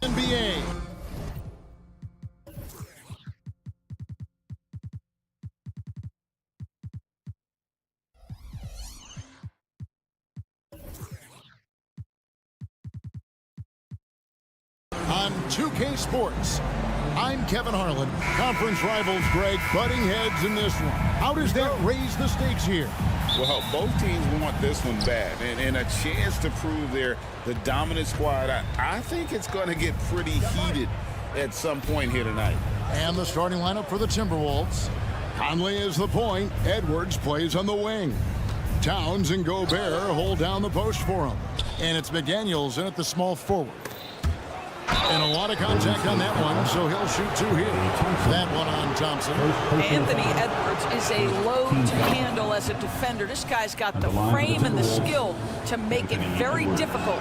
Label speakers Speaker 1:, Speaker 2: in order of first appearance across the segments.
Speaker 1: NBA. On 2K Sports, I'm Kevin Harlan. Conference rivals Greg butting heads in this one. How does that raise the stakes here?
Speaker 2: Well, both teams want this one bad, and a chance to prove they're the dominant squad. I think it's going to get pretty heated at some point here tonight.
Speaker 1: And the starting lineup for the Timberwolves. Conley is the point. Edwards plays on the wing. Towns and Gobert hold down the post for him. And it's McDaniels in at the small forward. And a lot of contact on that one, so he'll shoot two here. That one on Thompson.
Speaker 3: Anthony Edwards is a load to handle as a defender. This guy's got the frame and the skill to make it very difficult.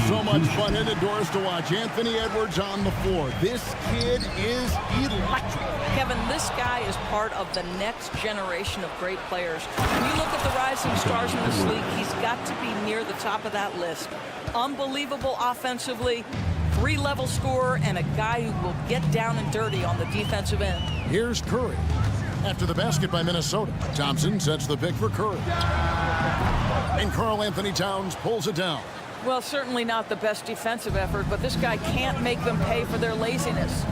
Speaker 1: So much fun indoors to watch. Anthony Edwards on the floor. This kid is electric.
Speaker 3: Kevin, this guy is part of the next generation of great players. When you look at the rising stars in this league, he's got to be near the top of that list. Unbelievable offensively. Three-level scorer and a guy who will get down and dirty on the defensive end.
Speaker 1: Here's Curry. After the basket by Minnesota, Thompson sets the pick for Curry. And Karl Anthony Towns pulls it down.
Speaker 3: Well, certainly not the best defensive effort, but this guy can't make them pay for their laziness.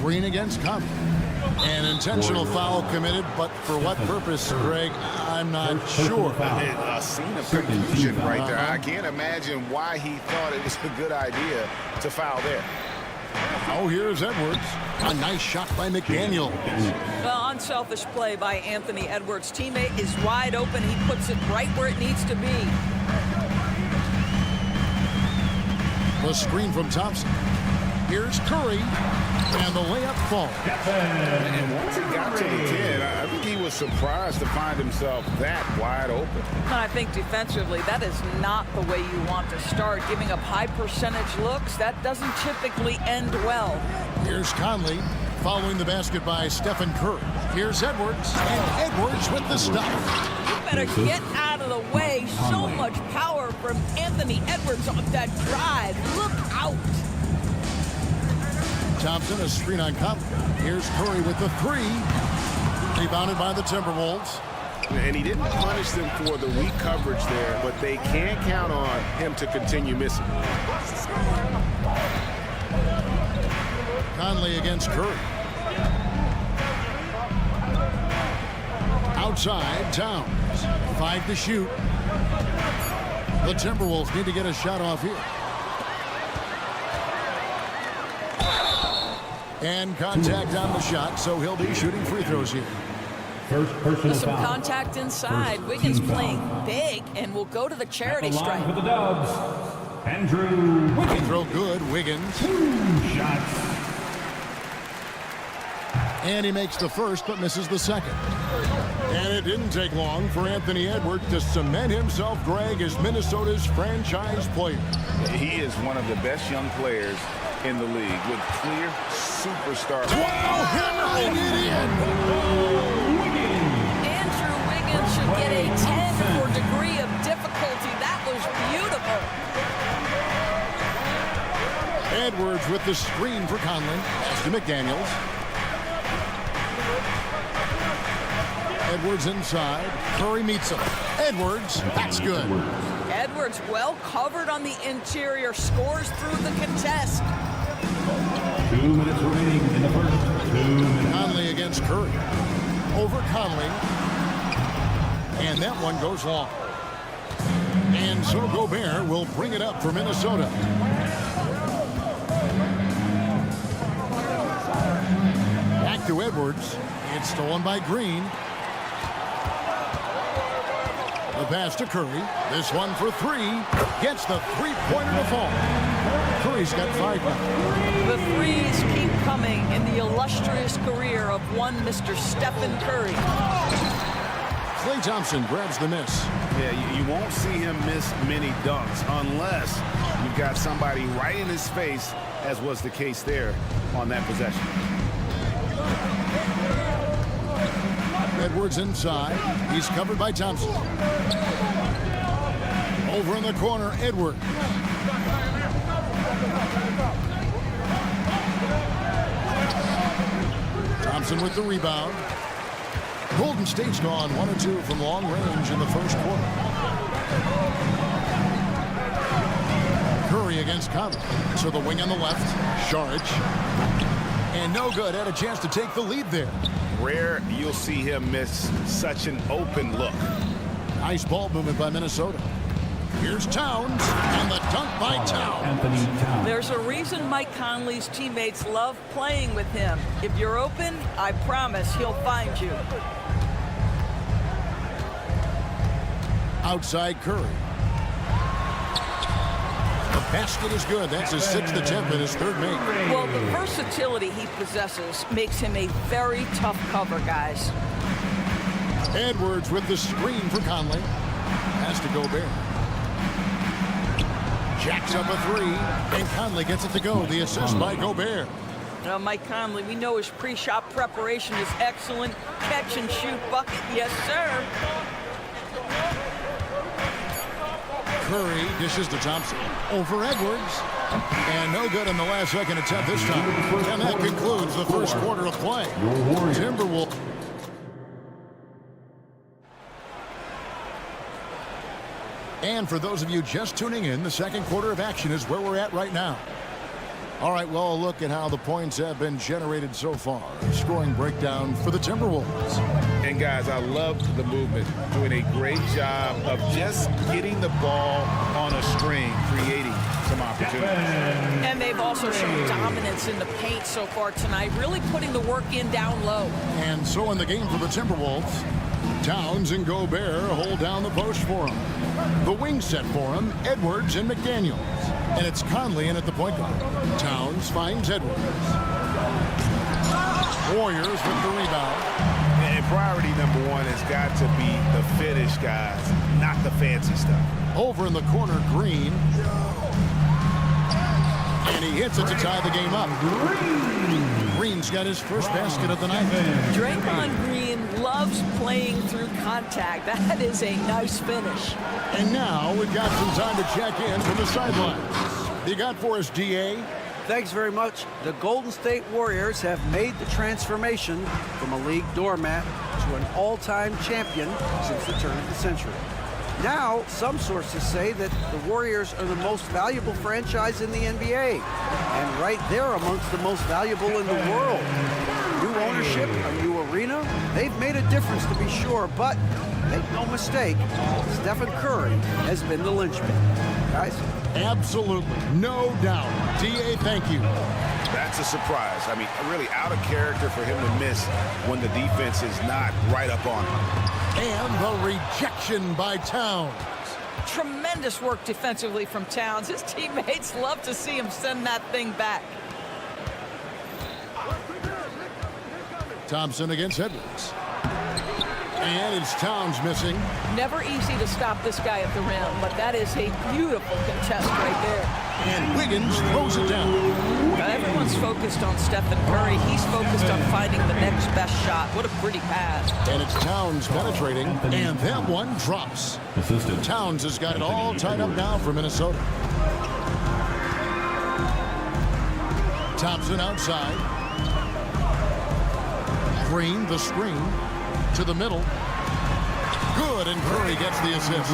Speaker 1: Green against Conley. An intentional foul committed, but for what purpose, Greg, I'm not sure.
Speaker 2: A scene of confusion right there. I can't imagine why he thought it was a good idea to foul there.
Speaker 1: Oh, here's Edwards. A nice shot by McDaniels.
Speaker 3: Well, unselfish play by Anthony Edwards. Teammate is wide open. He puts it right where it needs to be.
Speaker 1: The screen from Thompson. Here's Curry. And the layup falls.
Speaker 2: And once he got to the 10, I think he was surprised to find himself that wide open.
Speaker 3: I think defensively, that is not the way you want to start. Giving up high percentage looks, that doesn't typically end well.
Speaker 1: Here's Conley following the basket by Stephen Curry. Here's Edwards, and Edwards with the stop.
Speaker 3: You better get out of the way. So much power from Anthony Edwards on that drive. Look out.
Speaker 1: Thompson, a screen on Conley. Here's Curry with the three. Rebounded by the Timberwolves.
Speaker 2: And he didn't punish them for the weak coverage there, but they can't count on him to continue missing.
Speaker 1: Conley against Curry. Outside, Towns. 5 to shoot. The Timberwolves need to get a shot off here. And contact on the shot, so he'll be shooting free throws here.
Speaker 3: With some contact inside, Wiggins playing big and will go to the charity stripe.
Speaker 4: For the Dubs, Andrew
Speaker 1: Wiggins. Throw good, Wiggins.
Speaker 4: 2 shots.
Speaker 1: And he makes the first, but misses the second. And it didn't take long for Anthony Edwards to cement himself, Greg, as Minnesota's franchise player.
Speaker 2: He is one of the best young players in the league with clear superstar.
Speaker 1: Wow, hammering it in!
Speaker 3: Andrew Wiggins should get a 10 for degree of difficulty. That was beautiful.
Speaker 1: Edwards with the screen for Conley. Pass to McDaniels. Edwards inside. Curry meets him. Edwards, that's good.
Speaker 3: Edwards well covered on the interior, scores through the contest.
Speaker 4: 2 minutes remaining in the first. 2 minutes.
Speaker 1: Conley against Curry. Over Conley. And that one goes long. And so Gobert will bring it up for Minnesota. Back to Edwards. It's stolen by Green. The pass to Curry. This one for 3. Gets the three-pointer to fall. Curry's got 5 now.
Speaker 3: The threes keep coming in the illustrious career of one Mr. Stephen Curry.
Speaker 1: Klay Thompson grabs the miss.
Speaker 2: Yeah, you won't see him miss many dunks unless you've got somebody right in his face, as was the case there on that possession.
Speaker 1: Edwards inside. He's covered by Thompson. Over in the corner, Edwards. Thompson with the rebound. Golden State's gone 1 or 2 from long range in the first quarter. Curry against Conley. To the wing on the left. Saric. And no good. Had a chance to take the lead there.
Speaker 2: Rare you'll see him miss such an open look.
Speaker 1: Nice ball movement by Minnesota. Here's Towns, and the dunk by Towns.
Speaker 3: There's a reason Mike Conley's teammates love playing with him. If you're open, I promise he'll find you.
Speaker 1: Outside Curry. The basket is good. That's his 6th attempt and his 3rd make.
Speaker 3: Well, the versatility he possesses makes him a very tough cover, guys.
Speaker 1: Edwards with the screen for Conley. Has to Gobert. Jacks up a 3, and Conley gets it to go. The assist by Gobert.
Speaker 3: Now, Mike Conley, we know his pre-shot preparation is excellent. Catch and shoot bucket, yes, sir.
Speaker 1: Curry dishes to Thompson. Over Edwards. And no good in the last second attempt this time. And that concludes the first quarter of play. Timberwolves. And for those of you just tuning in, the second quarter of action is where we're at right now. All right, well, a look at how the points have been generated so far. Scoring breakdown for the Timberwolves.
Speaker 2: And guys, I loved the movement, doing a great job of just getting the ball on a string, creating some opportunities.
Speaker 3: And they've also shown dominance in the paint so far tonight, really putting the work in down low.
Speaker 1: And so in the game for the Timberwolves, Towns and Gobert hold down the post for him. The wing set for him, Edwards and McDaniels. And it's Conley in at the point guard. Towns finds Edwards. Warriors with the rebound.
Speaker 2: And priority number 1 has got to be the finish, guys, not the fancy stuff.
Speaker 1: Over in the corner, Green. And he hits it to tie the game up. Green's got his first basket of the night.
Speaker 3: Draymond Green loves playing through contact. That is a nice finish.
Speaker 1: And now we've got some time to check in from the sidelines. You got for us, DA?
Speaker 5: Thanks very much. The Golden State Warriors have made the transformation from a league doormat to an all-time champion since the turn of the century. Now, some sources say that the Warriors are the most valuable franchise in the NBA, and right there amongst the most valuable in the world. New ownership, a new arena, they've made a difference to be sure, but make no mistake, Stephen Curry has been the linchpin. Guys?
Speaker 1: Absolutely, no doubt. DA, thank you.
Speaker 2: That's a surprise. I mean, really out of character for him to miss when the defense is not right up on him.
Speaker 1: And the rejection by Towns.
Speaker 3: Tremendous work defensively from Towns. His teammates love to see him send that thing back.
Speaker 1: Thompson against Edwards. And it's Towns missing.
Speaker 3: Never easy to stop this guy at the rim, but that is a beautiful contest right there.
Speaker 1: And Wiggins throws it down.
Speaker 3: Everyone's focused on Stephen Curry. He's focused on finding the next best shot. What a pretty pass.
Speaker 1: And it's Towns penetrating, and that one drops. Towns has got it all tied up now for Minnesota. Thompson outside. Green, the screen. To the middle. Good, and Curry gets the assist.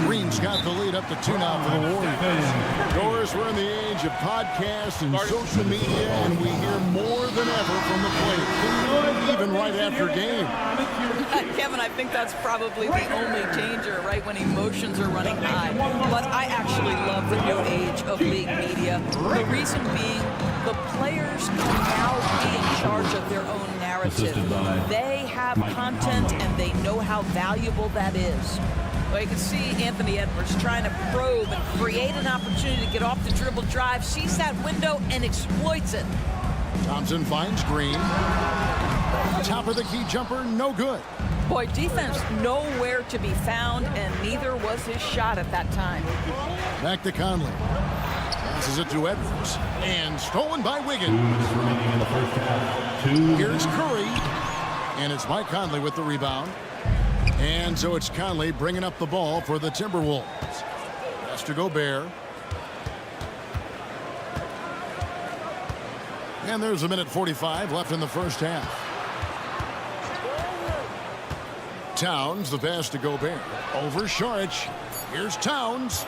Speaker 1: Green's got the lead up to 2 now for the Warriors. Doris, we're in the age of podcasts and social media, and we hear more than ever from the players, even right after game.
Speaker 3: Kevin, I think that's probably the only danger, right, when emotions are running high. But I actually love the new age of league media. The reason being, the players can now be in charge of their own narrative. They have content, and they know how valuable that is. Well, you can see Anthony Edwards trying to probe and create an opportunity to get off the dribble drive, sees that window, and exploits it.
Speaker 1: Thompson finds Green. Top of the key jumper, no good.
Speaker 3: Boy, defense nowhere to be found, and neither was his shot at that time.
Speaker 1: Back to Conley. Passes it to Edwards. And stolen by
Speaker 4: 2
Speaker 1: Wiggins.
Speaker 4: minutes remaining in the first half. 2
Speaker 1: Here's Curry. And it's Mike Conley with the rebound. And so it's Conley bringing up the ball for the Timberwolves. Pass to Gobert. And there's a minute 45 left in the first half. Towns, the pass to Gobert. Over Saric. Here's Towns.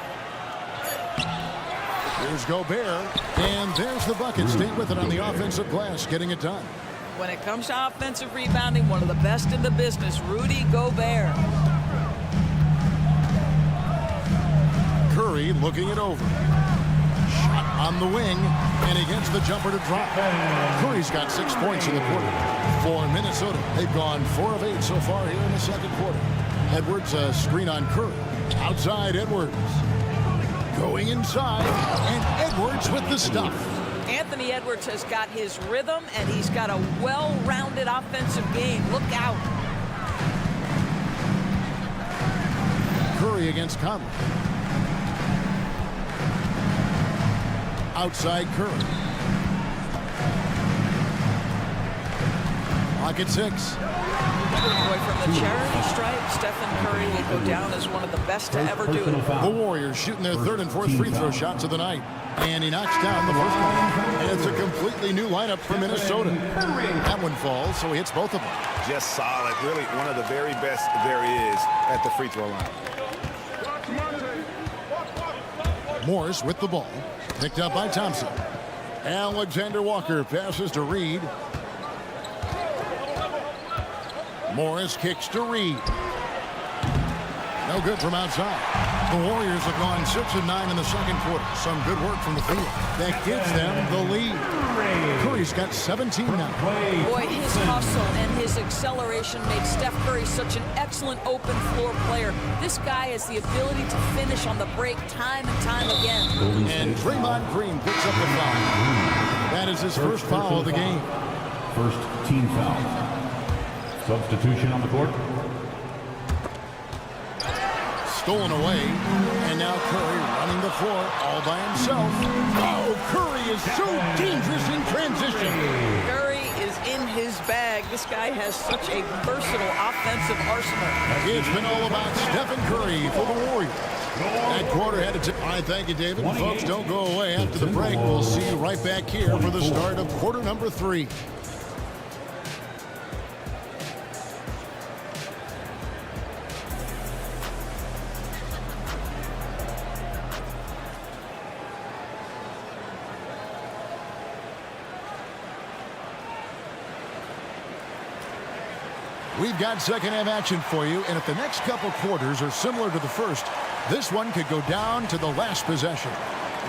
Speaker 1: Here's Gobert. And there's the bucket. Stay with it on the offensive glass, getting it done.
Speaker 3: When it comes to offensive rebounding, one of the best in the business, Rudy Gobert.
Speaker 1: Curry looking it over. Shot on the wing, and he gets the jumper to drop. Curry's got 6 points in the quarter. For Minnesota, they've gone 4 of 8 so far here in the second quarter. Edwards, a screen on Curry. Outside, Edwards. Going inside, and Edwards with the stuff.
Speaker 3: Anthony Edwards has got his rhythm, and he's got a well-rounded offensive game. Look out.
Speaker 1: Curry against Conley. Outside Curry. Pocket 6.
Speaker 3: Boy, from the charity stripe, Stephen Curry will go down as one of the best to ever do it.
Speaker 1: The Warriors shooting their 3rd and 4th free throw shots of the night. And he knocks down the first one. And it's a completely new lineup for Minnesota. That one falls, so he hits both of them.
Speaker 2: Just solid. Really one of the very best there is at the free throw line.
Speaker 1: Morris with the ball. Picked up by Thompson. Alexander Walker passes to Reed. Morris kicks to Reed. No good from outside. The Warriors have gone 6 of 9 in the second quarter. Some good work from the field. That gives them the lead. Curry's got 17 now.
Speaker 3: Boy, his hustle and his acceleration made Steph Curry such an excellent open floor player. This guy has the ability to finish on the break time and time again.
Speaker 1: And Draymond Green picks up the foul. That is his first foul of the game.
Speaker 4: First team foul. Substitution on the court.
Speaker 1: Stolen away, and now Curry running the floor all by himself. Oh, Curry is so dangerous in transition.
Speaker 3: Curry is in his bag. This guy has such a versatile offensive arsenal.
Speaker 1: It's been all about Stephen Curry for the Warriors. That quarter had to I thank you, David. Folks, don't go away after the break. We'll see you right back here for the start of quarter number 3. We've got second half action for you, and if the next couple quarters are similar to the first, this one could go down to the last possession.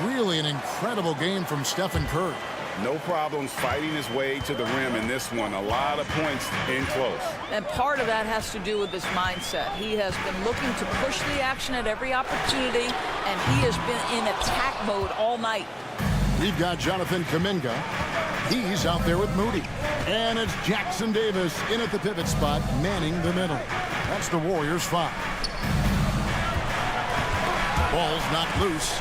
Speaker 1: Really an incredible game from Stephen Curry.
Speaker 2: No problems fighting his way to the rim in this one. A lot of points in close.
Speaker 3: And part of that has to do with his mindset. He has been looking to push the action at every opportunity, and he has been in attack mode all night.
Speaker 1: We've got Jonathan Kuminga. He's out there with Moody. And it's Jackson Davis in at the pivot spot, manning the middle. That's the Warriors' 5. Ball's knocked loose.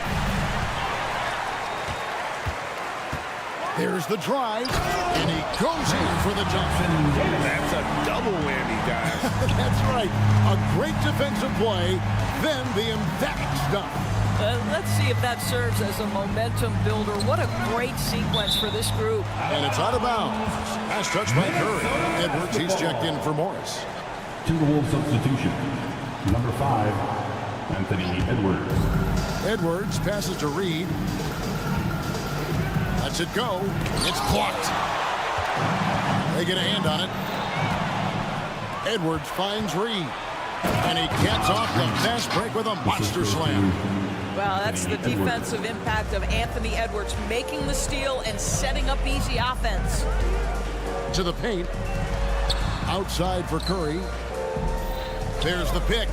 Speaker 1: There's the drive, and he goes in for the dunk.
Speaker 2: That's a double whammy, guys.
Speaker 1: That's right. A great defensive play, then the emphatic stuff.
Speaker 3: Let's see if that serves as a momentum builder. What a great sequence for this group.
Speaker 1: And it's out of bounds. Pass touched by Curry. Edwards, he's checked in for Morris.
Speaker 4: Timberwolves substitution. Number 5, Anthony Edwards.
Speaker 1: Edwards passes to Reed. Lets it go. It's blocked. They get a hand on it. Edwards finds Reed. And he gets off the fast break with a monster slam.
Speaker 3: Well, that's the defensive impact of Anthony Edwards, making the steal and setting up easy offense.
Speaker 1: To the paint. Outside for Curry. There's the pick.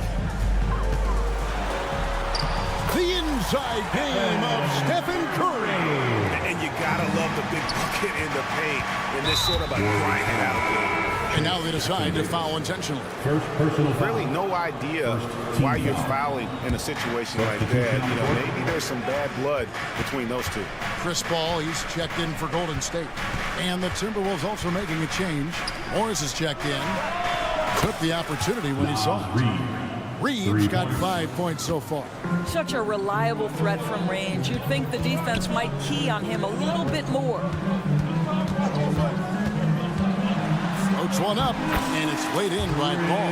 Speaker 1: The inside game of Stephen Curry.
Speaker 2: And you gotta love the big bucket in the paint in this sort of a grind-out game.
Speaker 1: And now they decide to foul intentionally.
Speaker 4: First personal foul.
Speaker 2: Really no idea why you're fouling in a situation like that. You know, maybe there's some bad blood between those two.
Speaker 1: Chris Paul, he's checked in for Golden State. And the Timberwolves also making a change. Morris is checked in. Took the opportunity when he saw it. Reed's got 5 points so far.
Speaker 3: Such a reliable threat from range. You'd think the defense might key on him a little bit more.
Speaker 1: Floats one up, and it's laid in by Paul.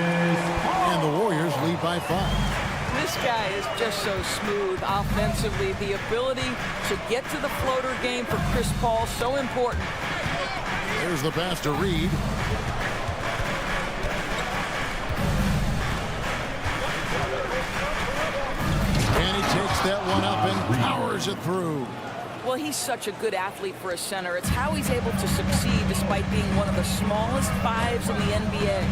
Speaker 1: And the Warriors lead by 5.
Speaker 3: This guy is just so smooth offensively. The ability to get to the floater game for Chris Paul, so important.
Speaker 1: There's the pass to Reed. And he takes that one up and powers it through.
Speaker 3: Well, he's such a good athlete for a center. It's how he's able to succeed despite being one of the smallest fives in the NBA.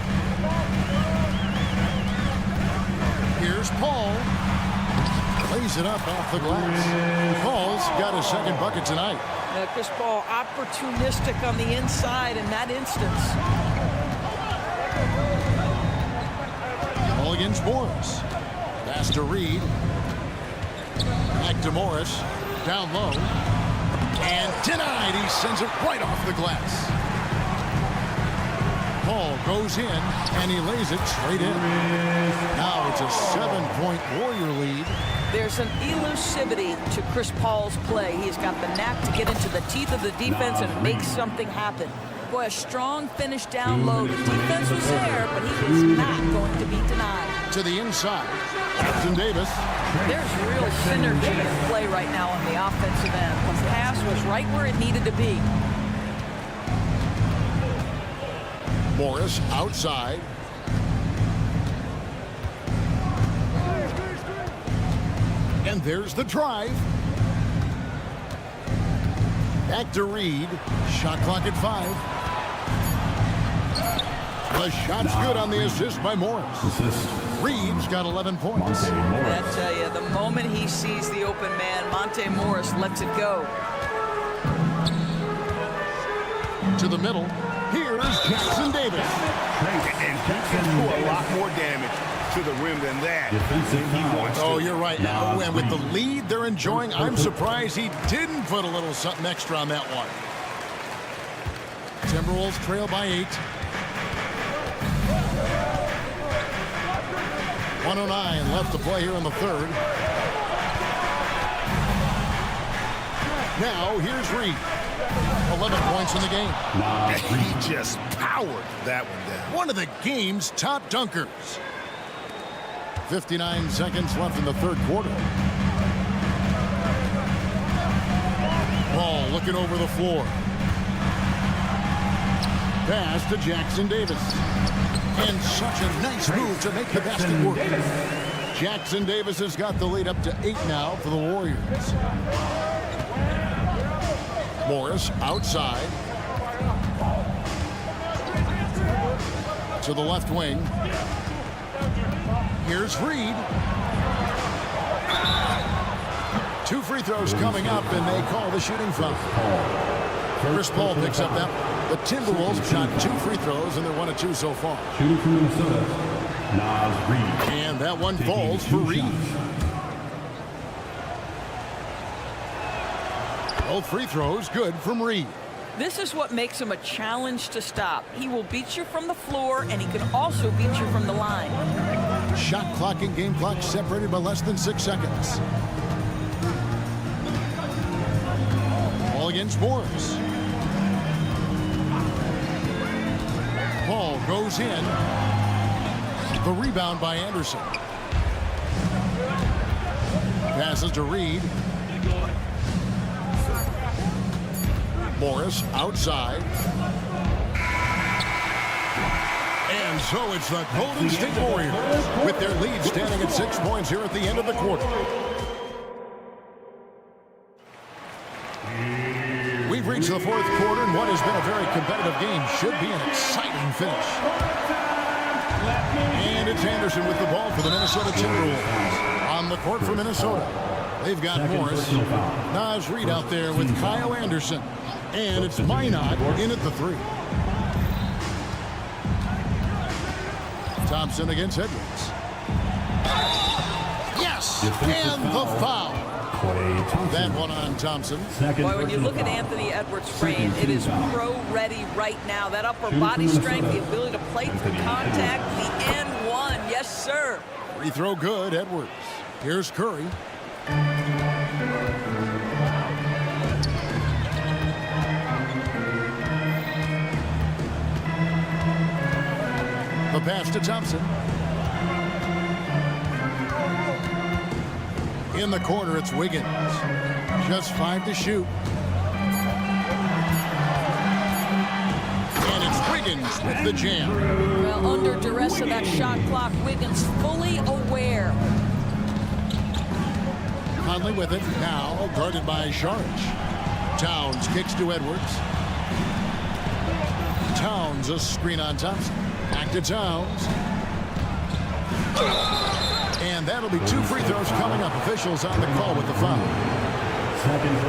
Speaker 1: Here's Paul. Lays it up off the glass. Paul's got his second bucket tonight.
Speaker 3: Chris Paul opportunistic on the inside in that instance.
Speaker 1: Ball against Morris. Pass to Reed. Back to Morris. Down low. And denied. He sends it right off the glass. Paul goes in, and he lays it straight in. Now it's a 7-point Warrior lead.
Speaker 3: There's an elusivity to Chris Paul's play. He's got the knack to get into the teeth of the defense and make something happen. Boy, a strong finish down low. The defense was there, but he was not going to be denied.
Speaker 1: To the inside. Jackson Davis.
Speaker 3: There's real synergy in play right now on the offensive end. The pass was right where it needed to be.
Speaker 1: Morris outside. And there's the drive. Back to Reed. Shot clock at 5. The shot's good on the assist by Morris. Reed's got 11 points.
Speaker 3: I tell you, the moment he sees the open man, Monte Morris lets it go.
Speaker 1: To the middle. Here's Jackson Davis.
Speaker 2: And he can do a lot more damage to the rim than that when he wants to.
Speaker 1: Oh, you're right. And with the lead they're enjoying, I'm surprised he didn't put a little something extra on that one. Timberwolves trail by 8. 109 left to play here in the third. Now here's Reed. 11 points in the game.
Speaker 2: He just powered that one down.
Speaker 1: One of the game's top dunkers. 59 seconds left in the third quarter. Ball looking over the floor. Pass to Jackson Davis. And such a nice move to make the basket work. Jackson Davis has got the lead up to 8 now for the Warriors. Morris outside. To the left wing. Here's Reed. 2 free throws coming up, and they call the shooting foul. Chris Paul picks up that. The Timberwolves shot 2 free throws, and they're 1 of 2 so far.
Speaker 4: Shooting from Minnesota, Reed.
Speaker 1: And that one falls for Reed. Both free throws good from Reed.
Speaker 3: This is what makes him a challenge to stop. He will beat you from the floor, and he can also beat you from the line.
Speaker 1: Shot clock and game clock separated by less than 6 seconds. Ball against Morris. Ball goes in. The rebound by Anderson. Passes to Reed. Morris outside. And so it's the Golden State Warriors with their lead standing at 6 points here at the end of the quarter. We've reached the fourth quarter, and what has been a very competitive game should be an exciting finish. And it's Anderson with the ball for the Minnesota Timberwolves. On the court for Minnesota, they've got Morris. Naz Reid out there with Kyle Anderson. And it's Minot in at the 3. Thompson against Edwards. Yes!
Speaker 4: Defensive
Speaker 1: And the foul.
Speaker 4: Clay Thompson.
Speaker 1: That one on Thompson.
Speaker 4: Second
Speaker 3: Boy, when you
Speaker 4: personal
Speaker 3: look at
Speaker 4: foul.
Speaker 3: Anthony Edwards' frame,
Speaker 4: Second
Speaker 3: it is
Speaker 4: team foul.
Speaker 3: pro-ready right now. That upper
Speaker 4: Shooting
Speaker 3: body
Speaker 4: from
Speaker 3: strength, the
Speaker 4: Minnesota.
Speaker 3: ability to play through
Speaker 4: Anthony
Speaker 3: contact, the N1. Yes, sir.
Speaker 1: Free throw good, Edwards. Here's Curry. The pass to Thompson. In the corner, it's Wiggins. Just 5 to shoot. And it's Wiggins with the jam.
Speaker 3: Well, under duress of that shot clock, Wiggins fully aware.
Speaker 1: Conley with it. Now guarded by Saric. Towns kicks to Edwards. Towns a screen on Thompson. Back to Towns. And that'll be 2 free throws coming up. Officials on the call with the foul.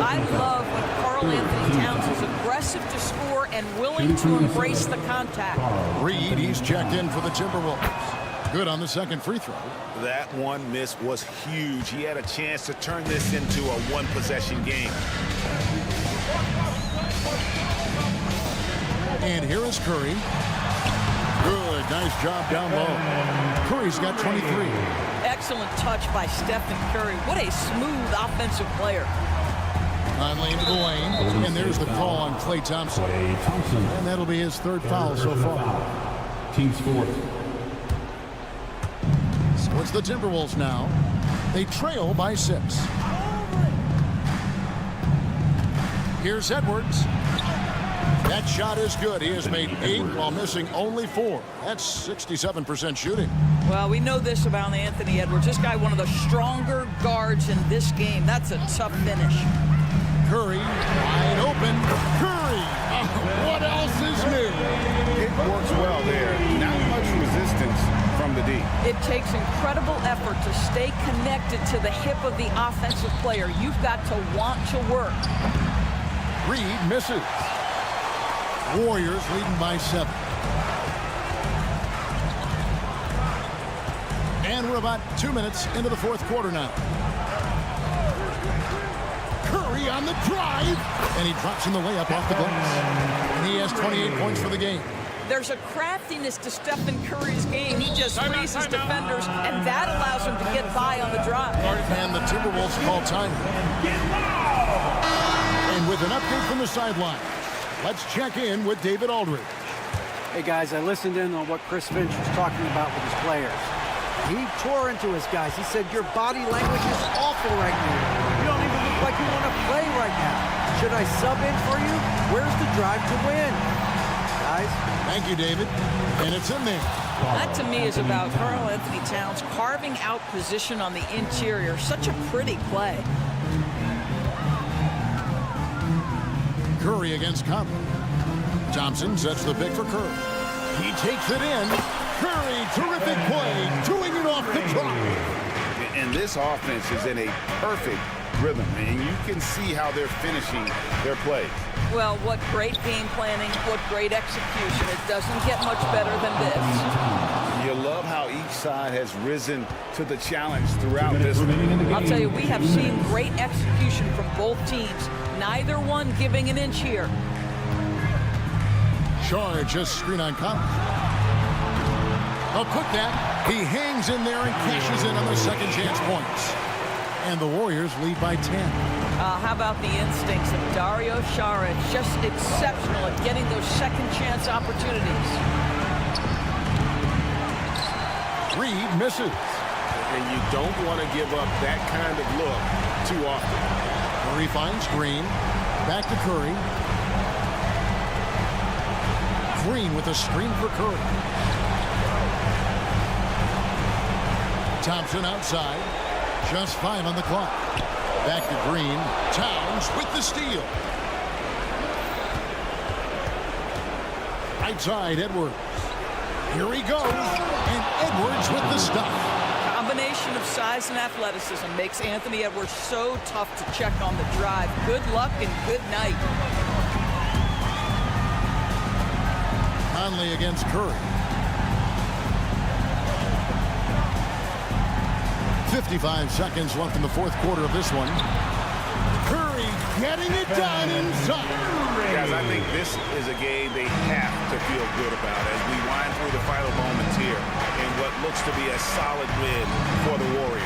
Speaker 3: I love when Karl Anthony Towns is aggressive to score and willing to embrace the contact.
Speaker 1: Reed, he's checked in for the Timberwolves. Good on the second free throw.
Speaker 2: That one miss was huge. He had a chance to turn this into a one-possession game.
Speaker 1: And here is Curry. Good, nice job down low. Curry's got 23.
Speaker 3: Excellent touch by Stephen Curry. What a smooth offensive player.
Speaker 1: Conley into the lane. And there's the call on Klay Thompson.
Speaker 4: Clay Thompson.
Speaker 1: And that'll be his third foul so far.
Speaker 4: Team's fourth.
Speaker 1: So it's the Timberwolves now. They trail by 6. Here's Edwards. That shot is good. He has made 8 while missing only 4. That's 67% shooting.
Speaker 3: Well, we know this about Anthony Edwards. This guy, one of the stronger guards in this game. That's a tough finish.
Speaker 1: Curry, wide open. Curry! What else is new?
Speaker 2: It works well there. Not much resistance from the D.
Speaker 3: It takes incredible effort to stay connected to the hip of the offensive player. You've got to want to work.
Speaker 1: Reed misses. Warriors leading by 7. And we're about 2 minutes into the fourth quarter now. Curry on the drive. And he drops in the layup off the glass. And he has 28 points for the game.
Speaker 3: There's a craftiness to Stephen Curry's game. He just freezes defenders, and that allows him to get by on the drive.
Speaker 1: And the Timberwolves call time. And with an update from the sideline, let's check in with David Aldridge.
Speaker 5: Hey, guys, I listened in on what Chris Finch was talking about with his players. He tore into his guys. He said, your body language is awful right now. You don't even look like you want to play right now. Should I sub in for you? Where's the drive to win? Guys?
Speaker 1: Thank you, David. And it's in there.
Speaker 3: That, to me, is about Karl Anthony Towns carving out position on the interior. Such a pretty play.
Speaker 1: Curry against Conley. Thompson sets the pick for Curry. He takes it in. Curry, terrific play, doing it off the drop.
Speaker 2: And this offense is in a perfect rhythm, and you can see how they're finishing their plays.
Speaker 3: Well, what great game planning, what great execution. It doesn't get much better than this.
Speaker 2: You love how each side has risen to the challenge throughout this.
Speaker 3: I'll tell you, we have seen great execution from both teams. Neither one giving an inch here.
Speaker 1: Shard just screen on Conley. Oh, put that. He hangs in there and cashes in on the second chance points. And the Warriors lead by 10.
Speaker 3: How about the instincts of Dario Saric? Just exceptional at getting those second chance opportunities.
Speaker 1: Reed misses.
Speaker 2: And you don't want to give up that kind of look too often.
Speaker 1: Curry finds Green. Back to Curry. Green with a screen for Curry. Thompson outside. Just 5 on the clock. Back to Green. Towns with the steal. Right side, Edwards. Here he goes. And Edwards with the stuff.
Speaker 3: Combination of size and athleticism makes Anthony Edwards so tough to check on the drive. Good luck and good night.
Speaker 1: Conley against Curry. 55 seconds left in the fourth quarter of this one. Curry getting it done inside.
Speaker 2: Guys, I think this is a game they have to feel good about as we wind through the final moments here in what looks to be a solid win for the Warriors.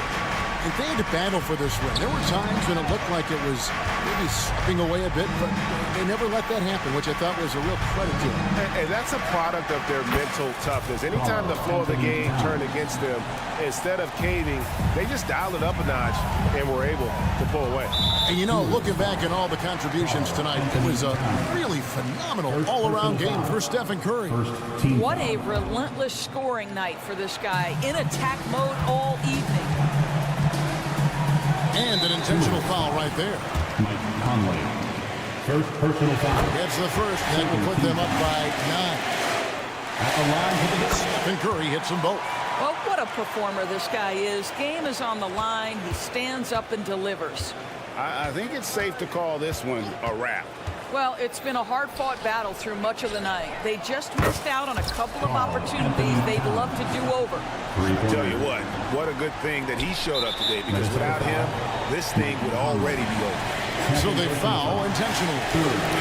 Speaker 1: And they had to battle for this win. There were times when it looked like it was maybe slipping away a bit, but they never let that happen, which I thought was a real credit to them.
Speaker 6: And that's a product of their mental toughness. Anytime the flow of the game turned against them, instead of caving, they just dialed it up a notch and were able to pull away.
Speaker 1: And you know, looking back at all the contributions tonight, it was a really phenomenal all-around game for Stephen Curry.
Speaker 3: What a relentless scoring night for this guy. In attack mode all evening.
Speaker 1: And an intentional foul right there.
Speaker 4: Mike Conley. First personal foul.
Speaker 1: Gets the first, that will put them up by 9.
Speaker 4: At the line for the
Speaker 1: Stephen Curry hits them both.
Speaker 3: Well, what a performer this guy is. Game is on the line. He stands up and delivers.
Speaker 2: I think it's safe to call this one a wrap.
Speaker 3: Well, it's been a hard-fought battle through much of the night. They just missed out on a couple of opportunities they'd love to do over.
Speaker 2: Tell you what a good thing that he showed up today, because without him, this thing would already be over.
Speaker 1: So they foul intentionally.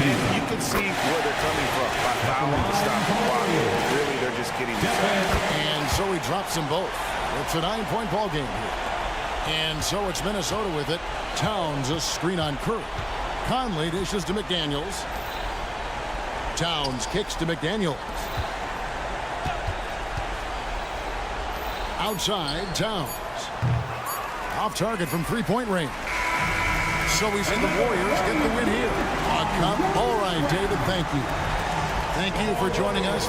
Speaker 2: And you can see where they're coming from by fouling to stop the clock. Really, they're just kidding themselves.
Speaker 1: And so he drops them both. It's a 9-point ball game here. And so it's Minnesota with it. Towns a screen on Curry. Conley dishes to McDaniels. Towns kicks to McDaniels. Outside, Towns. Off target from three-point range. So we see the Warriors get the win here. All right, David, thank you. Thank you for joining us.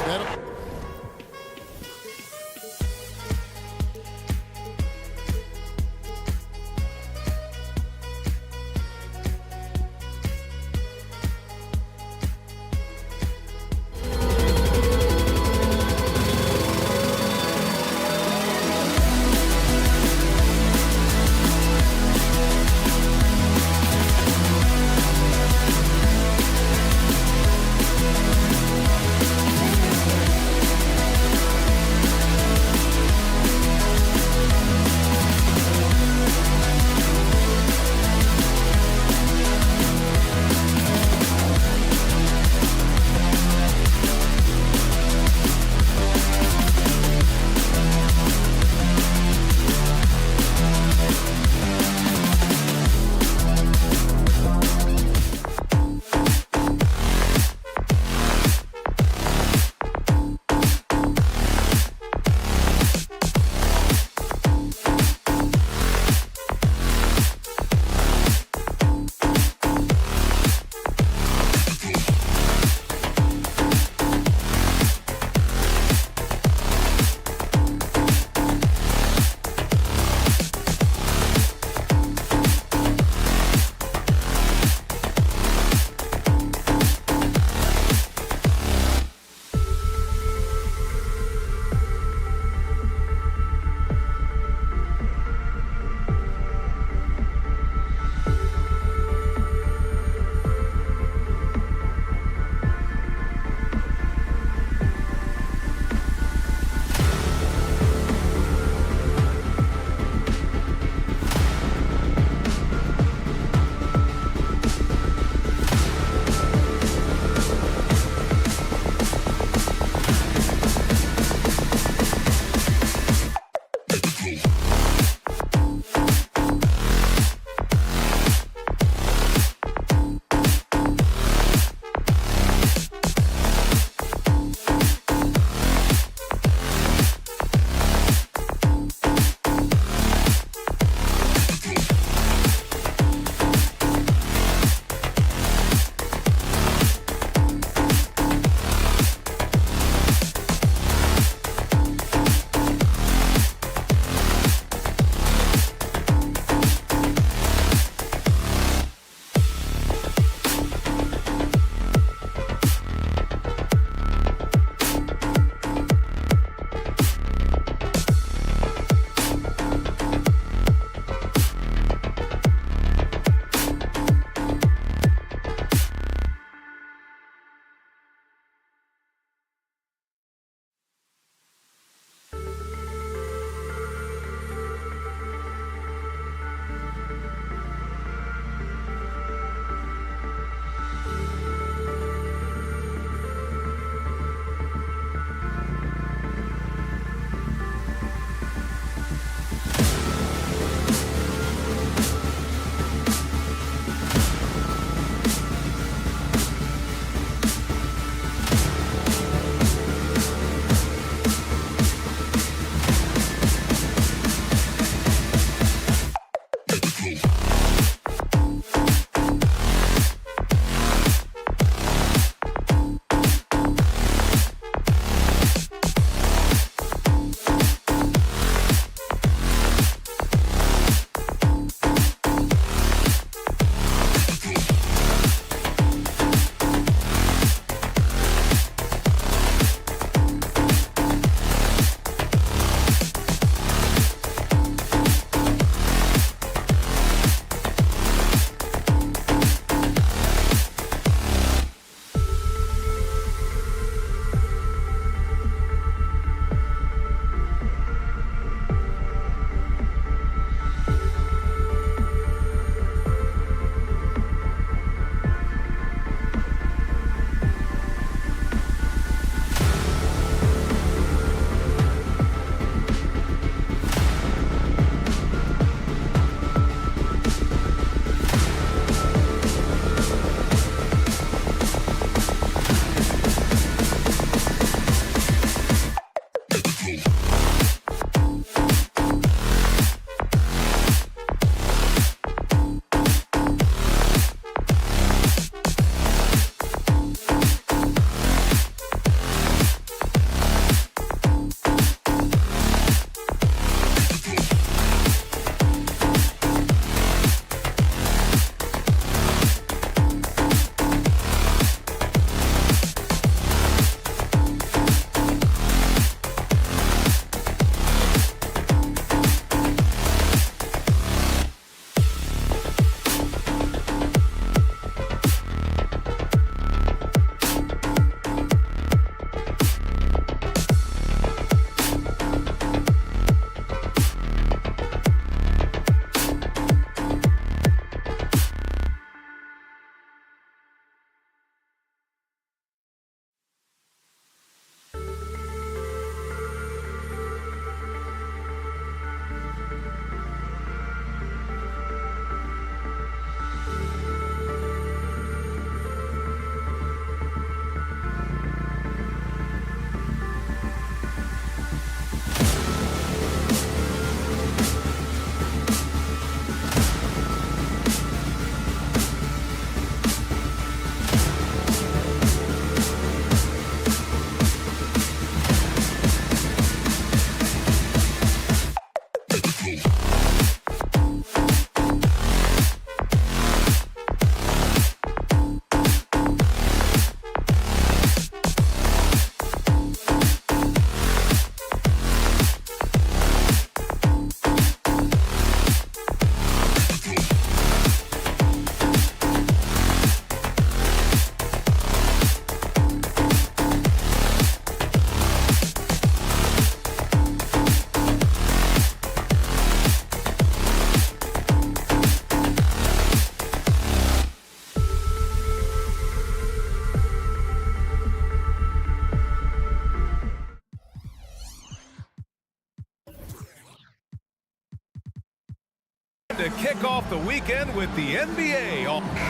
Speaker 7: time to kick off the weekend with the NBA.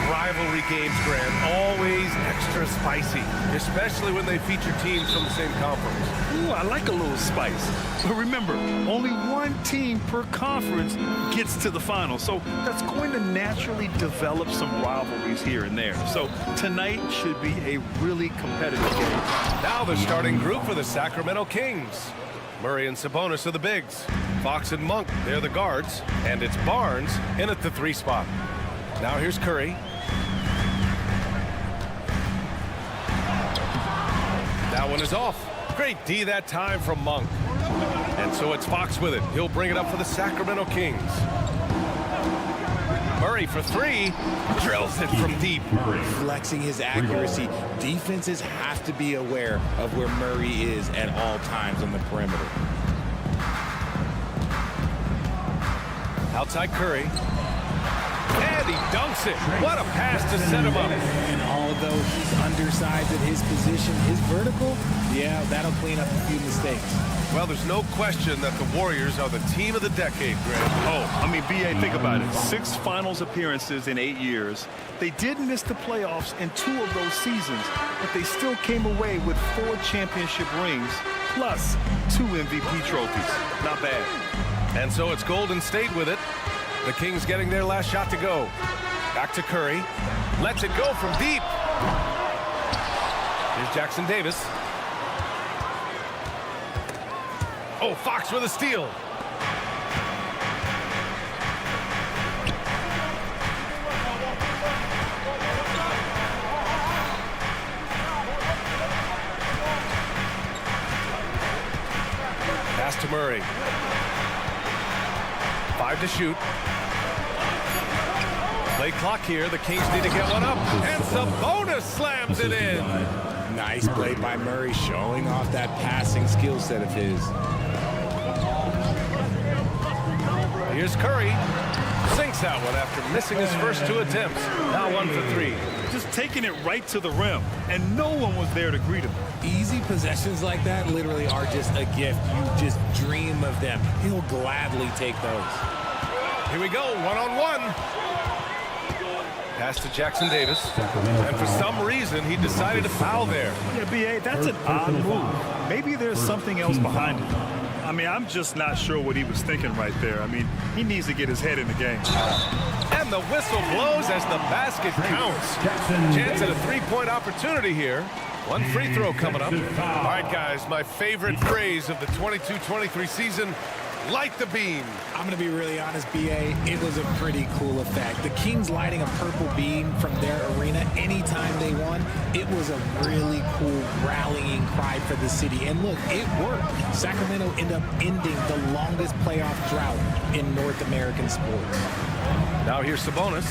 Speaker 7: Rivalry games, Grant, always extra spicy, especially when they feature teams from the same conference.
Speaker 8: Ooh, I like a little spice. But remember, only one team per conference gets to the final. So that's going to naturally develop some rivalries here and there. So tonight should be a really competitive game.
Speaker 7: Now the starting group for the Sacramento Kings. Murray and Sabonis are the bigs. Fox and Monk, they're the guards. And it's Barnes in at the 3 spot. Now here's Curry. That one is off. Great D that time from Monk. And so it's Fox with it. He'll bring it up for the Sacramento Kings. Murray for 3. Drills it from deep.
Speaker 9: Flexing his accuracy. Defenses have to be aware of where Murray is at all times on the perimeter.
Speaker 7: Outside Curry. And he dunks it. What a pass to set him up.
Speaker 9: And although he's undersized at his position, his vertical, yeah, that'll clean up a few mistakes.
Speaker 7: Well, there's no question that the Warriors are the team of the decade, Greg.
Speaker 8: Oh, I mean, B.A., think about it. 6 finals appearances in 8 years. They did miss the playoffs in 2 of those seasons, but they still came away with 4 championship rings, plus 2 MVP trophies. Not bad.
Speaker 7: And so it's Golden State with it. The Kings getting their last shot to go. Back to Curry. Lets it go from deep. Here's Jackson Davis. Oh, Fox with a steal. Pass to Murray. 5 to shoot. Play clock here. The Kings need to get one up. And Sabonis slams it in.
Speaker 9: Nice play by Murray, showing off that passing skill set of his.
Speaker 7: Here's Curry. Sinks that one after missing his first 2 attempts. Now 1 for 3.
Speaker 8: Just taking it right to the rim, and no one was there to greet him.
Speaker 9: Easy possessions like that literally are just a gift. You just dream of them. He'll gladly take those.
Speaker 7: Here we go, 1-on-1. Pass to Jackson Davis. And for some reason, he decided to foul there.
Speaker 8: Yeah, B.A., that's an odd move. Maybe there's something else behind it. I mean, I'm just not sure what he was thinking right there. I mean, he needs to get his head in the game.
Speaker 7: And the whistle blows as the basket counts. Chance at a 3-point opportunity here. 1 free throw coming up. All right, guys, my favorite phrase of the 22-23 season, light the beam.
Speaker 9: I'm going to be really honest, B.A., it was a pretty cool effect. The Kings lighting a purple beam from their arena anytime they won, it was a really cool rallying cry for the city. And look, it worked. Sacramento ended up ending the longest playoff drought in North American sports.
Speaker 7: Now here's Sabonis.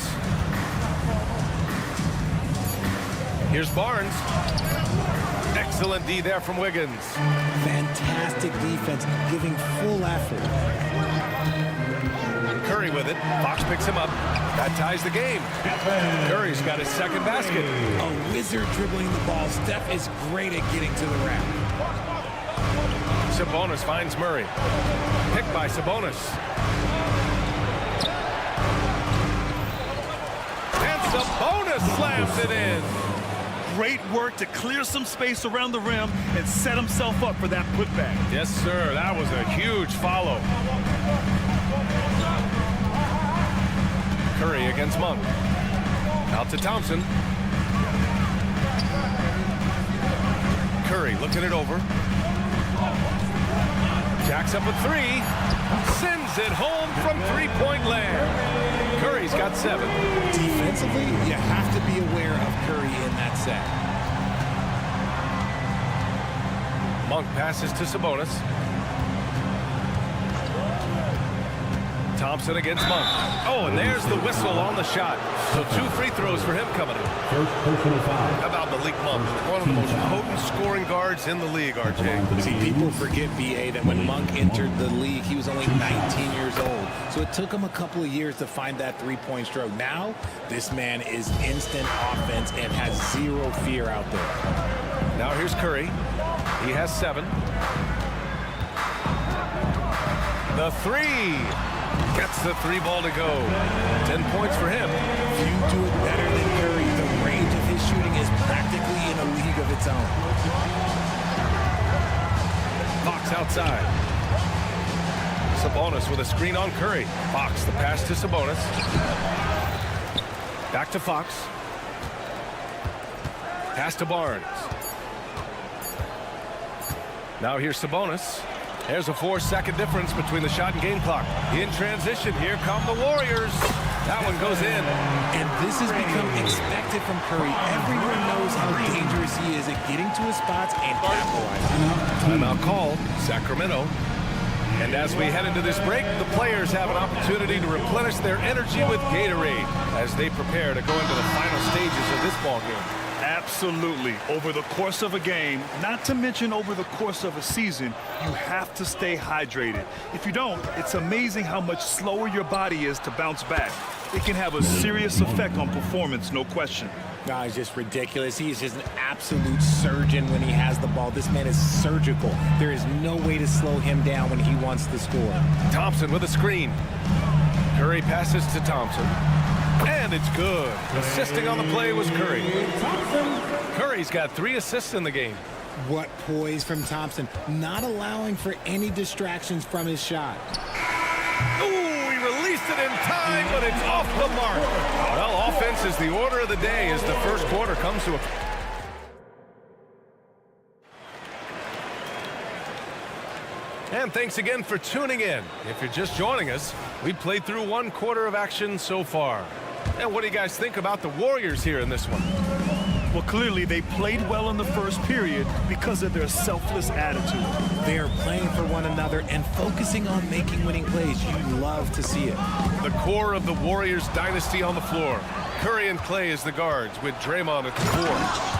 Speaker 7: Here's Barnes. Excellent D there from Wiggins.
Speaker 9: Fantastic defense, giving full effort.
Speaker 7: Curry with it. Fox picks him up. That ties the game. Curry's got his second basket.
Speaker 9: A wizard dribbling the ball. Steph is great at getting to the rim.
Speaker 7: Sabonis finds Murray. Picked by Sabonis. And Sabonis slams it in.
Speaker 8: Great work to clear some space around the rim and set himself up for that putback.
Speaker 7: Yes, sir. That was a huge follow. Curry against Monk. Out to Thompson. Curry looking it over. Jacks up a 3. Sends it home from 3-point land. Curry's got 7.
Speaker 9: Defensively, you have to be aware of Curry in that set.
Speaker 7: Monk passes to Sabonis. Thompson against Monk. Oh, and there's the whistle on the shot. So 2 free throws for him coming in.
Speaker 4: First personal foul.
Speaker 7: How about Malik Monk? One of the most potent scoring guards in the league, RJ.
Speaker 9: See, people forget, B.A., that when Monk entered the league, he was only 19 years old. So it took him a couple of years to find that 3-point stroke. Now, this man is instant offense and has 0 fear out there.
Speaker 7: Now here's Curry. He has 7. The 3. Gets the 3 ball to go. 10 points for him.
Speaker 9: You do it better than Curry. The range of his shooting is practically in a league of its own.
Speaker 7: Fox outside. Sabonis with a screen on Curry. Fox, the pass to Sabonis. Back to Fox. Pass to Barnes. Now here's Sabonis. There's a 4-second difference between the shot and game clock. In transition, here come the Warriors. That one goes in.
Speaker 9: And this has become expected from Curry. Everyone knows how dangerous he is at getting to his spots and capitalizing.
Speaker 7: Timeout called, Sacramento. And as we head into this break, the players have an opportunity to replenish their energy with Gatorade as they prepare to go into the final stages of this ball game.
Speaker 8: Absolutely. Over the course of a game, not to mention over the course of a season, you have to stay hydrated. If you don't, it's amazing how much slower your body is to bounce back. It can have a serious effect on performance, no question.
Speaker 9: No, it's just ridiculous. He is just an absolute surgeon when he has the ball. This man is surgical. There is no way to slow him down when he wants to score.
Speaker 7: Thompson with a screen. Curry passes to Thompson. And it's good. Assisting on the play was Curry. Curry's got 3 assists in the game.
Speaker 9: What poise from Thompson, not allowing for any distractions from his shot.
Speaker 7: Ooh, he released it in time, but it's off the mark. Well, offense is the order of the day as the first quarter comes to a... And thanks again for tuning in. If you're just joining us, we played through 1 quarter of action so far. And what do you guys think about the Warriors here in this one?
Speaker 8: Well, clearly they played well in the first period because of their selfless attitude.
Speaker 9: They are playing for one another and focusing on making winning plays. You love to see it.
Speaker 7: The core of the Warriors dynasty on the floor. Curry and Clay as the guards with Draymond at the 4.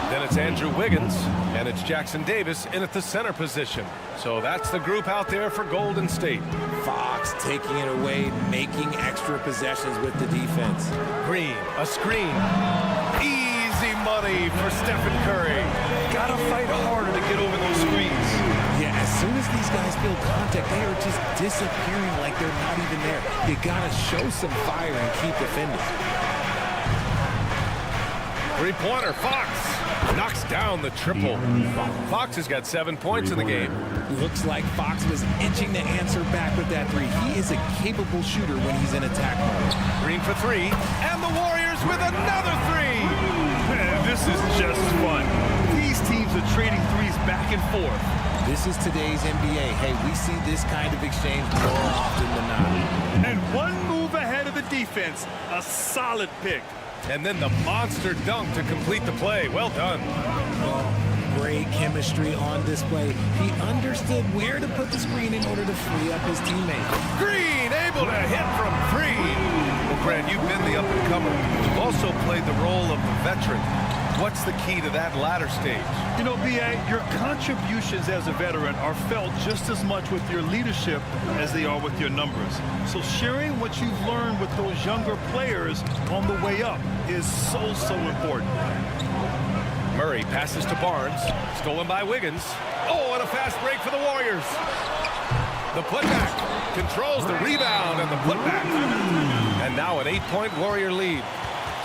Speaker 7: Then it's Andrew Wiggins and it's Jackson Davis in at the center position. So that's the group out there for Golden State.
Speaker 9: Fox taking it away, making extra possessions with the defense.
Speaker 7: Green, a screen. Easy money for Stephen Curry.
Speaker 8: Gotta fight harder to get over those screens.
Speaker 9: Yeah, as soon as these guys feel contact, they are just disappearing like they're not even there. You gotta show some fire and keep defending.
Speaker 7: 3-pointer, Fox knocks down the triple. Fox has got 7 points in the game.
Speaker 9: Looks like Fox was itching to answer back with that 3. He is a capable shooter when he's in attack mode.
Speaker 7: Green for 3, and the Warriors with another 3.
Speaker 8: Man, this is just fun. These teams are trading threes back and forth.
Speaker 9: This is today's NBA. Hey, we see this kind of exchange more often than not.
Speaker 8: And 1 move ahead of the defense. A solid pick.
Speaker 7: And then the monster dunk to complete the play. Well done.
Speaker 9: Oh, great chemistry on display. He understood where to put the screen in order to free up his teammate.
Speaker 7: Green able to hit from 3. Well, Grant, you've been the up-and-comer. You've also played the role of the veteran. What's the key to that latter stage?
Speaker 8: You know, B.A., your contributions as a veteran are felt just as much with your leadership as they are with your numbers. So sharing what you've learned with those younger players on the way up is so important.
Speaker 7: Murray passes to Barnes. Stolen by Wiggins. Oh, and a fast break for the Warriors. The putback controls the rebound and the putback. And now an 8-point Warrior lead.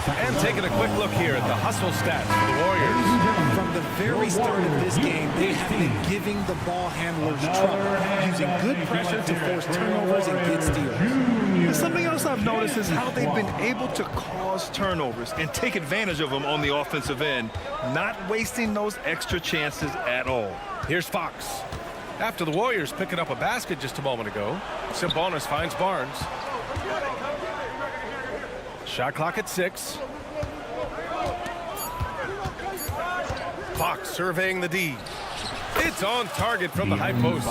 Speaker 7: And taking a quick look here at the hustle stats for the Warriors.
Speaker 9: From the very start of this game, they have been giving the ball handlers trouble, using good pressure to force turnovers and get steals.
Speaker 8: And something else I've noticed is how they've been able to cause turnovers and take advantage of them on the offensive end, not wasting those extra chances at all.
Speaker 7: Here's Fox. After the Warriors picking up a basket just a moment ago, Sabonis finds Barnes. Shot clock at 6. Fox surveying the D. It's on target from the high post.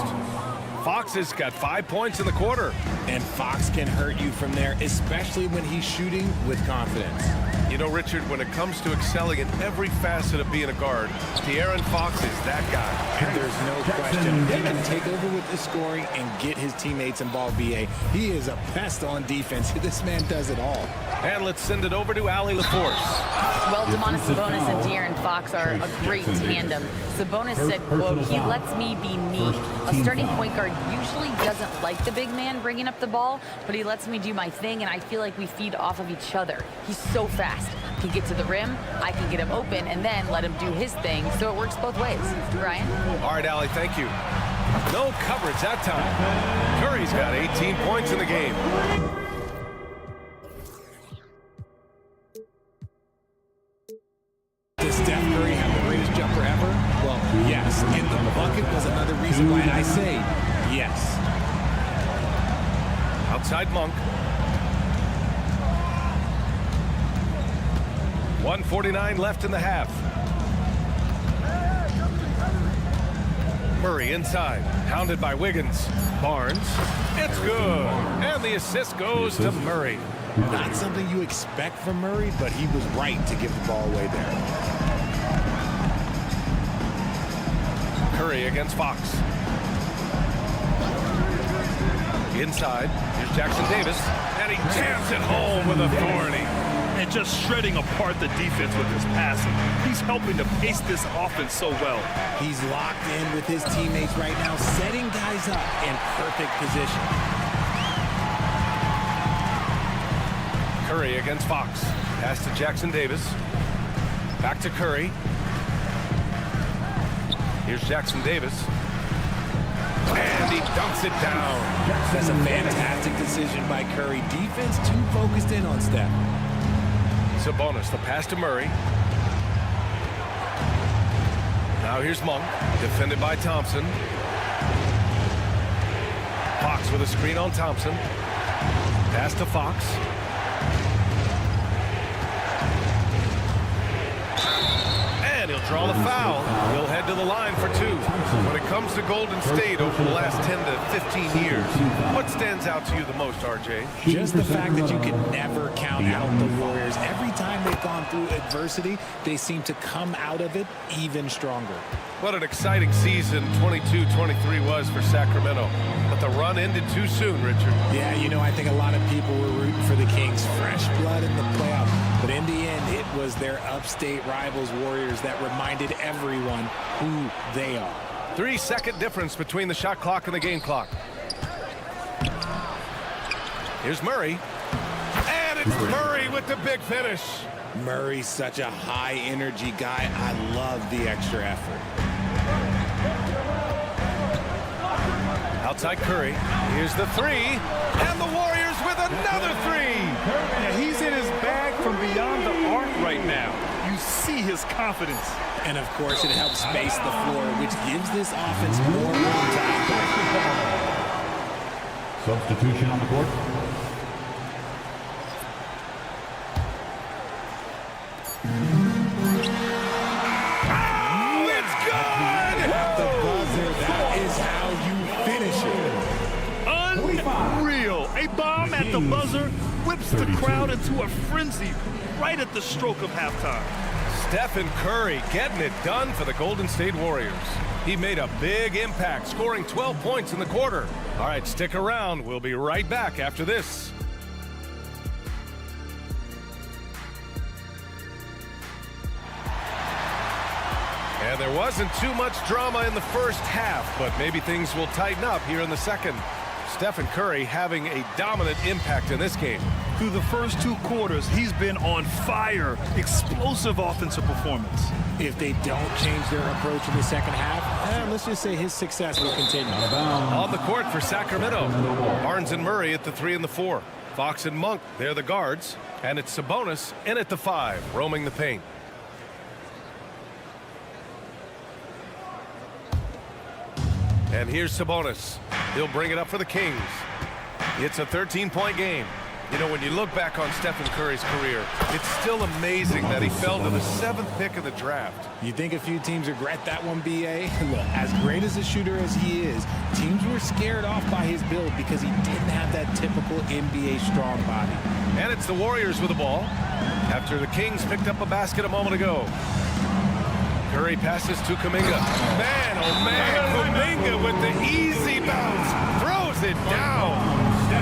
Speaker 7: Fox has got 5 points in the quarter.
Speaker 9: And Fox can hurt you from there, especially when he's shooting with confidence.
Speaker 7: You know, Richard, when it comes to excelling in every facet of being a guard, De'Aaron Fox is that guy.
Speaker 9: And there's no question. He can take over with the scoring and get his teammates involved, B.A. He is a pest on defense. This man does it all.
Speaker 7: And let's send it over to Allie LaForce.
Speaker 10: Well, Domantas Sabonis and De'Aaron Fox are a great tandem. Sabonis said, quote, "He lets me be me. A starting point guard usually doesn't like the big man bringing up the ball, but he lets me do my thing, and I feel like we feed off of each other. He's so fast. He can get to the rim, I can get him open, and then let him do his thing, so it works both ways." Ryan?
Speaker 7: All right, Allie, thank you. No coverage that time. Curry's got 18 points in the game.
Speaker 9: Does Steph Curry have the greatest jumper ever? Well, yes. And the bucket was another reason why I say yes.
Speaker 7: Outside Monk. 1:49 left in the half. Murray inside, hounded by Wiggins. Barnes, it's good. And the assist goes to Murray.
Speaker 9: Not something you expect from Murray, but he was right to give the ball away there.
Speaker 7: Curry against Fox. Inside, here's Jackson Davis, and he jams it home with authority.
Speaker 8: And just shredding apart the defense with his passing. He's helping to pace this offense so well.
Speaker 9: He's locked in with his teammates right now, setting guys up in perfect position.
Speaker 7: Curry against Fox. Pass to Jackson Davis. Back to Curry. Here's Jackson Davis. And he dunks it down.
Speaker 9: That's a fantastic decision by Curry. Defense too focused in on Steph.
Speaker 7: Sabonis, the pass to Murray. Now here's Monk, defended by Thompson. Fox with a screen on Thompson. Pass to Fox. And he'll draw the foul. He'll head to the line for two. When it comes to Golden State over the last 10 to 15 years, what stands out to you the most, RJ?
Speaker 9: Just the fact that you can never count out the Warriors. Every time they've gone through adversity, they seem to come out of it even stronger.
Speaker 7: What an exciting season 22-23 was for Sacramento. But the run ended too soon, Richard.
Speaker 9: Yeah, you know, I think a lot of people were rooting for the Kings. Fresh blood in the playoffs. But in the end, it was their upstate rivals, Warriors, that reminded everyone who they are.
Speaker 7: 3-second difference between the shot clock and the game clock. Here's Murray. And it's Murray with the big finish.
Speaker 9: Murray's such a high-energy guy. I love the extra effort.
Speaker 7: Outside Curry. Here's the three. And the Warriors with another three.
Speaker 8: Yeah, he's in his bag from beyond the arc right now. You see his confidence.
Speaker 9: And, of course, it helps space the floor, which gives this offense more room to operate.
Speaker 4: Substitution on the court.
Speaker 7: Oh, it's good!
Speaker 9: At the buzzer, that is how you finish it.
Speaker 8: Unreal. A bomb at the buzzer whips the crowd into a frenzy right at the stroke of halftime.
Speaker 7: Stephen Curry getting it done for the Golden State Warriors. He made a big impact, scoring 12 points in the quarter. All right, stick around. We'll be right back after this. And there wasn't too much drama in the first half, but maybe things will tighten up here in the second. Stephen Curry having a dominant impact in this game.
Speaker 8: Through the first two quarters, he's been on fire. Explosive offensive performance.
Speaker 9: If they don't change their approach in the second half, let's just say his success will continue.
Speaker 7: On the court for Sacramento, Barnes and Murray at the 3 and the 4. Fox and Monk, they're the guards. And it's Sabonis in at the 5, roaming the paint. And here's Sabonis. He'll bring it up for the Kings. It's a 13-point game. You know, when you look back on Stephen Curry's career, it's still amazing that he fell to the 7th pick of the draft.
Speaker 9: You think a few teams regret that one, B.A.? Look, as great as a shooter as he is, teams were scared off by his build because he didn't have that typical NBA strong body.
Speaker 7: And it's the Warriors with the ball after the Kings picked up a basket a moment ago. Curry passes to Kuminga. Man, oh man, Kuminga with the easy bounce. Throws it down.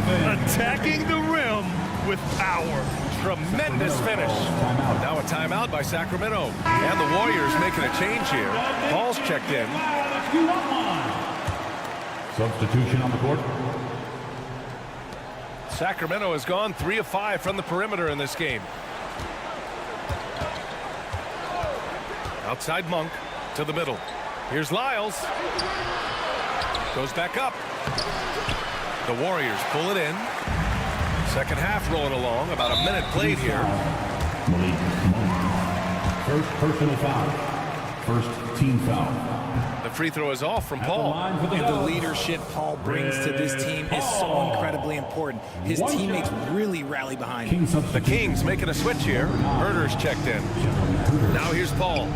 Speaker 8: Attacking the rim with power.
Speaker 7: Tremendous finish. Now a timeout by Sacramento. And the Warriors making a change here. Paul's checked in.
Speaker 4: Substitution on the court.
Speaker 7: Sacramento has gone 3 of 5 from the perimeter in this game. Outside Monk to the middle. Here's Lyles. Goes back up. The Warriors pull it in. Second half rolling along. About a minute played here.
Speaker 4: First personal foul. First team foul.
Speaker 7: The free throw is off from Paul.
Speaker 9: And the leadership Paul brings to this team is so incredibly important. His teammates really rally behind him.
Speaker 7: The Kings making a switch here. Herder's checked in. Now here's Paul.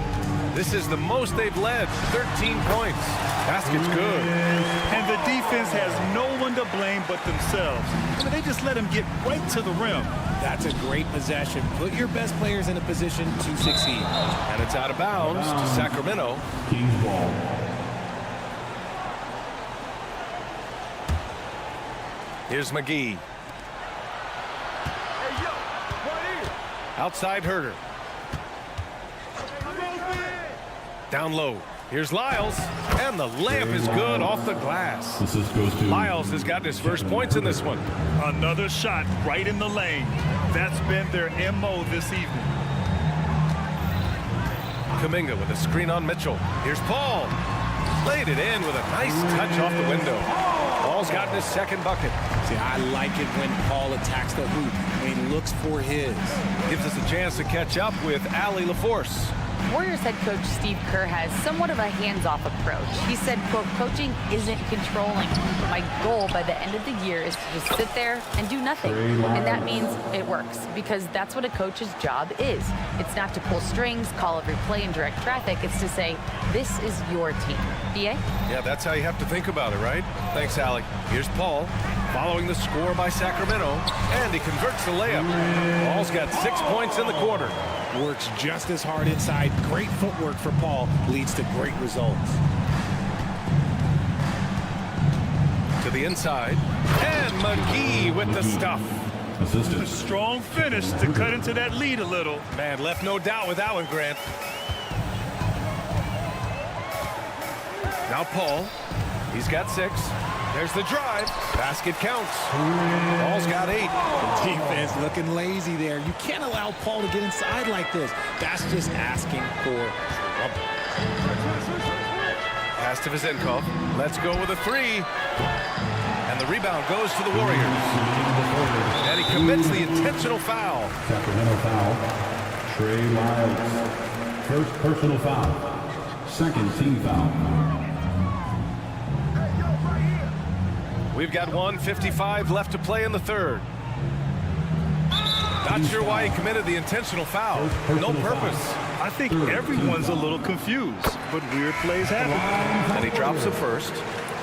Speaker 7: This is the most they've led. 13 points. Basket's good.
Speaker 8: And the defense has no one to blame but themselves. I mean, they just let him get right to the rim.
Speaker 9: That's a great possession. Put your best players in a position to succeed.
Speaker 7: And it's out of bounds to Sacramento.
Speaker 4: Kings ball.
Speaker 7: Here's McGee. Outside Herder. Down low. Here's Lyles. And the layup is good off the glass.
Speaker 4: Assist goes to
Speaker 7: Lyles has gotten his first points in this one.
Speaker 8: Another shot right in the lane. That's been their MO this evening.
Speaker 7: Kuminga with a screen on Mitchell. Here's Paul. Laid it in with a nice touch off the window. Paul's gotten his second bucket.
Speaker 9: See, I like it when Paul attacks the hoop, when he looks for his.
Speaker 7: Gives us a chance to catch up with Allie LaForce.
Speaker 10: Warriors head coach Steve Kerr has somewhat of a hands-off approach. He said, quote, coaching isn't controlling. My goal by the end of the year is to just sit there and do nothing. And that means it works, because that's what a coach's job is. It's not to pull strings, call every play, and direct traffic. It's to say, this is your team. BA?
Speaker 7: Yeah, that's how you have to think about it, right? Thanks, Allie. Here's Paul, following the score by Sacramento, and he converts the layup. Paul's got 6 points in the quarter.
Speaker 9: Works just as hard inside. Great footwork for Paul leads to great results.
Speaker 7: To the inside, and McGee with the stuff.
Speaker 8: A strong finish to cut into that lead a little.
Speaker 7: Man, left no doubt with that one, Grant. Now Paul, he's got 6. There's the drive. Basket counts. Paul's got 8.
Speaker 9: The defense looking lazy there. You can't allow Paul to get inside like this. That's just asking for trouble.
Speaker 7: Pass to Vizenkov. Let's go with a 3. And the rebound goes to the Warriors. And he commits the intentional foul.
Speaker 4: Sacramento foul. Trey Lyles. First personal foul. Second team foul.
Speaker 7: We've got 1:55 left to play in the third. Not sure why he committed the intentional foul. No purpose.
Speaker 8: I think everyone's a little confused, but weird plays happen.
Speaker 7: And he drops the first.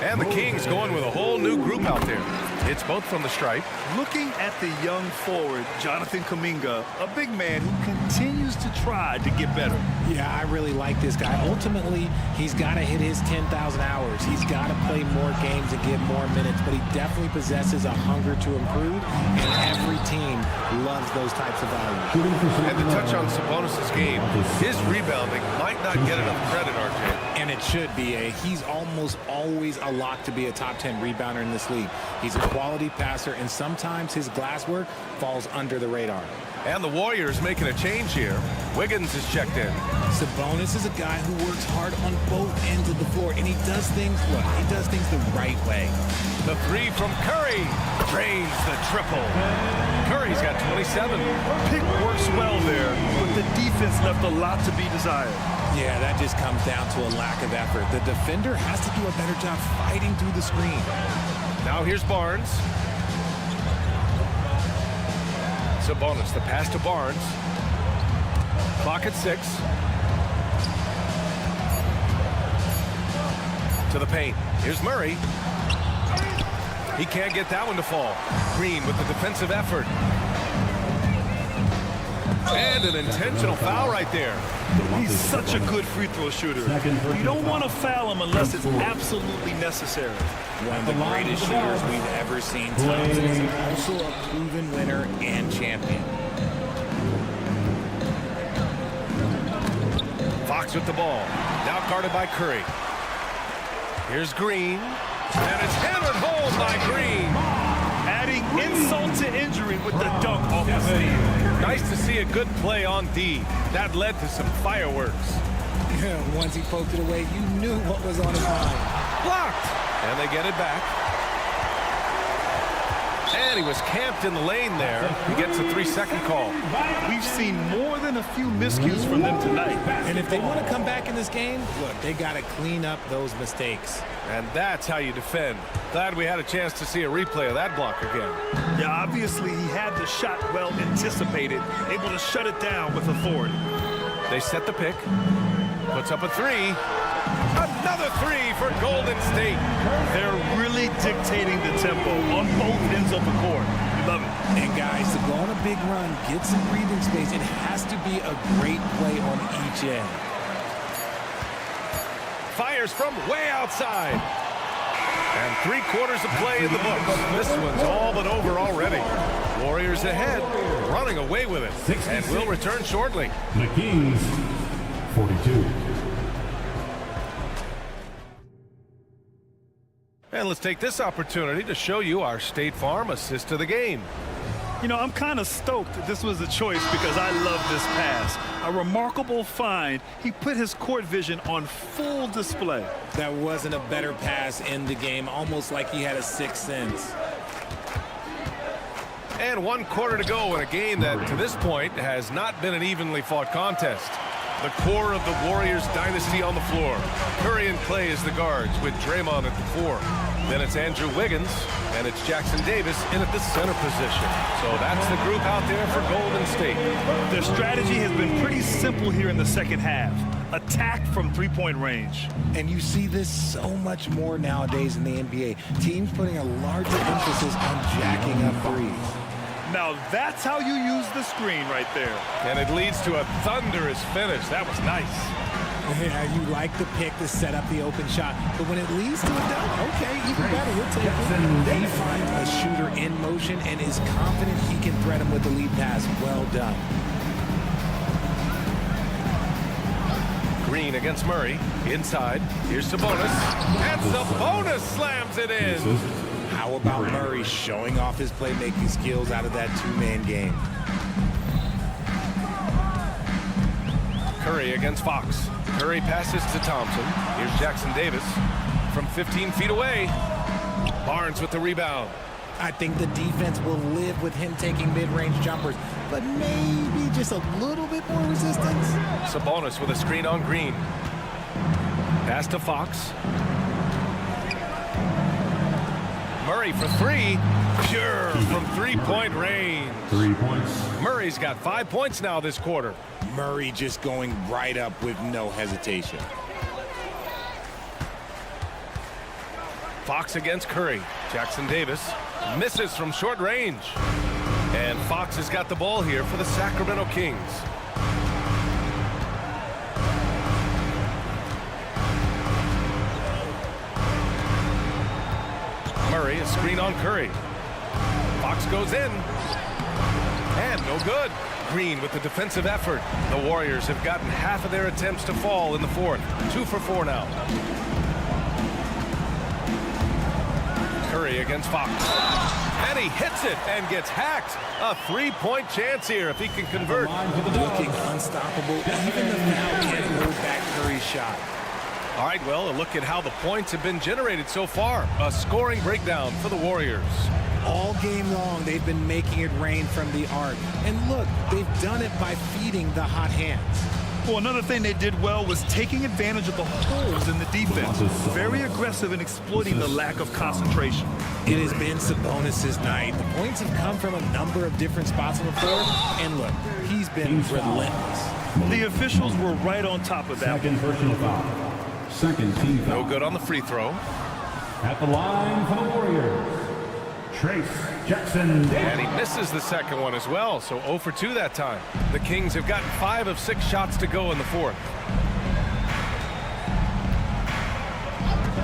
Speaker 7: And the Kings going with a whole new group out there. It's both from the stripe.
Speaker 8: Looking at the young forward, Jonathan Kuminga, a big man who continues to try to get better.
Speaker 9: Yeah, I really like this guy. Ultimately, he's got to hit his 10,000 hours. He's got to play more games and get more minutes, but he definitely possesses a hunger to improve, and every team loves those types of values.
Speaker 7: And to touch on Sabonis' game, his rebounding might not get enough credit, RJ.
Speaker 9: And it should be. He's almost always a lock to be a top 10 rebounder in this league. He's a quality passer, and sometimes his glass work falls under the radar.
Speaker 7: And the Warriors making a change here. Wiggins is checked in.
Speaker 9: Sabonis is a guy who works hard on both ends of the floor, and he does things, look, he does things the right way.
Speaker 7: The 3 from Curry drains the triple. Curry's got 27.
Speaker 8: Pick works well there, but the defense left a lot to be desired.
Speaker 9: Yeah, that just comes down to a lack of effort. The defender has to do a better job fighting through the screen.
Speaker 7: Now here's Barnes. Sabonis, the pass to Barnes. Clock at 6. To the paint. Here's Murray. He can't get that one to fall. Green with the defensive effort. And an intentional foul right there.
Speaker 8: He's such a good free throw shooter. You don't want to foul him unless it's absolutely necessary.
Speaker 9: One of the greatest shooters we've ever seen. Thompson is also a proven winner and champion.
Speaker 7: Fox with the ball. Now guarded by Curry. Here's Green. And it's hammered home by Green.
Speaker 8: Adding insult to injury with the dunk off the steam.
Speaker 7: Nice to see a good play on D. That led to some fireworks.
Speaker 9: Yeah, once he poked it away, you knew what was on his mind.
Speaker 7: Blocked. And they get it back. And he was camped in the lane there. He gets a 3-second call.
Speaker 8: We've seen more than a few miscues from them tonight.
Speaker 9: And if they want to come back in this game, look, they got to clean up those mistakes.
Speaker 7: And that's how you defend. Glad we had a chance to see a replay of that block again.
Speaker 8: Yeah, obviously he had the shot well anticipated, able to shut it down with authority.
Speaker 7: They set the pick. Puts up a 3. Another 3 for Golden State.
Speaker 8: They're really dictating the tempo on both ends of the court. We love it.
Speaker 9: And guys, to go on a big run, get some breathing space, it has to be a great play on each end.
Speaker 7: Fires from way outside. And 3/4 of play in the books. This one's all but over already. Warriors ahead, running away with it. And will return shortly.
Speaker 4: The Kings, 42.
Speaker 7: And let's take this opportunity to show you our State Farm assist of the game.
Speaker 8: You know, I'm kind of stoked that this was a choice because I love this pass. A remarkable find. He put his court vision on full display.
Speaker 9: That wasn't a better pass in the game, almost like he had a sixth sense.
Speaker 7: And 1/4 to go in a game that, to this point, has not been an evenly fought contest. The core of the Warriors dynasty on the floor. Curry and Clay as the guards with Draymond at the 4. Then it's Andrew Wiggins, and it's Jackson Davis in at the center position. So that's the group out there for Golden State.
Speaker 8: Their strategy has been pretty simple here in the second half. Attack from three-point range.
Speaker 9: And you see this so much more nowadays in the NBA. Teams putting a larger emphasis on jacking up threes.
Speaker 8: Now that's how you use the screen right there.
Speaker 7: And it leads to a thunderous finish. That was nice.
Speaker 9: Yeah, you like the pick to set up the open shot, but when it leads to a dunk, okay, even better, we'll take it. They find a shooter in motion and is confident he can thread him with the lead pass. Well done.
Speaker 7: Green against Murray. Inside. Here's Sabonis. And Sabonis slams it in.
Speaker 9: How about Murray showing off his playmaking skills out of that two-man game?
Speaker 7: Curry against Fox. Curry passes to Thompson. Here's Jackson Davis from 15 feet away. Barnes with the rebound.
Speaker 9: I think the defense will live with him taking mid-range jumpers, but maybe just a little bit more resistance.
Speaker 7: Sabonis with a screen on Green. Pass to Fox. Murray for 3. Pure from three-point range.
Speaker 4: 3 points.
Speaker 7: Murray's got 5 points now this quarter.
Speaker 9: Murray just going right up with no hesitation.
Speaker 7: Fox against Curry. Jackson Davis misses from short range. And Fox has got the ball here for the Sacramento Kings. Murray, a screen on Curry. Fox goes in. And no good. Green with the defensive effort. The Warriors have gotten half of their attempts to fall in the fourth. 2 for 4 now. Curry against Fox. And he hits it and gets hacked. A 3-point chance here if he can convert.
Speaker 9: Looking unstoppable. Even the foul can't hold back Curry's shot.
Speaker 7: All right, well, a look at how the points have been generated so far. A scoring breakdown for the Warriors.
Speaker 9: All game long, they've been making it rain from the arc. And look, they've done it by feeding the hot hands.
Speaker 8: Well, another thing they did well was taking advantage of the holes in the defense. Very aggressive in exploiting the lack of concentration.
Speaker 9: It has been Sabonis' night. The points have come from a number of different spots on the floor. And look, he's been relentless.
Speaker 8: The officials were right on top of that.
Speaker 4: Second personal foul. Second team foul.
Speaker 7: No good on the free throw.
Speaker 4: At the line for the Warriors,
Speaker 7: And he misses the second one as well, so 0 for 2 that time. The Kings have gotten 5 of 6 shots to go in the fourth.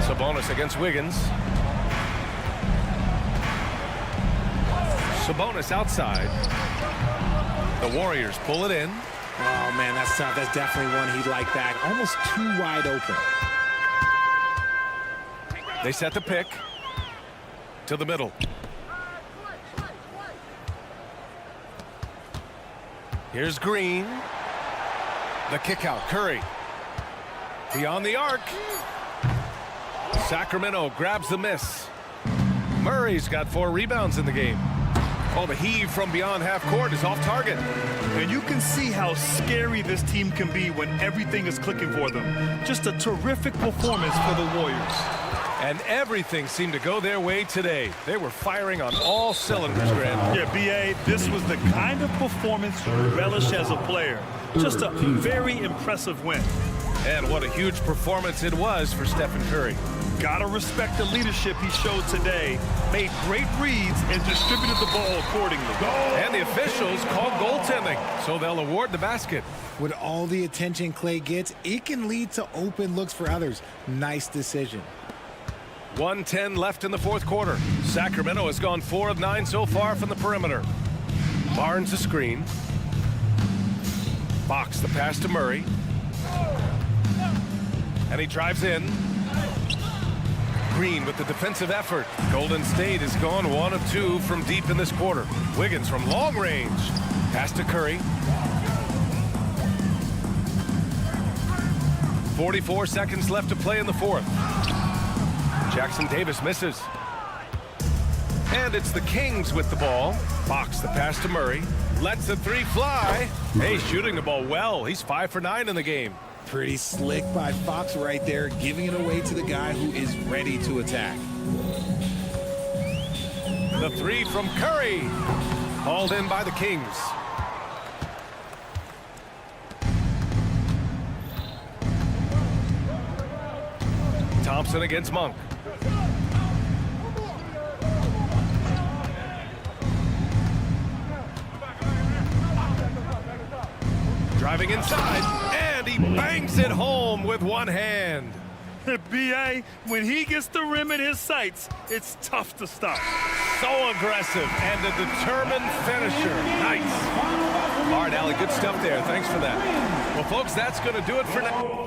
Speaker 7: Sabonis against Wiggins. Sabonis outside. The Warriors pull it in.
Speaker 9: Oh, man, that's tough. That's definitely one he'd like back. Almost too wide open.
Speaker 7: They set the pick to the middle. Here's Green. The kick out. Curry. Beyond the arc. Sacramento grabs the miss. Murray's got 4 rebounds in the game. Oh, the heave from beyond half court is off target.
Speaker 8: And you can see how scary this team can be when everything is clicking for them. Just a terrific performance for the Warriors.
Speaker 7: And everything seemed to go their way today. They were firing on all cylinders, Grant.
Speaker 8: Yeah, B.A., this was the kind of performance you relish as a player. Just a very impressive win.
Speaker 7: And what a huge performance it was for Stephen Curry.
Speaker 8: Gotta respect the leadership he showed today. Made great reads and distributed the ball accordingly.
Speaker 7: And the officials called goaltending, so they'll award the basket.
Speaker 9: With all the attention Klay gets, it can lead to open looks for others. Nice decision.
Speaker 7: 1:10 left in the fourth quarter. Sacramento has gone 4 of 9 so far from the perimeter. Barnes the screen. Fox the pass to Murray. And he drives in. Green with the defensive effort. Golden State has gone 1 of 2 from deep in this quarter. Wiggins from long range. Pass to Curry. 44 seconds left to play in the fourth. Jackson Davis misses. And it's the Kings with the ball. Fox the pass to Murray. Lets the 3 fly. Hey, shooting the ball well. He's 5 for 9 in the game.
Speaker 9: Pretty slick by Fox right there, giving it away to the guy who is ready to attack.
Speaker 7: The 3 from Curry. Hauled in by the Kings. Thompson against Monk. Driving inside, and he bangs it home with one hand.
Speaker 8: B.A., when he gets the rim in his sights, it's tough to stop.
Speaker 7: So aggressive and a determined finisher. Nice. All right, Allie, good stuff there. Thanks for that. Well, folks, that's going to do it for now.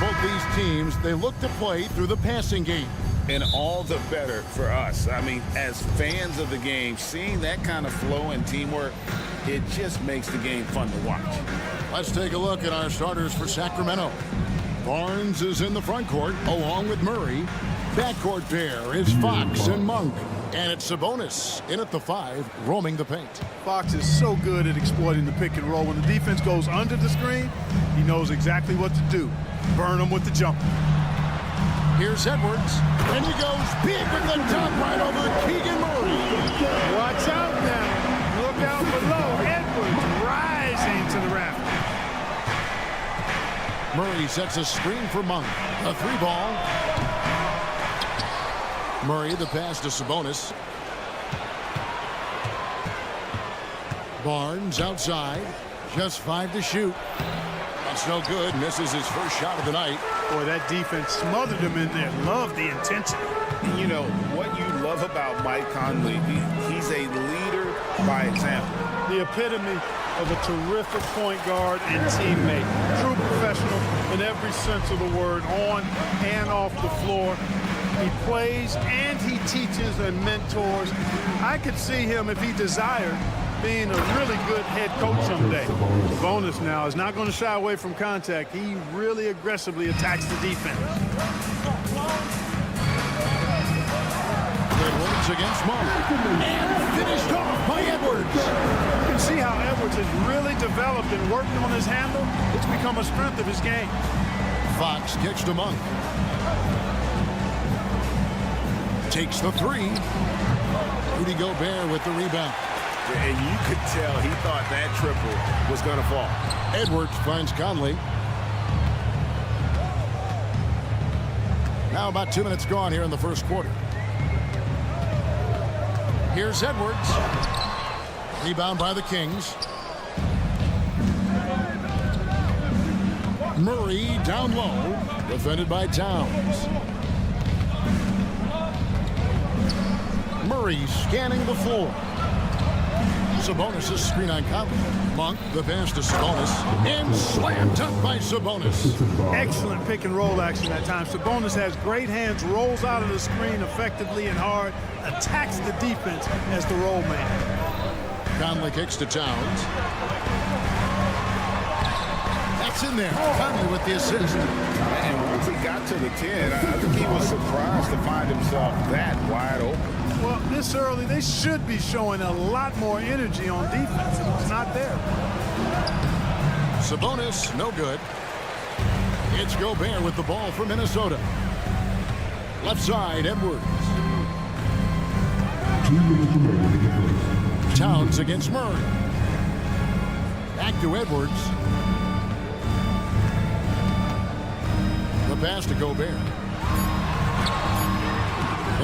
Speaker 1: both these teams, they look to play through the passing game.
Speaker 2: And all the better for us. I mean, as fans of the game, seeing that kind of flow and teamwork, it just makes the game fun to watch.
Speaker 1: Let's take a look at our starters for Sacramento. Barnes is in the front court along with Murray. Backcourt pair is Fox and Monk. And it's Sabonis in at the 5, roaming the paint.
Speaker 11: Fox is so good at exploiting the pick and roll. When the defense goes under the screen, he knows exactly what to do. Burn them with the jumper.
Speaker 1: Here's Edwards, and he goes big with the dunk right over Keegan Murray.
Speaker 11: Watch out now. Look out below. Edwards rising to the raft.
Speaker 1: Murray sets a screen for Monk. A 3-ball. Murray, the pass to Sabonis. Barnes outside. Just 5 to shoot. That's no good. Misses his first shot of the night.
Speaker 11: Boy, that defense smothered him in there. Love the intensity.
Speaker 2: You know, what you love about Mike Conley, he's a leader by example.
Speaker 11: The epitome of a terrific point guard and teammate. True professional in every sense of the word, on and off the floor. He plays and he teaches and mentors. I could see him, if he desired, being a really good head coach someday. Sabonis now is not going to shy away from contact. He really aggressively attacks the defense.
Speaker 1: Edwards against Monk. And finished off by Edwards.
Speaker 11: You can see how Edwards has really developed and worked on his handle. It's become a strength of his game.
Speaker 1: Fox kicks to Monk. Takes the 3. Rudy Gobert with the rebound.
Speaker 2: And you could tell he thought that triple was going to fall.
Speaker 1: Edwards finds Conley. Now about 2 minutes gone here in the first quarter. Here's Edwards. Rebound by the Kings. Murray down low. Defended by Towns. Murray scanning the floor. Sabonis' screen on Conley. Monk, the pass to Sabonis. And slam dunk by Sabonis.
Speaker 11: Excellent pick and roll action that time. Sabonis has great hands, rolls out of the screen effectively and hard, attacks the defense as the roll man.
Speaker 1: Conley kicks to Towns. That's in there. Conley with the assist.
Speaker 2: And once he got to the 10, I think he was surprised to find himself that wide open.
Speaker 11: Well, this early, they should be showing a lot more energy on defense. It's not there.
Speaker 1: Sabonis, no good. It's Gobert with the ball for Minnesota. Left side, Edwards. Towns against Murray. Back to Edwards. The pass to Gobert.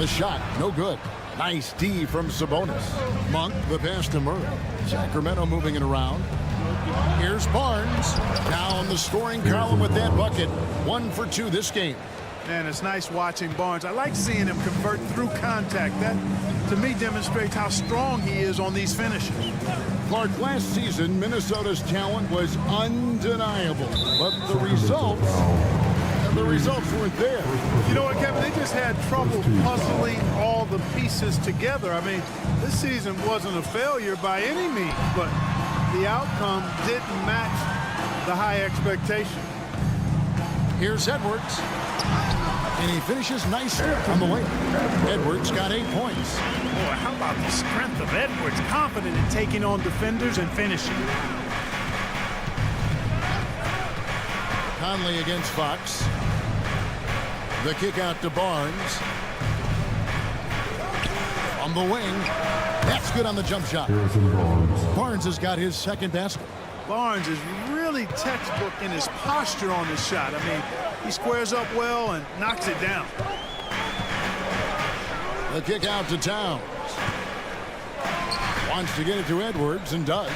Speaker 1: The shot, no good. Nice D from Sabonis. Monk, the pass to Murray. Sacramento moving it around. Here's Barnes. Down the scoring column with that bucket. 1 for 2 this game.
Speaker 11: Man, it's nice watching Barnes. I like seeing him convert through contact. That, to me, demonstrates how strong he is on these finishes.
Speaker 1: Clark, last season, Minnesota's talent was undeniable. But the results weren't there.
Speaker 11: You know what, Kevin? They just had trouble puzzling all the pieces together. I mean, this season wasn't a failure by any means, but the outcome didn't match the high expectation.
Speaker 1: Here's Edwards. And he finishes nicely on the wing. Edwards got 8 points.
Speaker 11: Boy, how about the strength of Edwards? Confident in taking on defenders and finishing.
Speaker 1: Conley against Fox. The kick out to Barnes. On the wing. That's good on the jump shot. Barnes has got his second basket.
Speaker 11: Barnes is really textbook in his posture on this shot. I mean, he squares up well and knocks it down.
Speaker 1: The kick out to Towns. Wants to get it to Edwards and does.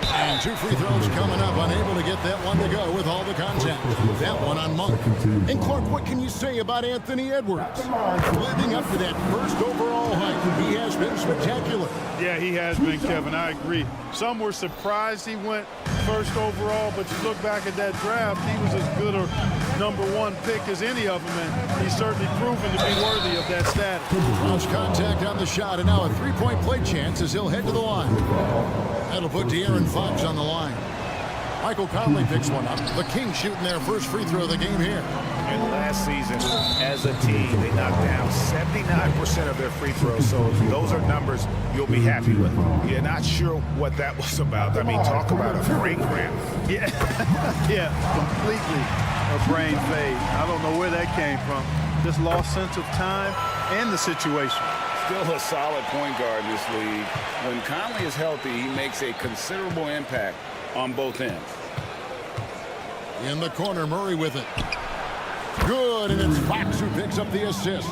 Speaker 1: And 2 free throws coming up, unable to get that one to go with all the contact. That one on Monk. And Clark, what can you say about Anthony Edwards? Living up to that first overall hype, he has been spectacular.
Speaker 11: Yeah, he has been, Kevin. I agree. Some were surprised he went first overall, but you look back at that draft, he was as good a #1 pick as any of them, and he's certainly proven to be worthy of that status.
Speaker 1: Lost contact on the shot, and now a three-point play chance as he'll head to the line. That'll put De'Aaron Fox on the line. Michael Conley picks one up. The Kings shooting their first free throw of the game here.
Speaker 6: And last season, as a team, they knocked down 79% of their free throws. So those are numbers you'll be happy with. You're not sure what that was about. I mean, talk about a brain cramp.
Speaker 11: Yeah, yeah, completely a brain fade. I don't know where that came from. Just lost sense of time and the situation.
Speaker 2: Still a solid point guard in this league. When Conley is healthy, he makes a considerable impact on both ends.
Speaker 1: In the corner, Murray with it. Good, and it's Fox who picks up the assist.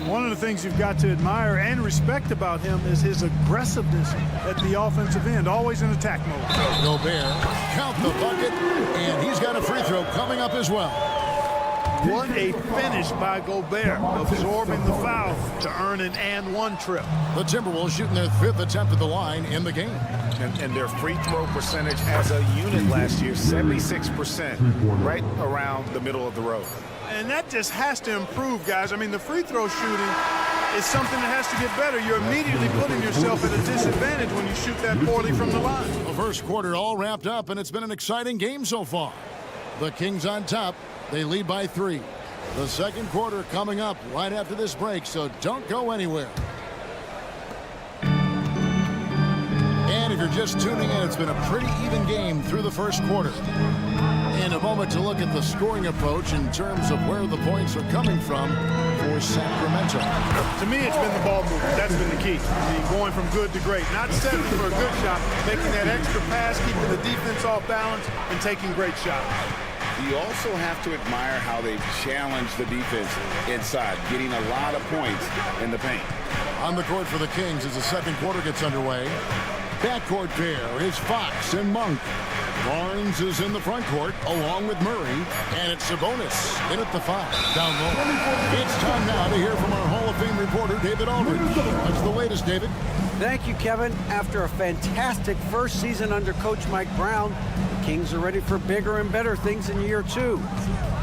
Speaker 11: One of the things you've got to admire and respect about him is his aggressiveness at the offensive end, always in attack mode.
Speaker 1: Gobert, count the bucket, and he's got a free throw coming up as well.
Speaker 11: What a finish by Gobert, absorbing the foul to earn an and-one trip.
Speaker 1: The Timberwolves shooting their 5th attempt at the line in the game.
Speaker 6: And their free throw percentage as a unit last year, 76%, right around the middle of the road.
Speaker 11: And that just has to improve, guys. I mean, the free throw shooting is something that has to get better. You're immediately putting yourself at a disadvantage when you shoot that poorly from the line.
Speaker 1: The first quarter all wrapped up, and it's been an exciting game so far. The Kings on top. They lead by 3. The second quarter coming up right after this break, so don't go anywhere. And if you're just tuning in, it's been a pretty even game through the first quarter. In a moment to look at the scoring approach in terms of where the points are coming from for Sacramento.
Speaker 11: To me, it's been the ball movement. That's been the key. I mean, going from good to great. Not settling for a good shot, making that extra pass, keeping the defense off balance, and taking great shots.
Speaker 2: You also have to admire how they've challenged the defense inside, getting a lot of points in the paint.
Speaker 1: On the court for the Kings as the second quarter gets underway. Backcourt pair is Fox and Monk. Barnes is in the front court along with Murray, and it's Sabonis in at the 5 down low. It's time now to hear from our Hall of Fame reporter, David Aldridge. What's the latest, David?
Speaker 5: Thank you, Kevin. After a fantastic first season under Coach Mike Brown, the Kings are ready for bigger and better things in year 2.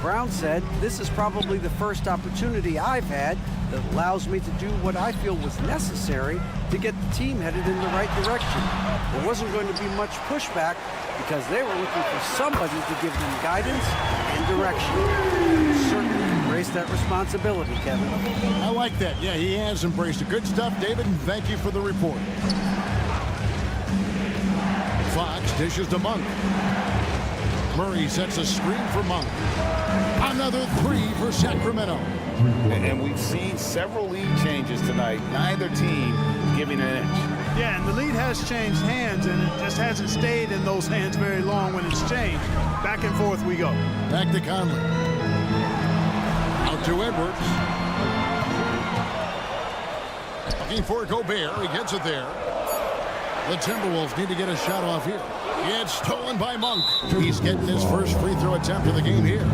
Speaker 5: Brown said, "This is probably the first opportunity I've had that allows me to do what I feel was necessary to get the team headed in the right direction. There wasn't going to be much pushback because they were looking for somebody to give them guidance and direction." You certainly embrace that responsibility, Kevin.
Speaker 1: I like that. Yeah, he has embraced it. Good stuff, David, and thank you for the report. Fox dishes to Monk. Murray sets a screen for Monk. Another 3 for Sacramento.
Speaker 2: And we've seen several lead changes tonight. Neither team giving an inch.
Speaker 11: Yeah, and the lead has changed hands, and it just hasn't stayed in those hands very long when it's changed. Back and forth we go.
Speaker 1: Back to Conley. Out to Edwards. Looking for Gobert. He gets it there. The Timberwolves need to get a shot off here. It's stolen by Monk. He's getting his first free throw attempt of the game here.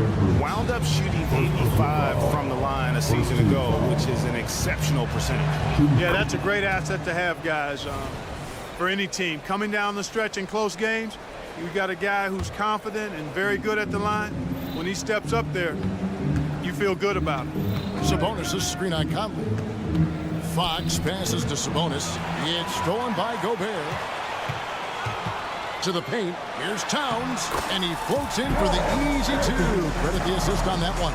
Speaker 6: Wound up shooting 85 from the line a season ago, which is an exceptional percentage.
Speaker 11: Yeah, that's a great asset to have, guys, for any team. Coming down the stretch in close games, you've got a guy who's confident and very good at the line. When he steps up there, you feel good about it.
Speaker 1: Sabonis' screen on Conley. Fox passes to Sabonis. It's stolen by Gobert. To the paint. Here's Towns, and he floats in for the easy 2. Credit the assist on that one.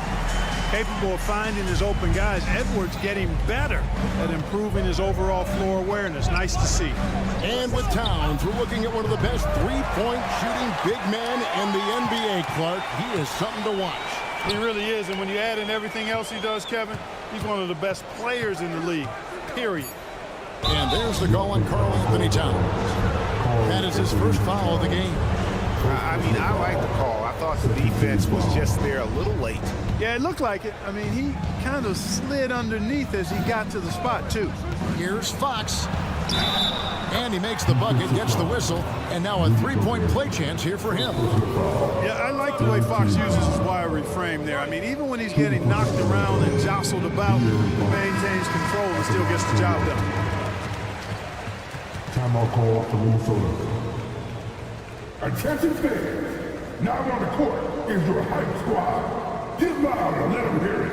Speaker 11: Capable of finding his open guys. Edwards getting better at improving his overall floor awareness. Nice to see.
Speaker 1: And with Towns, we're looking at one of the best three-point shooting big men in the NBA, Clark. He is something to watch.
Speaker 11: He really is, and when you add in everything else he does, Kevin, he's one of the best players in the league, period.
Speaker 1: And there's the goal on Karl Anthony Towns. That is his first foul of the game.
Speaker 6: I mean, I like the call. I thought the defense was just there a little late.
Speaker 11: Yeah, it looked like it. I mean, he kind of slid underneath as he got to the spot, too.
Speaker 1: Here's Fox. And he makes the bucket, gets the whistle, and now a three-point play chance here for him.
Speaker 11: Yeah, I like the way Fox uses his wiry frame there. I mean, even when he's getting knocked around and jostled about, he maintains control and still gets the job done.
Speaker 4: Timeout call for Minnesota.
Speaker 12: Attention fans, now on the court is your hype squad. Get loud and let them hear it.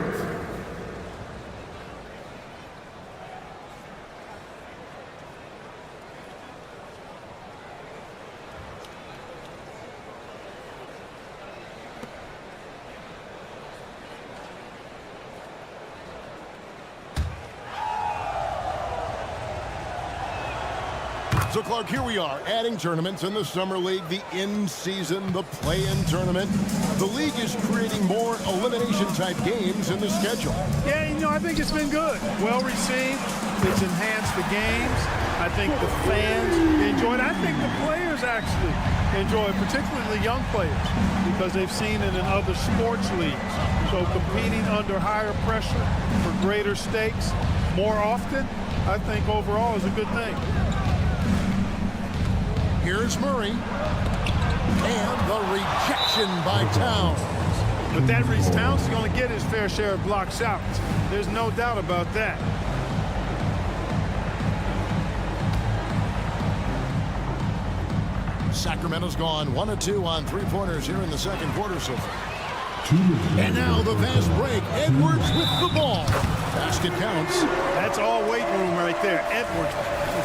Speaker 1: So, Clark, here we are, adding tournaments in the Summer League, the in-season, the play-in tournament. The league is creating more elimination-type games in the schedule.
Speaker 11: Yeah, I think it's been good. Well received. It's enhanced the games. I think the fans enjoy it. I think the players actually enjoy it, particularly the young players, because they've seen it in other sports leagues. So competing under higher pressure for greater stakes more often, I think overall is a good thing.
Speaker 1: Here's Murray. And the rejection by Towns.
Speaker 11: But that reads Towns is going to get his fair share of block shots. There's no doubt about that.
Speaker 1: Sacramento's gone 1 of 2 on three-pointers here in the second quarter so far. And now the fast break. Edwards with the ball. Basket counts.
Speaker 11: That's all weight room right there. Edwards.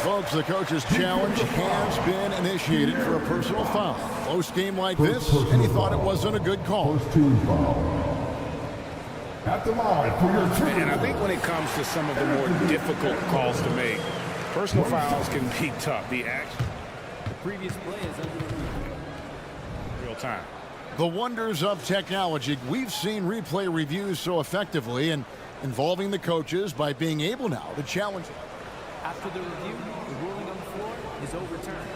Speaker 1: Folks, the coach's challenge has been initiated for a personal foul. Close game like this, and he thought it wasn't a good call.
Speaker 12: First team foul. At the line for your team.
Speaker 2: And I think when it comes to some of the more difficult calls to make, personal fouls can be tough. The action.
Speaker 13: The previous play is under
Speaker 2: real time.
Speaker 1: The wonders of technology. We've seen replay reviews so effectively and involving the coaches by being able now to challenge them.
Speaker 13: After the review, the ruling on the floor is overturned.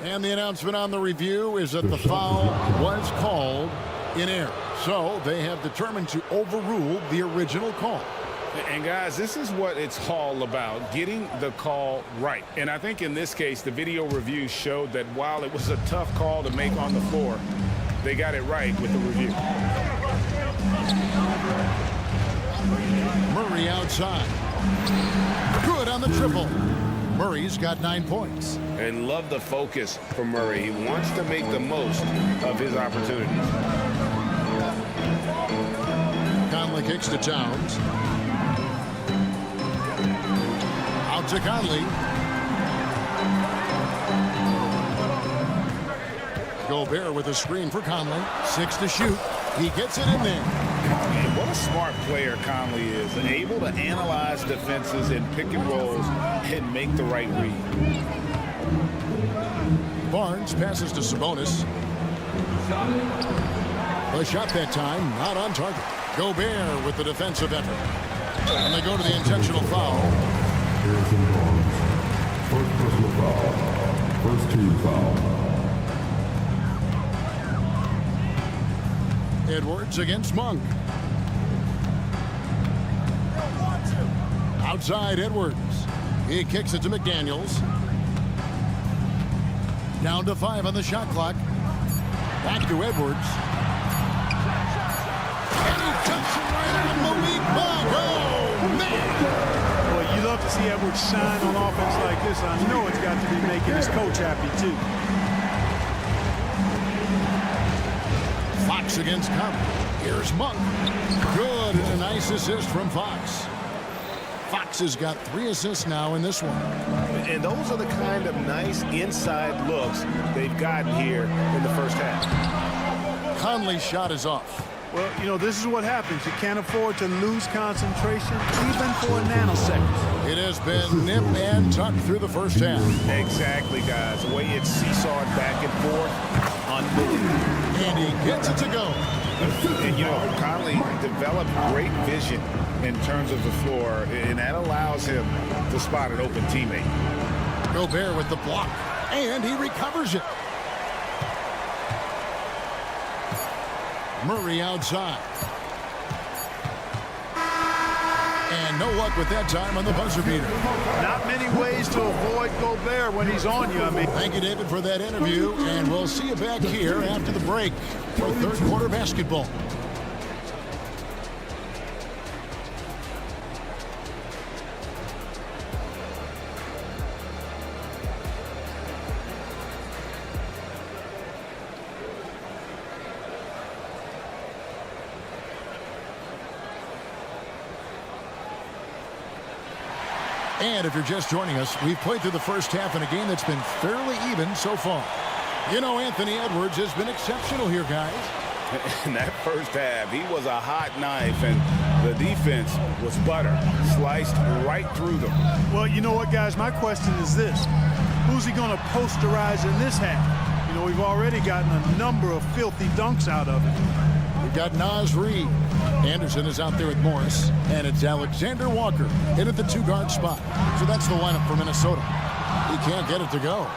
Speaker 1: And the announcement on the review is that the foul was called in error. So they have determined to overrule the original call.
Speaker 2: And guys, this is what it's all about, getting the call right. And I think in this case, the video review showed that while it was a tough call to make on the floor, they got it right with the review.
Speaker 1: Murray outside. Good on the triple. Murray's got 9 points.
Speaker 2: And love the focus from Murray. He wants to make the most of his opportunities.
Speaker 1: Conley kicks to Towns. Out to Conley. Gobert with a screen for Conley. 6 to shoot. He gets it in there.
Speaker 2: And what a smart player Conley is. Able to analyze defenses and pick and rolls and make the right read.
Speaker 1: Barnes passes to Sabonis. The shot that time, not on target. Gobert with the defensive effort. And they go to the intentional foul.
Speaker 12: Harrison Barnes. First personal foul. First team foul.
Speaker 1: Edwards against Monk. Outside Edwards. He kicks it to McDaniels. Down to 5 on the shot clock. Back to Edwards. And he touched it right on Malik Monk. Oh, man.
Speaker 11: Well, you love to see Edwards shine on offense like this. I know it's got to be making his coach happy, too.
Speaker 1: Fox against Conley. Here's Monk. Good, and a nice assist from Fox. Fox has got 3 assists now in this one.
Speaker 6: And those are the kind of nice inside looks they've gotten here in the first half.
Speaker 1: Conley's shot is off.
Speaker 11: Well, this is what happens. You can't afford to lose concentration even for a nanosecond.
Speaker 1: It has been nip and tuck through the first half.
Speaker 2: Exactly, guys. The way it's seesawed back and forth, unbelievable.
Speaker 1: And he gets it to go.
Speaker 2: And, Conley developed great vision in terms of the floor, and that allows him to spot an open teammate.
Speaker 1: Gobert with the block, and he recovers it. Murray outside. And no luck with that time on the buzzer beater.
Speaker 11: Not many ways to avoid Gobert when he's on you,
Speaker 1: Thank you, David, for that interview, and we'll see you back here after the break for third quarter basketball. And if you're just joining us, we've played through the first half in a game that's been fairly even so far. You know, Anthony Edwards has been exceptional here, guys.
Speaker 2: In that first half, he was a hot knife, and the defense was butter, sliced right through them.
Speaker 11: Well, you know what, guys? My question is this. Who's he going to posterize in this half? You know, we've already gotten a number of filthy dunks out of it.
Speaker 1: We've got Naz Reid. Anderson is out there with Morris, and it's Alexander Walker in at the 2-guard spot. So that's the lineup for Minnesota. He can't get it to go.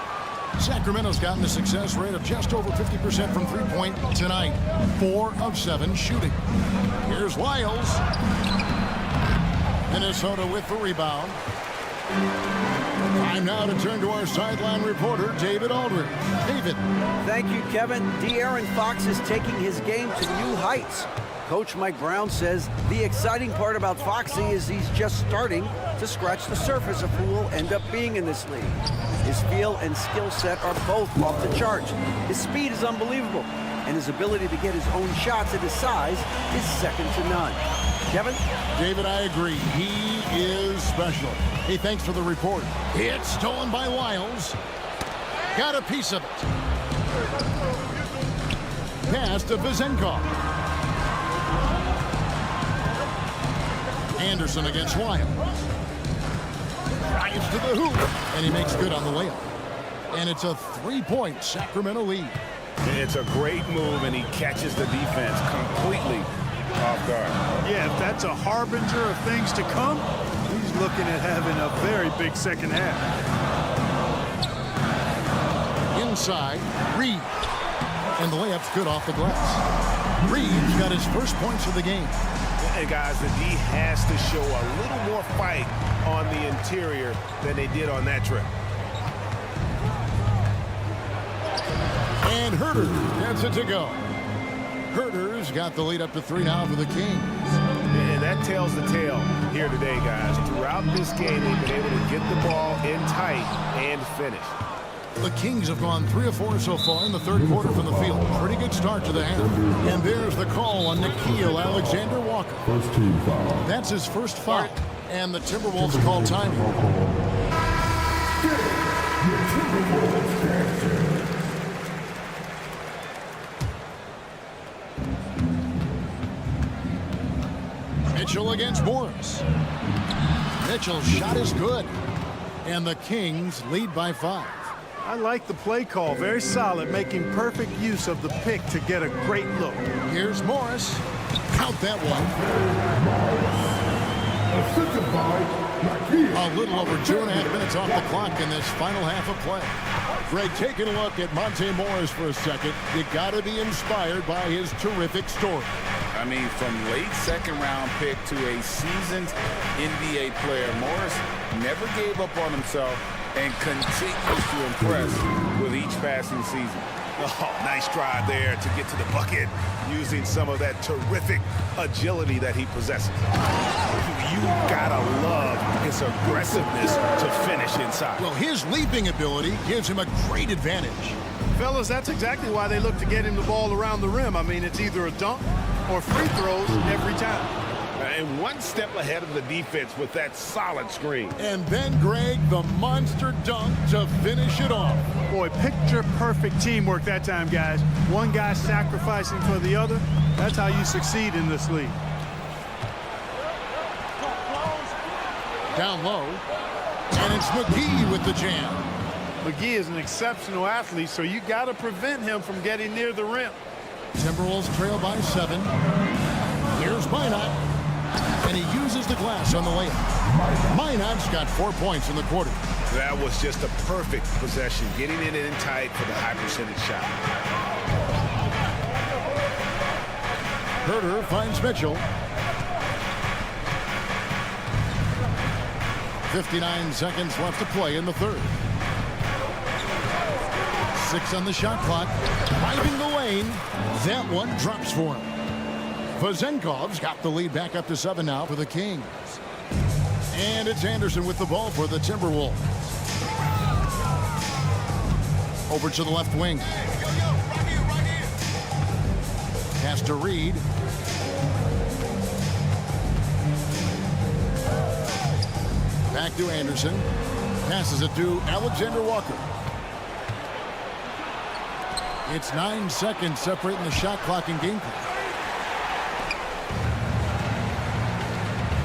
Speaker 1: Sacramento's gotten a success rate of just over 50% from three-point tonight. 4 of 7 shooting. Here's Lyles. Minnesota with the rebound. Time now to turn to our sideline reporter, David Aldridge. David.
Speaker 5: Thank you, Kevin. De'Aaron Fox is taking his game to new heights. Coach Mike Brown says the exciting part about Foxy is he's just starting to scratch the surface of who will end up being in this league. His feel and skill set are both off the charts. His speed is unbelievable, and his ability to get his own shots at his size is second to none. Kevin?
Speaker 1: David, I agree. He is special. Hey, thanks for the report. It's stolen by Lyles. Got a piece of it. Pass to Vezenkov. Anderson against Wyatt. Drives to the hoop, and he makes good on the layup. And it's a 3-point Sacramento lead.
Speaker 2: It's a great move, and he catches the defense completely off guard.
Speaker 11: Yeah, if that's a harbinger of things to come, he's looking at having a very big second half.
Speaker 1: Inside, Reed. And the layup's good off the glass. Reed's got his first points of the game.
Speaker 6: And guys, the D has to show a little more fight on the interior than they did on that trip.
Speaker 1: And Herter gets it to go. Herter's got the lead up to 3 now for the Kings.
Speaker 6: And that tells the tale here today, guys. Throughout this game, they've been able to get the ball in tight and finish.
Speaker 1: The Kings have gone 3 of 4 so far in the third quarter from the field. Pretty good start to the half. And there's the call on Nickeil Alexander-Walker.
Speaker 12: First team foul.
Speaker 1: That's his first foul. And the Timberwolves call timing. Mitchell against Morris. Mitchell's shot is good. And the Kings lead by 5.
Speaker 11: I like the play call. Very solid, making perfect use of the pick to get a great look.
Speaker 1: Here's Morris. Count that one. A little over 2.5 minutes off the clock in this final half of play. Greg, taking a look at Monte Morris for a second. You got to be inspired by his terrific story.
Speaker 2: I mean, from late second-round pick to a seasoned NBA player, Morris never gave up on himself and continues to impress with each passing season.
Speaker 6: Oh, nice drive there to get to the bucket using some of that terrific agility that he possesses. You gotta love his aggressiveness to finish inside.
Speaker 1: Well, his leaping ability gives him a great advantage.
Speaker 11: Fellas, that's exactly why they look to get him the ball around the rim. I mean, it's either a dunk or free throws every time.
Speaker 6: And one step ahead of the defense with that solid screen.
Speaker 1: And then, Greg, the monster dunk to finish it off.
Speaker 11: Boy, picture-perfect teamwork that time, guys. One guy sacrificing for the other. That's how you succeed in this league.
Speaker 1: Down low. And it's McGee with the jam.
Speaker 11: McGee is an exceptional athlete, so you got to prevent him from getting near the rim.
Speaker 1: Timberwolves trail by 7. Here's Minot. And he uses the glass on the layup. Minot's got 4 points in the quarter.
Speaker 6: That was just a perfect possession, getting it in tight for the high percentage shot.
Speaker 1: Herter finds Mitchell. 59 seconds left to play in the third. 6 on the shot clock. Driving the lane. That one drops for him. Vezenkov's got the lead back up to 7 now for the Kings. And it's Anderson with the ball for the Timberwolves. Over to the left wing. Pass to Reed. Back to Anderson. Passes it to Alexander Walker. It's 9 seconds separating the shot clock and game clock.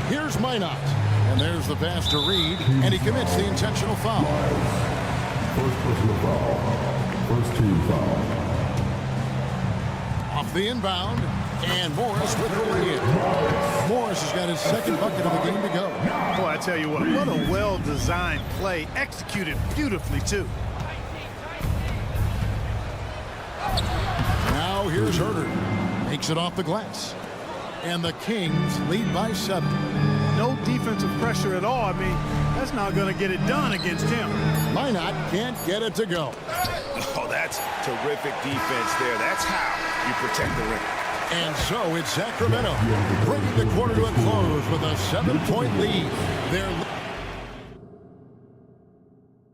Speaker 1: Here's Minot. And there's the pass to Reed, and he commits the intentional foul.
Speaker 12: First personal foul. First team foul.
Speaker 1: Off the inbound, and Morris with the lay-in. Morris has got his second bucket of the game to go.
Speaker 11: Boy, I tell you what a well-designed play, executed beautifully, too.
Speaker 1: Now here's Herder. Makes it off the glass. And the Kings lead by 7.
Speaker 11: No defensive pressure at all. I mean, that's not going to get it done against him.
Speaker 1: Minot can't get it to go.
Speaker 6: Oh, that's terrific defense there. That's how you protect the rim.
Speaker 1: And so it's Sacramento bringing the quarter to a close with a 7-point lead.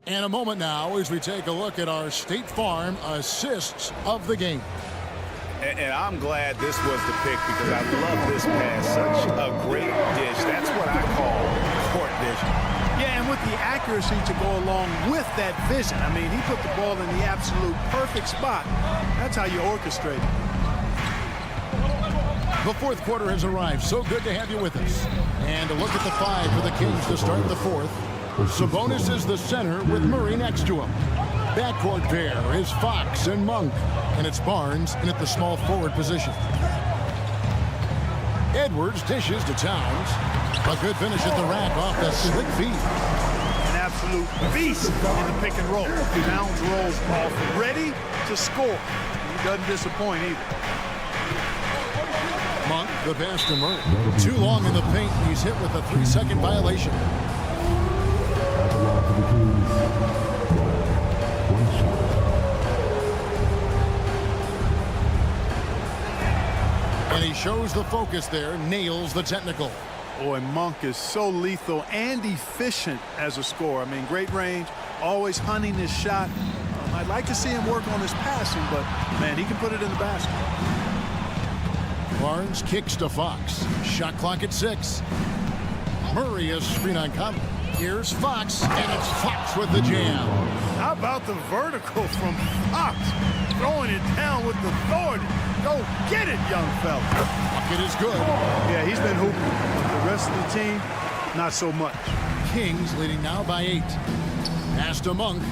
Speaker 1: And a moment now as we take a look at our State Farm assists of the game.
Speaker 6: And I'm glad this was the pick because I love this pass. Such a great dish. That's what I call court vision.
Speaker 11: Yeah, and with the accuracy to go along with that vision. I mean, he put the ball in the absolute perfect spot. That's how you orchestrate it.
Speaker 1: The fourth quarter has arrived. So good to have you with us. And a look at the 5 for the Kings to start the fourth. Sabonis is the center with Murray next to him. Backcourt pair is Fox and Monk. And it's Barnes in at the small forward position. Edwards dishes to Towns. A good finish at the rack off the slick feed.
Speaker 11: An absolute beast in the pick and roll. Towns rolls off ready to score. He doesn't disappoint either.
Speaker 1: Monk, the pass to Murray. Too long in the paint. He's hit with a 3-second violation. And he shows the focus there, nails the technical.
Speaker 11: Boy, Monk is so lethal and efficient as a scorer. I mean, great range, always hunting his shot. I'd like to see him work on his passing, but, man, he can put it in the basket.
Speaker 1: Barnes kicks to Fox. Shot clock at 6. Murray is screen on Conley. Here's Fox, and it's Fox with the jam.
Speaker 11: How about the vertical from Fox? Throwing it down with authority. Go get it, young fella.
Speaker 1: Bucket is good.
Speaker 11: Yeah, he's been hooping. But the rest of the team, not so much.
Speaker 1: Kings leading now by 8. Pass to Monk.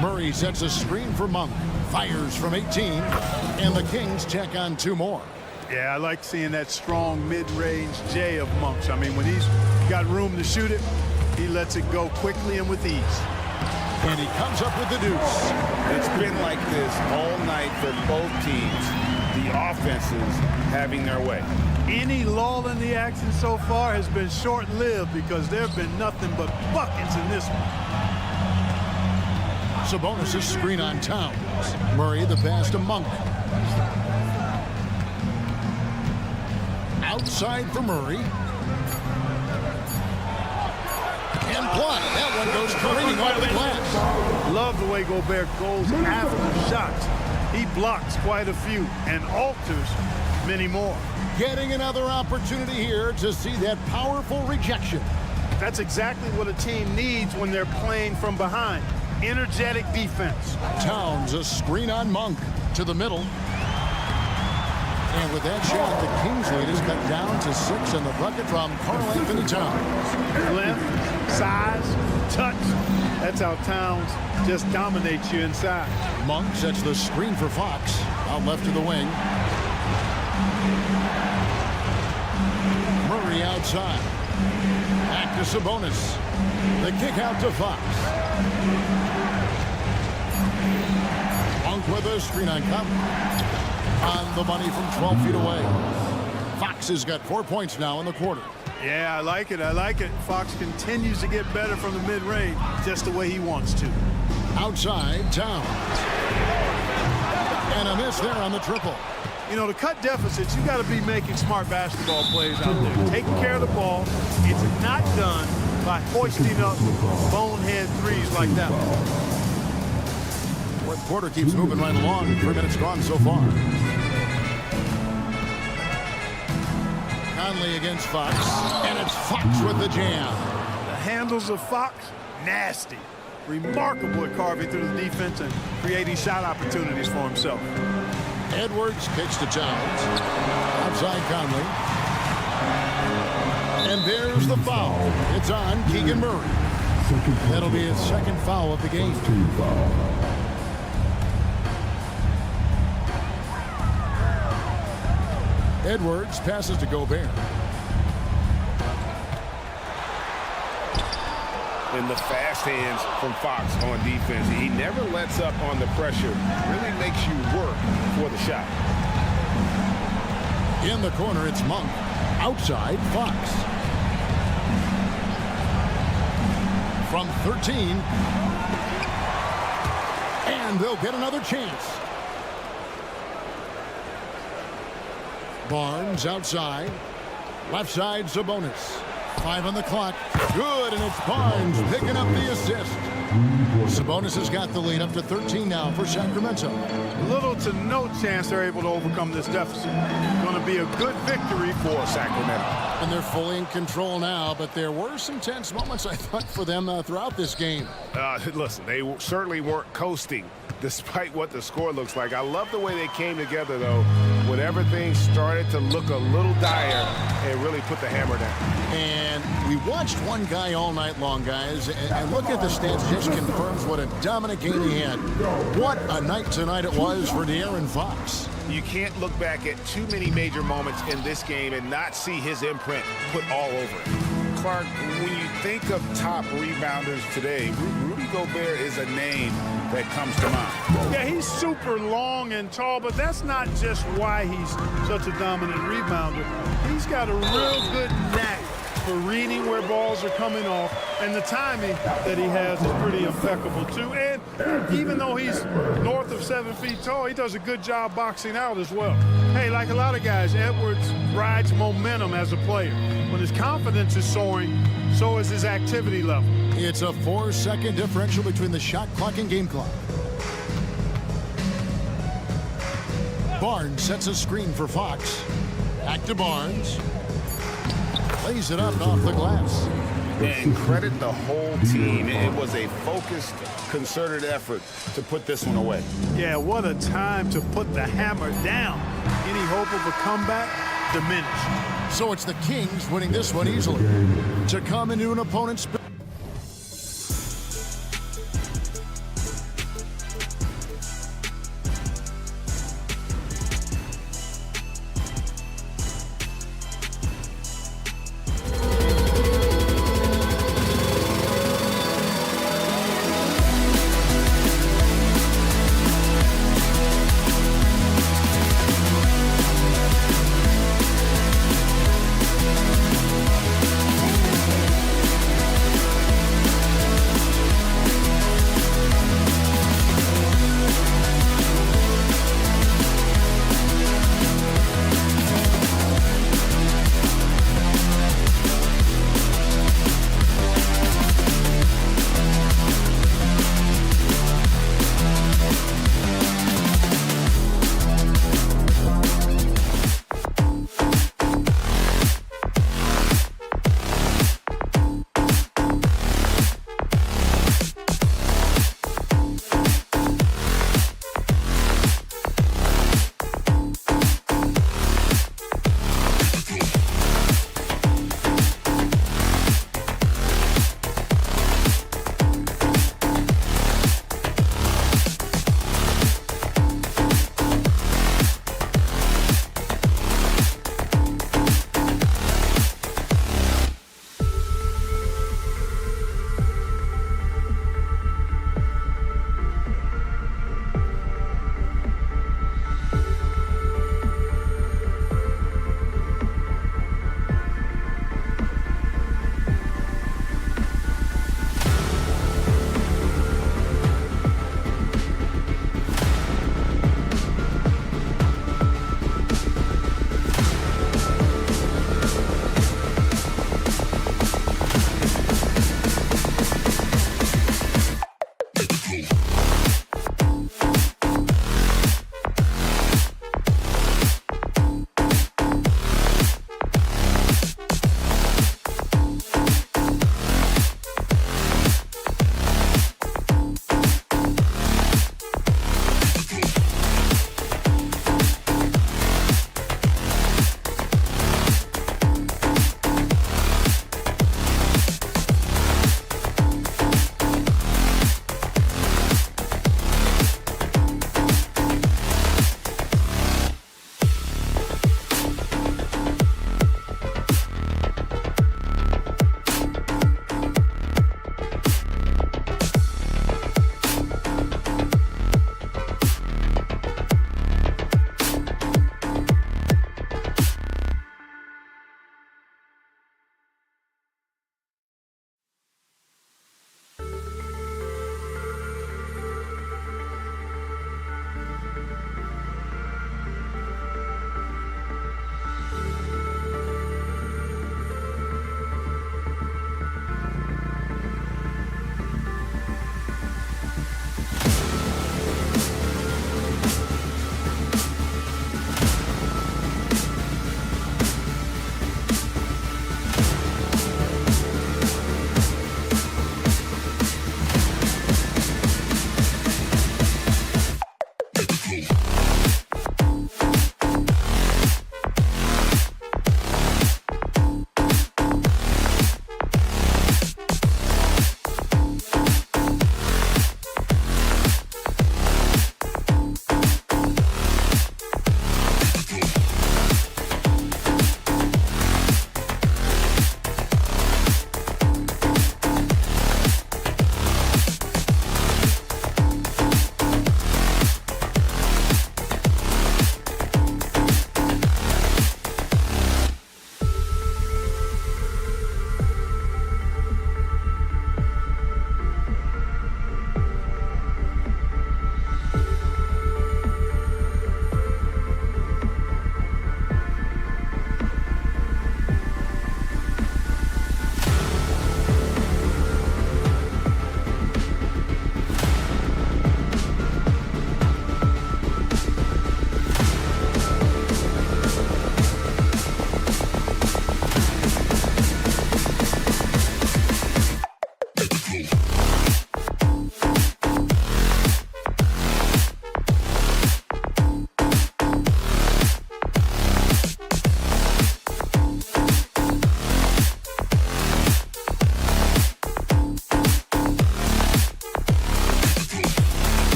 Speaker 1: Murray sets a screen for Monk. Fires from 18. And the Kings check on 2 more.
Speaker 11: Yeah, I like seeing that strong mid-range J of Monk's. I mean, when he's got room to shoot it, he lets it go quickly and with ease.
Speaker 1: And he comes up with the deuce.
Speaker 6: It's been like this all night for both teams. The offenses having their way.
Speaker 11: Any lull in the action so far has been short-lived because there have been nothing but buckets in this one.
Speaker 1: Sabonis' screen on Towns. Murray the pass to Monk. Outside for Murray. And blocked. That one goes careening off the glass.
Speaker 11: Love the way Gobert goes after shots. He blocks quite a few and alters many more.
Speaker 1: Getting another opportunity here to see that powerful rejection.
Speaker 11: That's exactly what a team needs when they're playing from behind. Energetic defense.
Speaker 1: Towns a screen on Monk to the middle. And with that shot, the Kings lead is cut down to 6 in the bucket from Karl-Anthony Towns.
Speaker 11: Length, size, touch. That's how Towns just dominates you inside.
Speaker 1: Monk sets the screen for Fox. Out left to the wing. Murray outside. Back to Sabonis. The kick out to Fox. Monk with a screen on Conley. On the money from 12 feet away. Fox has got 4 points now in the quarter.
Speaker 11: Yeah, I like it. I like it. Fox continues to get better from the mid-range just the way he wants to.
Speaker 1: Outside, Towns. And a miss there on the triple.
Speaker 11: You know, to cut deficits, you got to be making smart basketball plays out there. Taking care of the ball. It's not done by hoisting up bonehead threes like that one.
Speaker 1: Fourth quarter keeps moving right along. 3 minutes gone so far. Conley against Fox, and it's Fox with the jam.
Speaker 11: The handles of Fox, nasty. Remarkable at carving through the defense and creating shot opportunities for himself.
Speaker 1: Edwards kicks to Towns. Outside Conley. And there's the foul. It's on Keegan Murray. That'll be his second foul of the game. Edwards passes to Gobert.
Speaker 2: In the fast hands from Fox on defense. He never lets up on the pressure. Really makes you work for the shot.
Speaker 1: In the corner, it's Monk. Outside, Fox. From 13. And they'll get another chance. Barnes outside. Left side, Sabonis. 5 on the clock. Good, and it's Barnes picking up the assist. Sabonis has got the lead up to 13 now for Sacramento.
Speaker 11: Little to no chance they're able to overcome this deficit. Going to be a good victory for Sacramento.
Speaker 1: And they're fully in control now, but there were some tense moments, I thought, for them throughout this game.
Speaker 2: Listen, they certainly weren't coasting despite what the score looks like. I love the way they came together, though, when everything started to look a little dire and really put the hammer down.
Speaker 1: And we watched one guy all night long, guys, and look at the stats. Just confirms what a dominant game he had. What a night tonight it was for De'Aaron Fox.
Speaker 2: You can't look back at too many major moments in this game and not see his imprint put all over it. Clark, when you think of top rebounders today, Rudy Gobert is a name that comes to mind.
Speaker 11: Yeah, he's super long and tall, but that's not just why he's such a dominant rebounder. He's got a real good knack for reading where balls are coming off, and the timing that he has is pretty impeccable too. And even though he's north of 7 feet tall, he does a good job boxing out as well. Hey, like a lot of guys, Edwards rides momentum as a player. When his confidence is soaring, so is his activity level.
Speaker 1: It's a 4-second differential between the shot clock and game clock. Barnes sets a screen for Fox. Back to Barnes. Lays it up and off the glass.
Speaker 2: And credit the whole team. It was a focused, concerted effort to put this one away.
Speaker 11: Yeah, what a time to put the hammer down. Any hope of a comeback diminished.
Speaker 1: So it's the Kings winning this one easily. To come into an opponent's...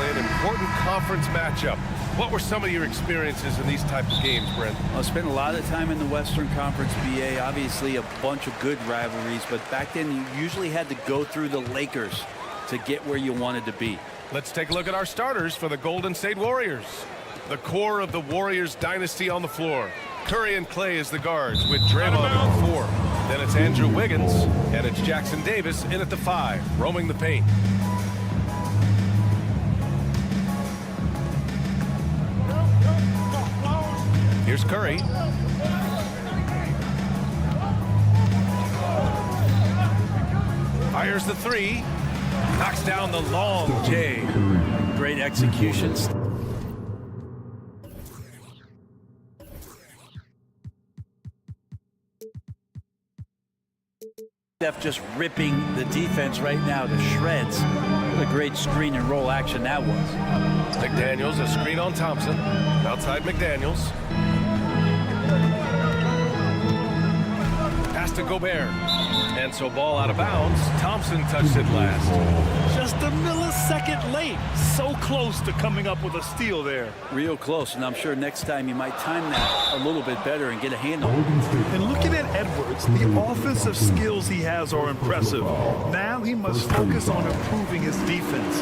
Speaker 7: certainly an important conference matchup. What were some of your experiences in these type of games, Brent?
Speaker 14: I spent a lot of time in the Western Conference, BA. Obviously, a bunch of good rivalries, but back then you usually had to go through the Lakers to get where you wanted to be.
Speaker 7: Let's take a look at our starters for the Golden State Warriors. The core of the Warriors dynasty on the floor. Curry and Clay as the guards with Draymond at the 4. Then it's Andrew Wiggins, and it's Jackson Davis in at the 5, roaming the paint. Here's Curry. Fires the 3. Knocks down the long J.
Speaker 14: Great execution. Steph just ripping the defense right now to shreds. What a great screen and roll action that was.
Speaker 7: McDaniels, a screen on Thompson. Outside McDaniels. Pass to Gobert. And so ball out of bounds. Thompson touched it last.
Speaker 8: Just a millisecond late. So close to coming up with a steal there.
Speaker 14: Real close, and I'm sure next time you might time that a little bit better and get a handle.
Speaker 8: And looking at Edwards, the offensive skills he has are impressive. Now he must focus on improving his defense.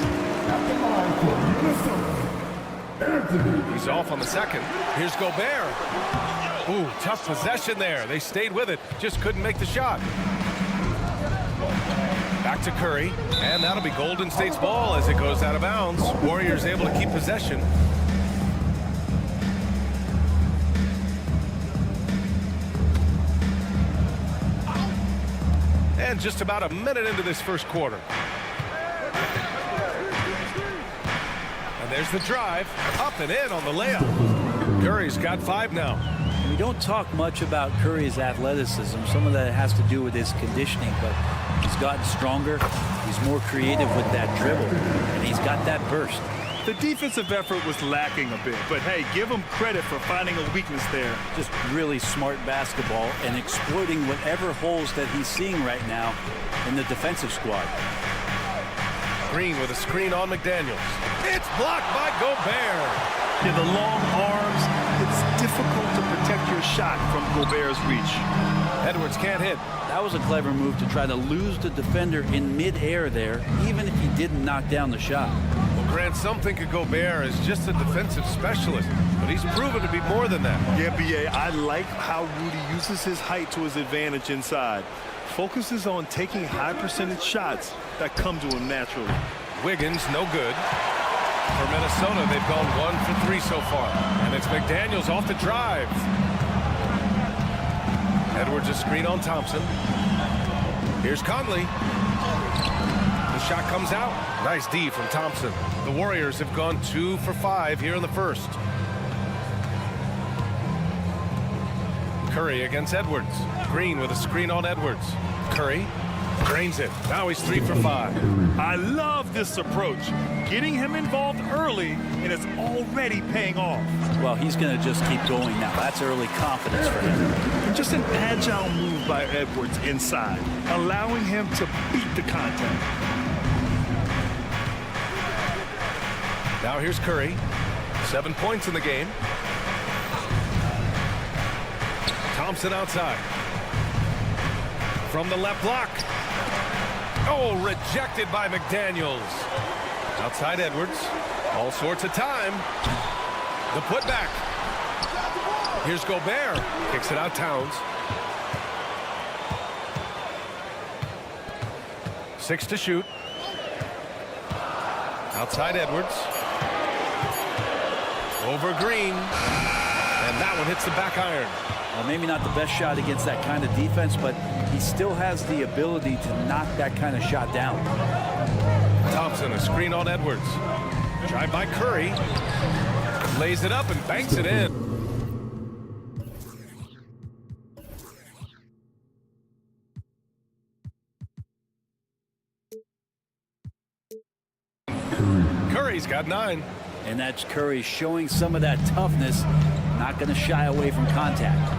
Speaker 7: He's off on the second. Here's Gobert. Ooh, tough possession there. They stayed with it. Just couldn't make the shot. Back to Curry, and that'll be Golden State's ball as it goes out of bounds. Warriors able to keep possession. And just about a minute into this first quarter. And there's the drive, up and in on the layup. Curry's got 5 now.
Speaker 14: We don't talk much about Curry's athleticism. Some of that has to do with his conditioning, but he's gotten stronger. He's more creative with that dribble, and he's got that burst.
Speaker 8: The defensive effort was lacking a bit, but hey, give him credit for finding a weakness there.
Speaker 14: Just really smart basketball and exploiting whatever holes that he's seeing right now in the defensive squad.
Speaker 7: Green with a screen on McDaniels. It's blocked by Gobert.
Speaker 8: In the long arms, it's difficult to protect your shot from Gobert's reach.
Speaker 7: Edwards can't hit.
Speaker 14: That was a clever move to try to lose the defender in midair there, even if he didn't knock down the shot.
Speaker 7: Well, Grant, some think of Gobert as just a defensive specialist, but he's proven to be more than that.
Speaker 8: Yeah, B.A., I like how Rudy uses his height to his advantage inside. Focuses on taking high percentage shots that come to him naturally.
Speaker 7: Wiggins, no good. For Minnesota, they've gone 1 for 3 so far. And it's McDaniels off the drive. Edwards a screen on Thompson. Here's Conley. The shot comes out. Nice D from Thompson. The Warriors have gone 2 for 5 here in the first. Curry against Edwards. Green with a screen on Edwards. Curry drains it. Now he's 3 for 5.
Speaker 8: I love this approach. Getting him involved early, and it's already paying off.
Speaker 14: Well, he's going to just keep going now. That's early confidence for him.
Speaker 8: And just an agile move by Edwards inside, allowing him to beat the contact.
Speaker 7: Now here's Curry. 7 points in the game. Thompson outside. From the left block. Oh, rejected by McDaniels. Outside Edwards. All sorts of time. The putback. Here's Gobert. Kicks it out Towns. 6 to shoot. Outside Edwards. Over Green. And that one hits the back iron.
Speaker 14: Well, maybe not the best shot against that kind of defense, but he still has the ability to knock that kind of shot down.
Speaker 7: Thompson, a screen on Edwards. Drive by Curry. Lays it up and banks it in. Curry's got 9.
Speaker 14: And that's Curry showing some of that toughness, not going to shy away from contact.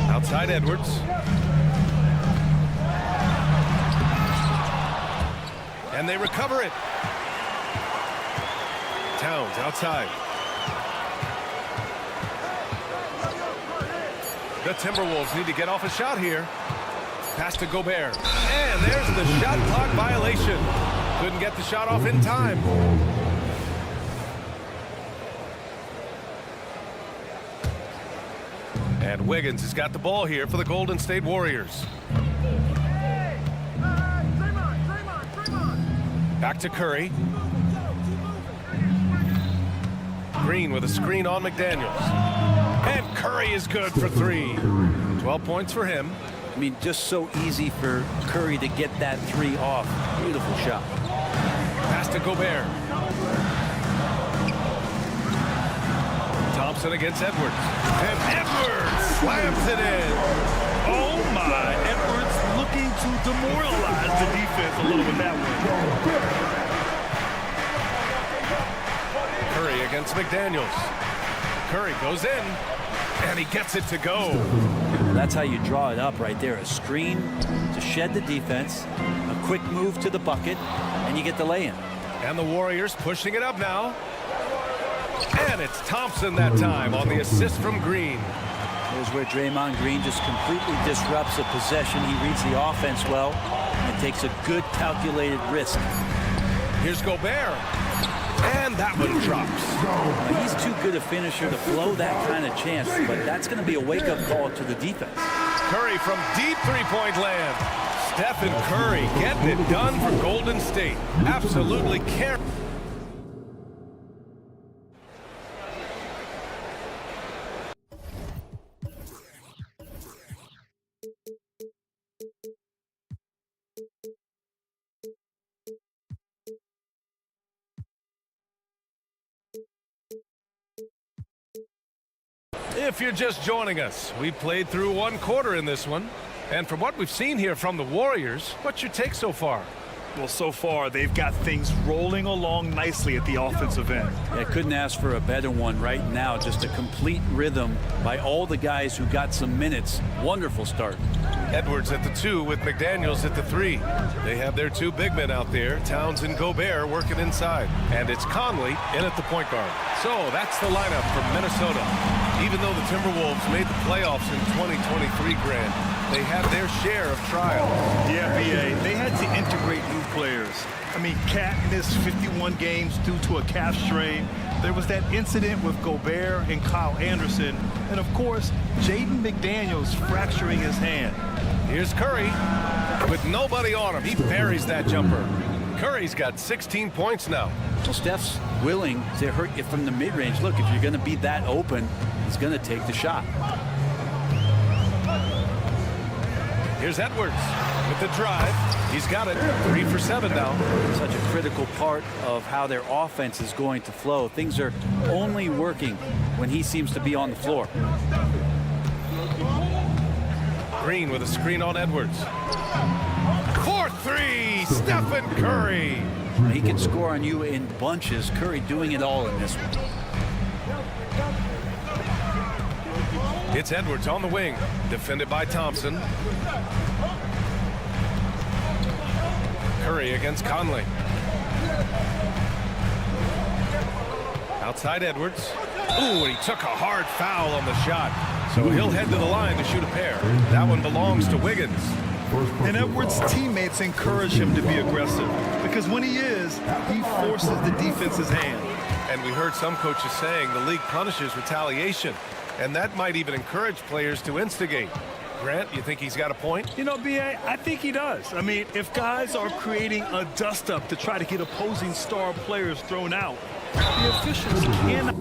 Speaker 7: Outside Edwards. And they recover it. Towns outside. The Timberwolves need to get off a shot here. Pass to Gobert. And there's the shot clock violation. Couldn't get the shot off in time. And Wiggins has got the ball here for the Golden State Warriors. Back to Curry. Green with a screen on McDaniels. And Curry is good for 3. 12 points for him.
Speaker 14: I mean, just so easy for Curry to get that 3 off. Beautiful shot.
Speaker 7: Pass to Gobert. Thompson against Edwards. And Edwards slams it in.
Speaker 8: Oh my, Edwards looking to demoralize the defense a little with that one.
Speaker 7: Curry against McDaniels. Curry goes in, and he gets it to go.
Speaker 14: That's how you draw it up right there. A screen to shed the defense, a quick move to the bucket, and you get the lay-in.
Speaker 7: And the Warriors pushing it up now. And it's Thompson that time on the assist from Green.
Speaker 14: Here's where Draymond Green just completely disrupts a possession. He reads the offense well and takes a good calculated risk.
Speaker 7: Here's Gobert. And that one drops.
Speaker 14: Now, he's too good a finisher to blow that kind of chance, but that's going to be a wake-up call to the defense.
Speaker 7: Curry from deep three-point land. Stephen Curry getting it done for Golden State. Absolutely carrying. If you're just joining us, we played through 1 quarter in this one. And from what we've seen here from the Warriors, what's your take so far?
Speaker 8: Well, so far, they've got things rolling along nicely at the offensive end.
Speaker 14: I couldn't ask for a better one right now. Just a complete rhythm by all the guys who got some minutes. Wonderful start.
Speaker 7: Edwards at the 2 with McDaniels at the 3. They have their 2 big men out there, Towns and Gobert, working inside. And it's Conley in at the point guard. So that's the lineup from Minnesota. Even though the Timberwolves made the playoffs in 2023, Grant, they had their share of trials.
Speaker 8: Yeah, BA, they had to integrate new players. I mean, Cat missed 51 games due to a calf strain. There was that incident with Gobert and Kyle Anderson. And, of course, Jaden McDaniels fracturing his hand.
Speaker 7: Here's Curry with nobody on him. He buries that jumper. Curry's got 16 points now.
Speaker 14: Well, Steph's willing to hurt you from the mid-range. Look, if you're going to be that open, he's going to take the shot.
Speaker 7: Here's Edwards with the drive. He's got it. 3 for 7 now.
Speaker 14: Such a critical part of how their offense is going to flow. Things are only working when he seems to be on the floor.
Speaker 7: Green with a screen on Edwards. 4-3, Stephen Curry.
Speaker 14: He can score on you in bunches. Curry doing it all in this one.
Speaker 7: It's Edwards on the wing, defended by Thompson. Curry against Conley. Outside Edwards. Ooh, and he took a hard foul on the shot. So he'll head to the line to shoot a pair. That one belongs to Wiggins.
Speaker 8: And Edwards' teammates encourage him to be aggressive because when he is, he forces the defense's hand.
Speaker 7: And we heard some coaches saying the league punishes retaliation, and that might even encourage players to instigate. Grant, you think he's got a point?
Speaker 8: You know, B.A., I think he does. I mean, if guys are creating a dust-up to try to get opposing star players thrown out, the officials cannot...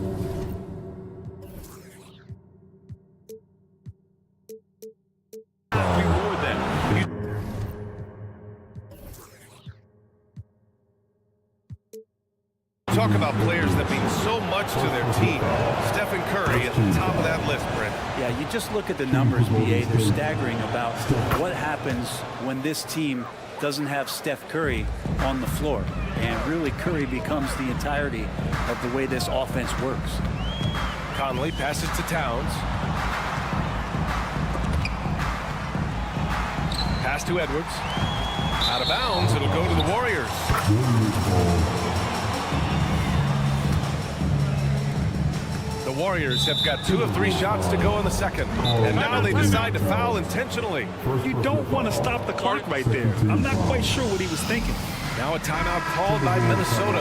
Speaker 8: reward them.
Speaker 7: Talk about players that mean so much to their team. Stephen Curry at the top of that list, Brent.
Speaker 14: Yeah, you just look at the numbers, BA. They're staggering about what happens when this team doesn't have Steph Curry on the floor. And really, Curry becomes the entirety of the way this offense works.
Speaker 7: Conley passes to Towns. Pass to Edwards. Out of bounds, it'll go to the Warriors. The Warriors have got 2 of 3 shots to go in the second. And now they decide to foul intentionally.
Speaker 8: You don't want to stop the clock right there. I'm not quite sure what he was thinking.
Speaker 7: Now a timeout called by Minnesota.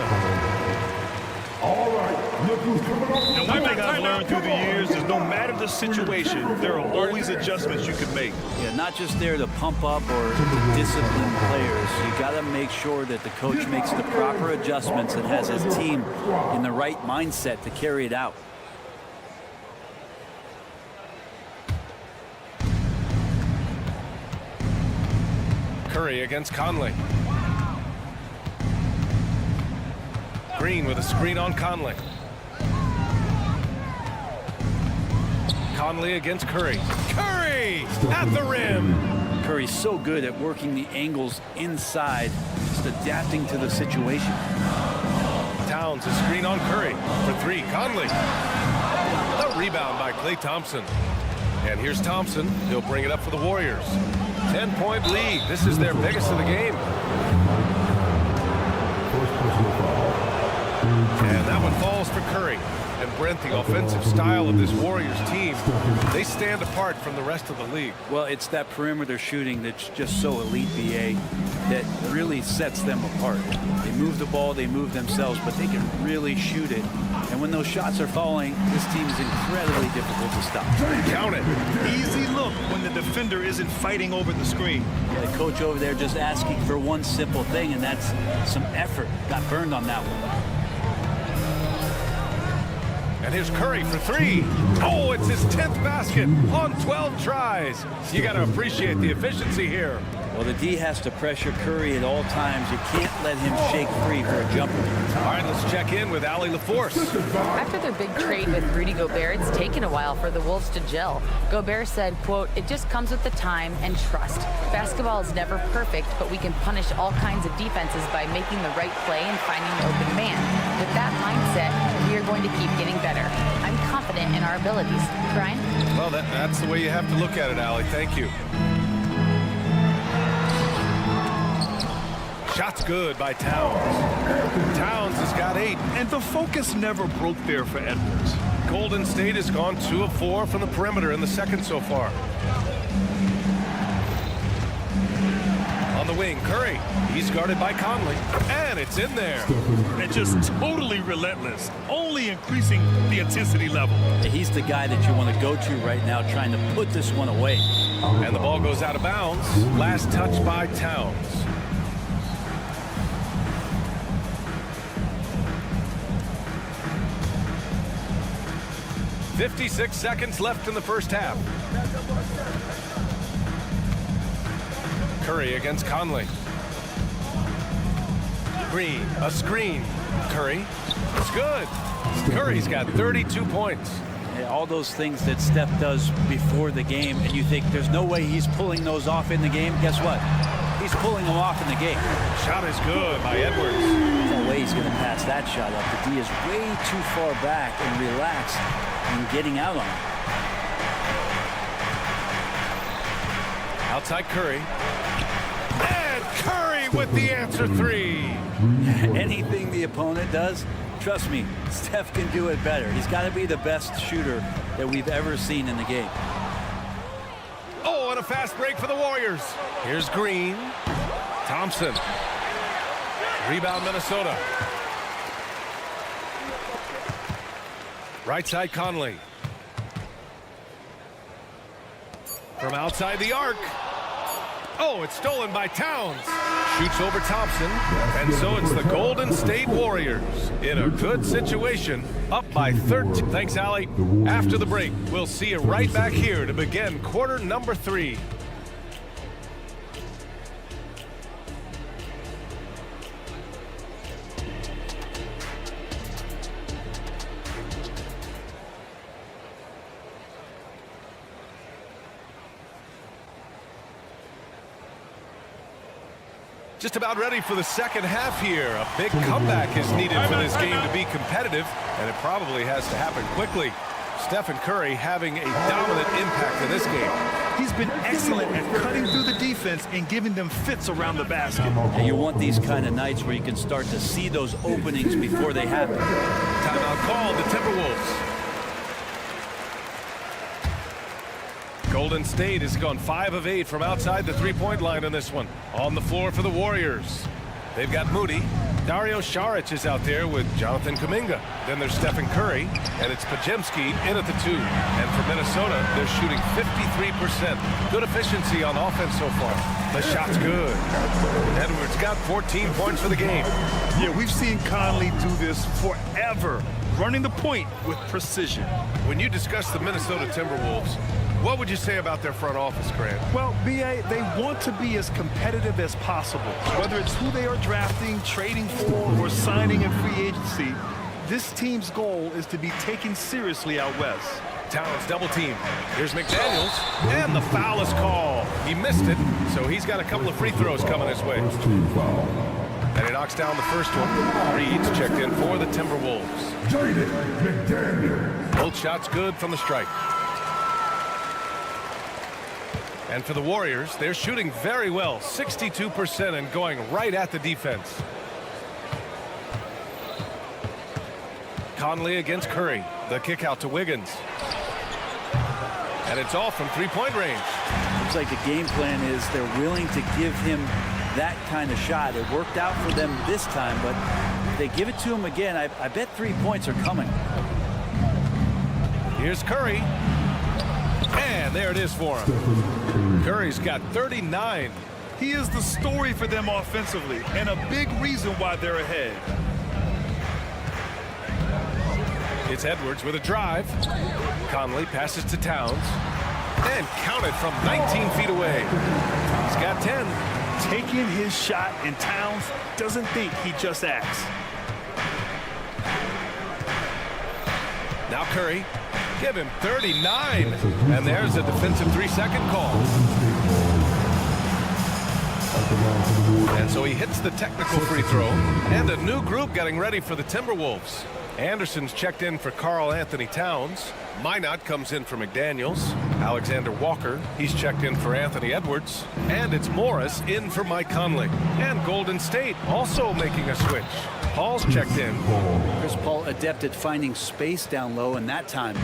Speaker 12: All right, look who's coming off.
Speaker 8: And one thing I've learned through the years is no matter the situation, there are always adjustments you can make.
Speaker 14: Yeah, not just there to pump up or to discipline players. You got to make sure that the coach makes the proper adjustments and has his team in the right mindset to carry it out.
Speaker 7: Curry against Conley. Green with a screen on Conley. Conley against Curry. Curry at the rim.
Speaker 14: Curry's so good at working the angles inside, just adapting to the situation.
Speaker 7: Towns a screen on Curry for 3. Conley. A rebound by Klay Thompson. And here's Thompson. He'll bring it up for the Warriors. 10-point lead. This is their biggest of the game. And that one falls for Curry. And Brent, the offensive style of this Warriors team, they stand apart from the rest of the league.
Speaker 14: Well, it's that perimeter shooting that's just so elite, BA, that really sets them apart. They move the ball, they move themselves, but they can really shoot it. And when those shots are falling, this team is incredibly difficult to stop.
Speaker 8: Count it. Easy look when the defender isn't fighting over the screen.
Speaker 14: The coach over there just asking for one simple thing, and that's some effort. Got burned on that one.
Speaker 7: And here's Curry for 3. Oh, it's his 10th basket on 12 tries. You got to appreciate the efficiency here.
Speaker 14: Well, the D has to pressure Curry at all times. You can't let him shake free for a jumper.
Speaker 7: All right, let's check in with Allie LaForce.
Speaker 10: After their big trade with Rudy Gobert, it's taken a while for the Wolves to gel. Gobert said, quote, "It just comes with the time and trust. Basketball is never perfect, but we can punish all kinds of defenses by making the right play and finding the open man. With that mindset, we are going to keep getting better. I'm confident in our abilities." Brian?
Speaker 7: Well, that's the way you have to look at it, Allie. Thank you. Shot's good by Towns. Towns has got 8.
Speaker 8: And the focus never broke there for Edwards.
Speaker 7: Golden State has gone 2 of 4 from the perimeter in the second so far. On the wing, Curry. He's guarded by Conley. And it's in there.
Speaker 8: And just totally relentless, only increasing the intensity level.
Speaker 14: He's the guy that you want to go to right now, trying to put this one away.
Speaker 7: And the ball goes out of bounds. Last touch by Towns. 56 seconds left in the first half. Curry against Conley. Green, a screen. Curry, it's good. Curry's got 32 points.
Speaker 14: Yeah, all those things that Steph does before the game, and you think there's no way he's pulling those off in the game. Guess what? He's pulling them off in the game.
Speaker 7: Shot is good by Edwards.
Speaker 14: There's no way he's going to pass that shot up. The D is way too far back and relaxed and getting out on him.
Speaker 7: Outside Curry. And Curry with the answer 3.
Speaker 14: Anything the opponent does, trust me, Steph can do it better. He's got to be the best shooter that we've ever seen in the game.
Speaker 7: Oh, and a fast break for the Warriors. Here's Green. Thompson. Rebound Minnesota. Right side Conley. From outside the arc. Oh, it's stolen by Towns. Shoots over Thompson. And so it's the Golden State Warriors in a good situation, up by 13. Thanks, Allie. After the break, we'll see you right back here to begin quarter number 3. Just about ready for the second half here. A big comeback is needed for this game to be competitive, and it probably has to happen quickly. Stephen Curry having a dominant impact in this game.
Speaker 8: He's been excellent at cutting through the defense and giving them fits around the basket.
Speaker 14: And you want these kind of nights where you can start to see those openings before they happen.
Speaker 7: Timeout called the Timberwolves. Golden State has gone 5 of 8 from outside the three-point line in this one. On the floor for the Warriors, they've got Moody. Dario Saric is out there with Jonathan Kuminga. Then there's Stephen Curry, and it's Pajemski in at the 2. And for Minnesota, they're shooting 53%. Good efficiency on offense so far. The shot's good. Edwards got 14 points for the game.
Speaker 8: Yeah, we've seen Conley do this forever, running the point with precision.
Speaker 7: When you discuss the Minnesota Timberwolves, what would you say about their front office, Grant?
Speaker 8: Well, B.A., they want to be as competitive as possible. Whether it's who they are drafting, trading for, or signing in free agency, this team's goal is to be taken seriously out west.
Speaker 7: Towns double team. Here's McDaniels, and the foul is called. He missed it, so he's got a couple of free throws coming his way. And he knocks down the first one. Reed's checked in for the Timberwolves. Both shots good from the stripe. And for the Warriors, they're shooting very well, 62%, and going right at the defense. Conley against Curry. The kick out to Wiggins. And it's off from three-point range.
Speaker 14: Looks like the game plan is they're willing to give him that kind of shot. It worked out for them this time, but if they give it to him again, I bet 3 points are coming.
Speaker 7: Here's Curry. And there it is for him. Curry's got 39.
Speaker 8: He is the story for them offensively, and a big reason why they're ahead.
Speaker 7: It's Edwards with a drive. Conley passes to Towns. And counted from 19 feet away. He's got 10.
Speaker 8: Taking his shot, and Towns doesn't think he just acts.
Speaker 7: Now Curry. Give him 39. And there's a defensive 3-second call. And so he hits the technical free throw. And a new group getting ready for the Timberwolves. Anderson's checked in for Karl Anthony Towns. Minot comes in for McDaniels. Alexander Walker, he's checked in for Anthony Edwards. And it's Morris in for Mike Conley. And Golden State also making a switch. Paul's checked in.
Speaker 14: Chris Paul adept at finding space down low, and that time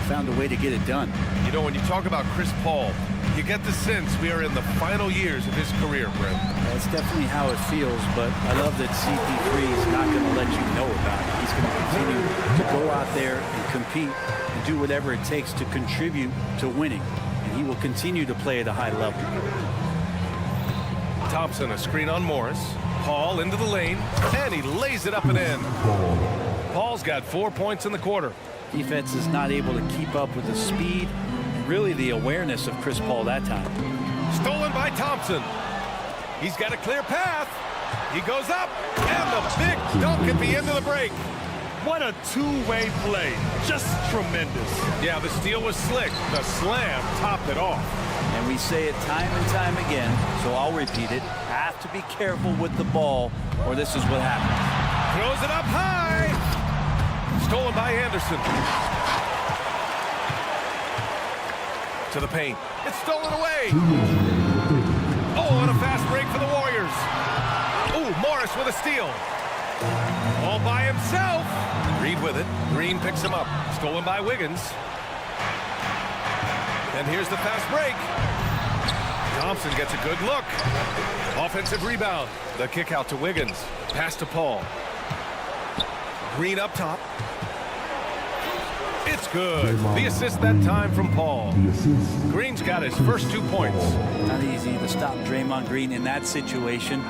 Speaker 14: found a way to get it done.
Speaker 7: You know, when you talk about Chris Paul, you get the sense we are in the final years of his career, Brent.
Speaker 14: That's definitely how it feels, but I love that CP3 is not going to let you know about it. He's going to continue to go out there and compete and do whatever it takes to contribute to winning. And he will continue to play at a high level.
Speaker 7: Thompson, a screen on Morris. Paul into the lane, and he lays it up and in. Paul's got 4 points in the quarter.
Speaker 14: Defense is not able to keep up with the speed and really the awareness of Chris Paul that time.
Speaker 7: Stolen by Thompson. He's got a clear path. He goes up, and the big dunk at the end of the break.
Speaker 8: What a two-way play. Just tremendous.
Speaker 7: Yeah, the steal was slick. The slam topped it off.
Speaker 14: And we say it time and time again, so I'll repeat it. Have to be careful with the ball, or this is what happens.
Speaker 7: Throws it up high. Stolen by Anderson. To the paint. It's stolen away. Oh, and a fast break for the Warriors. Oh, Morris with a steal. All by himself. Reed with it. Green picks him up. Stolen by Wiggins. And here's the fast break. Thompson gets a good look. Offensive rebound. The kick out to Wiggins. Pass to Paul. Green up top. It's good. The assist that time from Paul. Green's got his first 2 points.
Speaker 14: Not easy to stop Draymond Green in that situation.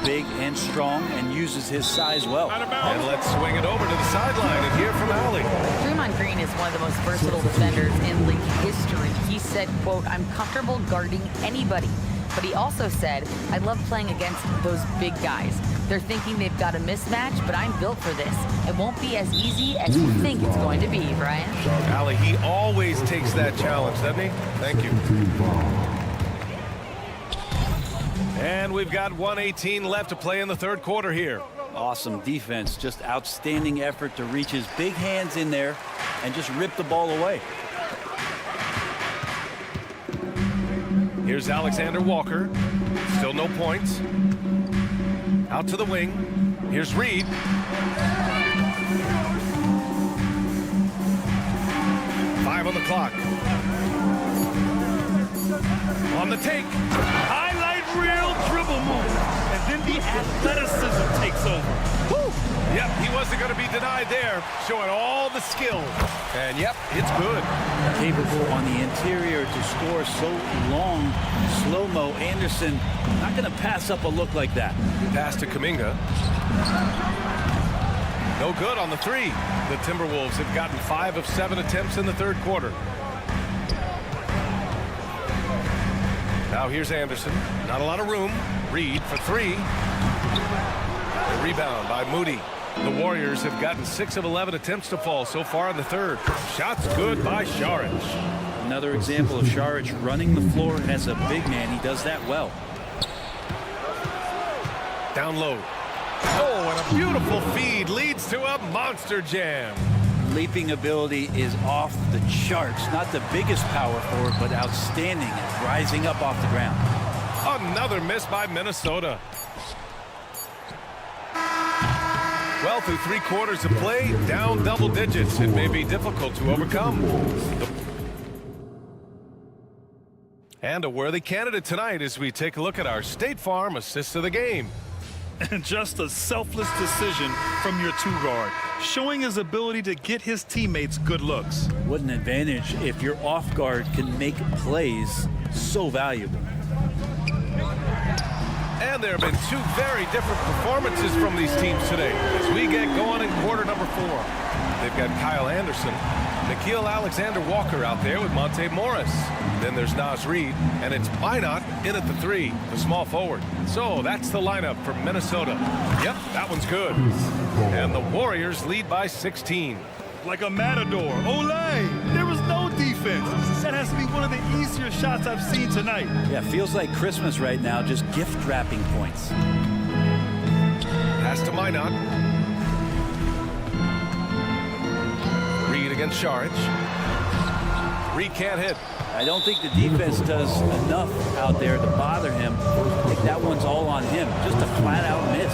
Speaker 14: Big and strong, and uses his size well.
Speaker 7: And let's swing it over to the sideline and hear from Allie.
Speaker 10: Draymond Green is one of the most versatile defenders in league history. He said, quote, "I'm comfortable guarding anybody." But he also said, "I love playing against those big guys. They're thinking they've got a mismatch, but I'm built for this. It won't be as easy as you think it's going to be," Brian.
Speaker 7: Allie, he always takes that challenge, doesn't he? Thank you. And we've got 1:18 left to play in the third quarter here.
Speaker 14: Awesome defense. Just outstanding effort to reach his big hands in there and just rip the ball away.
Speaker 7: Here's Alexander Walker. Still no points. Out to the wing. Here's Reed. Five on the clock. On the take. Highlight reel dribble move. And then the athleticism takes over. Woo! Yep, he wasn't going to be denied there. Showing all the skill. And yep, it's good.
Speaker 14: Capable on the interior to score so long. Slow-mo. Anderson not going to pass up a look like that.
Speaker 7: Pass to Kuminga. No good on the three. The Timberwolves have gotten 5 of 7 attempts in the third quarter. Now here's Anderson. Not a lot of room. Reed for 3. The rebound by Moody. The Warriors have gotten 6 of 11 attempts to fall so far in the third. Shots good by Saric.
Speaker 14: Another example of Saric running the floor as a big man. He does that well.
Speaker 7: Down low. Oh, and a beautiful feed leads to a monster jam.
Speaker 14: Leaping ability is off the charts. Not the biggest power forward, but outstanding at rising up off the ground.
Speaker 7: Another miss by Minnesota. Well, through 3 quarters of play, down double digits. It may be difficult to overcome. And a worthy candidate tonight as we take a look at our State Farm assist of the game.
Speaker 8: And just a selfless decision from your 2-guard, showing his ability to get his teammates good looks.
Speaker 14: What an advantage if your off guard can make plays so valuable.
Speaker 7: And there have been 2 very different performances from these teams today as we get going in quarter number 4. They've got Kyle Anderson, Nickeil Alexander-Walker out there with Monte Morris. Then there's Naz Reid, and it's Minot in at the 3, the small forward. So that's the lineup for Minnesota. Yep, that one's good. And the Warriors lead by 16.
Speaker 8: Like a matador. Olay! There was no defense. That has to be one of the easier shots I've seen tonight.
Speaker 14: Yeah, feels like Christmas right now, just gift wrapping points.
Speaker 7: Pass to Minot. Reid against Saric. Reid can't hit.
Speaker 14: I don't think the defense does enough out there to bother him. I think that one's all on him. Just a flat-out miss.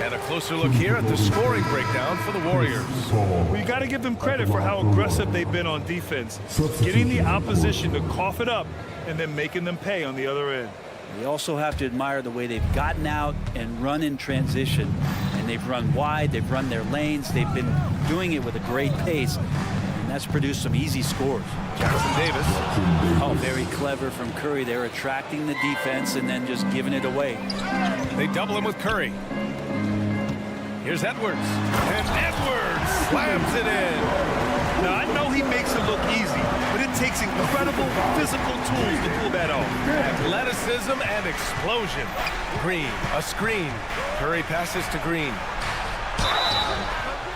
Speaker 7: And a closer look here at the scoring breakdown for the Warriors.
Speaker 8: Well, you got to give them credit for how aggressive they've been on defense. Getting the opposition to cough it up and then making them pay on the other end.
Speaker 14: We also have to admire the way they've gotten out and run in transition. And they've run wide, they've run their lanes, they've been doing it with a great pace. And that's produced some easy scores.
Speaker 7: Jackson Davis.
Speaker 14: Oh, very clever from Curry. They're attracting the defense and then just giving it away.
Speaker 7: They double him with Curry. Here's Edwards. And Edwards slams it in.
Speaker 8: Now, I know he makes it look easy, but it takes incredible physical tools to pull that off.
Speaker 7: Athleticism and explosion. Green, a screen. Curry passes to Green.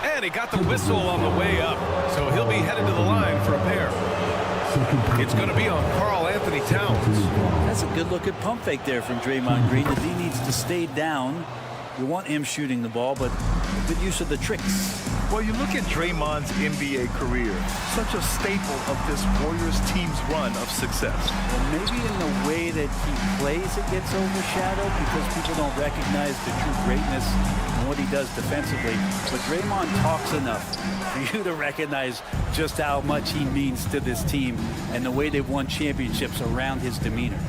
Speaker 7: And he got the whistle on the way up, so he'll be headed to the line for a pair. It's going to be on Karl Anthony Towns.
Speaker 14: That's a good-looking pump fake there from Draymond Green. The D needs to stay down. You want him shooting the ball, but good use of the tricks.
Speaker 8: Well, you look at Draymond's NBA career, such a staple of this Warriors team's run of success.
Speaker 14: Well, maybe in the way that he plays it gets overshadowed because people don't recognize the true greatness and what he does defensively. But Draymond talks enough for you to recognize just how much he means to this team and the way they've won championships around his demeanor.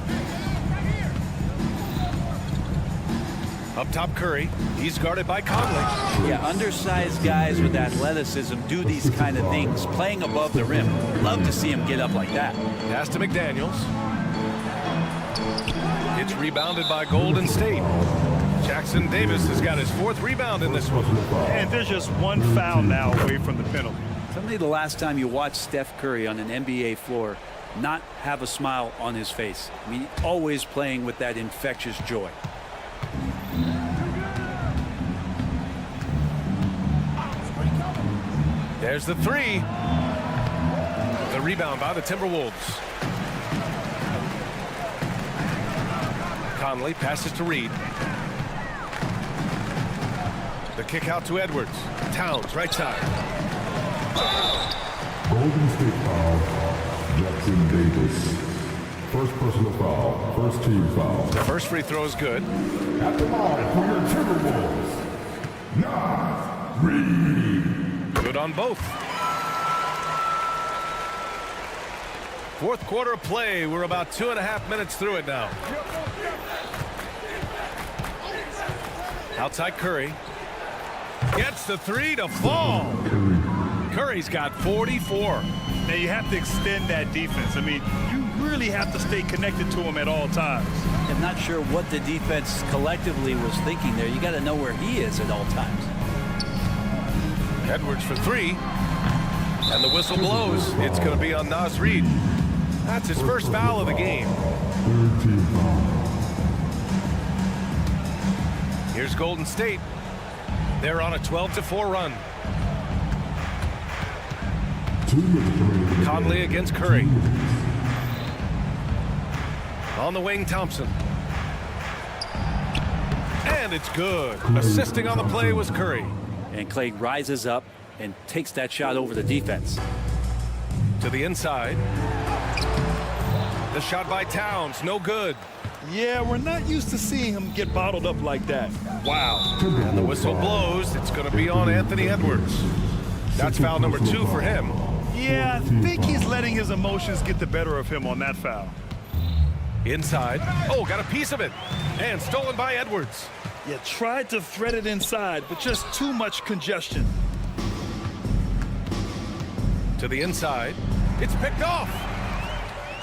Speaker 7: Up top, Curry. He's guarded by Conley.
Speaker 14: Yeah, undersized guys with athleticism do these kind of things, playing above the rim. Love to see him get up like that.
Speaker 7: Pass to McDaniels. It's rebounded by Golden State. Jackson Davis has got his 4th rebound in this one.
Speaker 8: And there's just one foul now away from the penalty.
Speaker 14: Tell me the last time you watched Steph Curry on an NBA floor not have a smile on his face. I mean, always playing with that infectious joy.
Speaker 7: There's the 3. The rebound by the Timberwolves. Conley passes to Reid. The kick out to Edwards. Towns, right side.
Speaker 12: Golden State foul. Jackson Davis. First personal foul. First team foul.
Speaker 7: The first free throw is good.
Speaker 12: At the line for your Timberwolves. Naz Reid.
Speaker 7: Good on both. Fourth quarter of play. We're about 2.5 minutes through it now. Outside Curry. Gets the three to fall. Curry's got 44.
Speaker 8: Now you have to extend that defense. I mean, you really have to stay connected to him at all times.
Speaker 14: I'm not sure what the defense collectively was thinking there. You got to know where he is at all times.
Speaker 7: Edwards for three. And the whistle blows. It's going to be on Naz Reid. That's his first foul of the game. Here's Golden State. They're on a 12-4 run. Conley against Curry. On the wing, Thompson. And it's good. Assisting on the play was Curry.
Speaker 14: And Clay rises up and takes that shot over the defense.
Speaker 7: To the inside. The shot by Towns, no good.
Speaker 8: Yeah, we're not used to seeing him get bottled up like that.
Speaker 7: Wow. And the whistle blows. It's going to be on Anthony Edwards. That's foul number 2 for him.
Speaker 8: Yeah, I think he's letting his emotions get the better of him on that foul.
Speaker 7: Inside. Oh, got a piece of it. And stolen by Edwards.
Speaker 8: Yeah, tried to thread it inside, but just too much congestion.
Speaker 7: To the inside. It's picked off.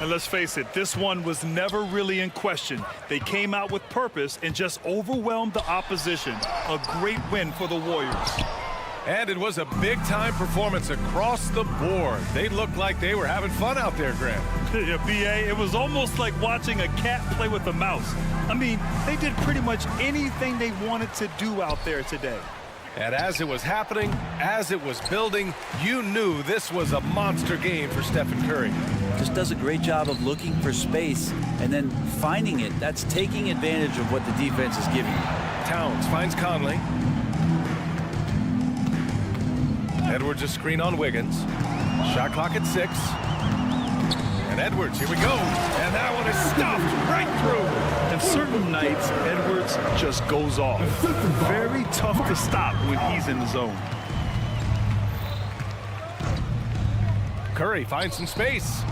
Speaker 8: And let's face it, this one was never really in question. They came out with purpose and just overwhelmed the opposition. A great win for the Warriors.
Speaker 7: And it was a big-time performance across the board. They looked like they were having fun out there, Grant.
Speaker 8: Yeah, B.A., it was almost like watching a cat play with a mouse. I mean, they did pretty much anything they wanted to do out there today.
Speaker 7: And as it was happening, as it was building, you knew this was a monster game for Stephen Curry.
Speaker 14: Just does a great job of looking for space and then finding it. That's taking advantage of what the defense is giving you.
Speaker 7: Towns finds Conley. Edwards a screen on Wiggins. Shot clock at 6. And Edwards, here we go. And that one is stuffed right through.
Speaker 8: And certain nights, Edwards just goes off. Very tough to stop when he's in the zone.
Speaker 7: Curry finds some space.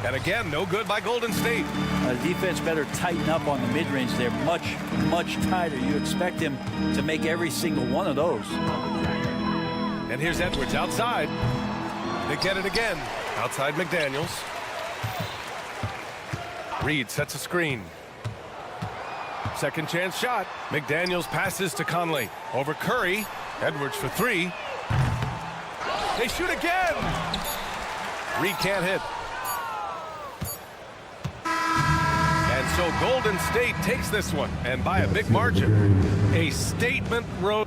Speaker 7: And again, no good by Golden State.
Speaker 14: The defense better tighten up on the mid-range. They're much, much tighter. You expect him to make every single one of those.
Speaker 7: And here's Edwards outside. They get it again. Outside McDaniels. Reid sets a screen. Second chance shot. McDaniels passes to Conley. Over Curry. Edwards for 3. They shoot again. Reid can't hit. And so Golden State takes this one, and by a big margin. A statement road.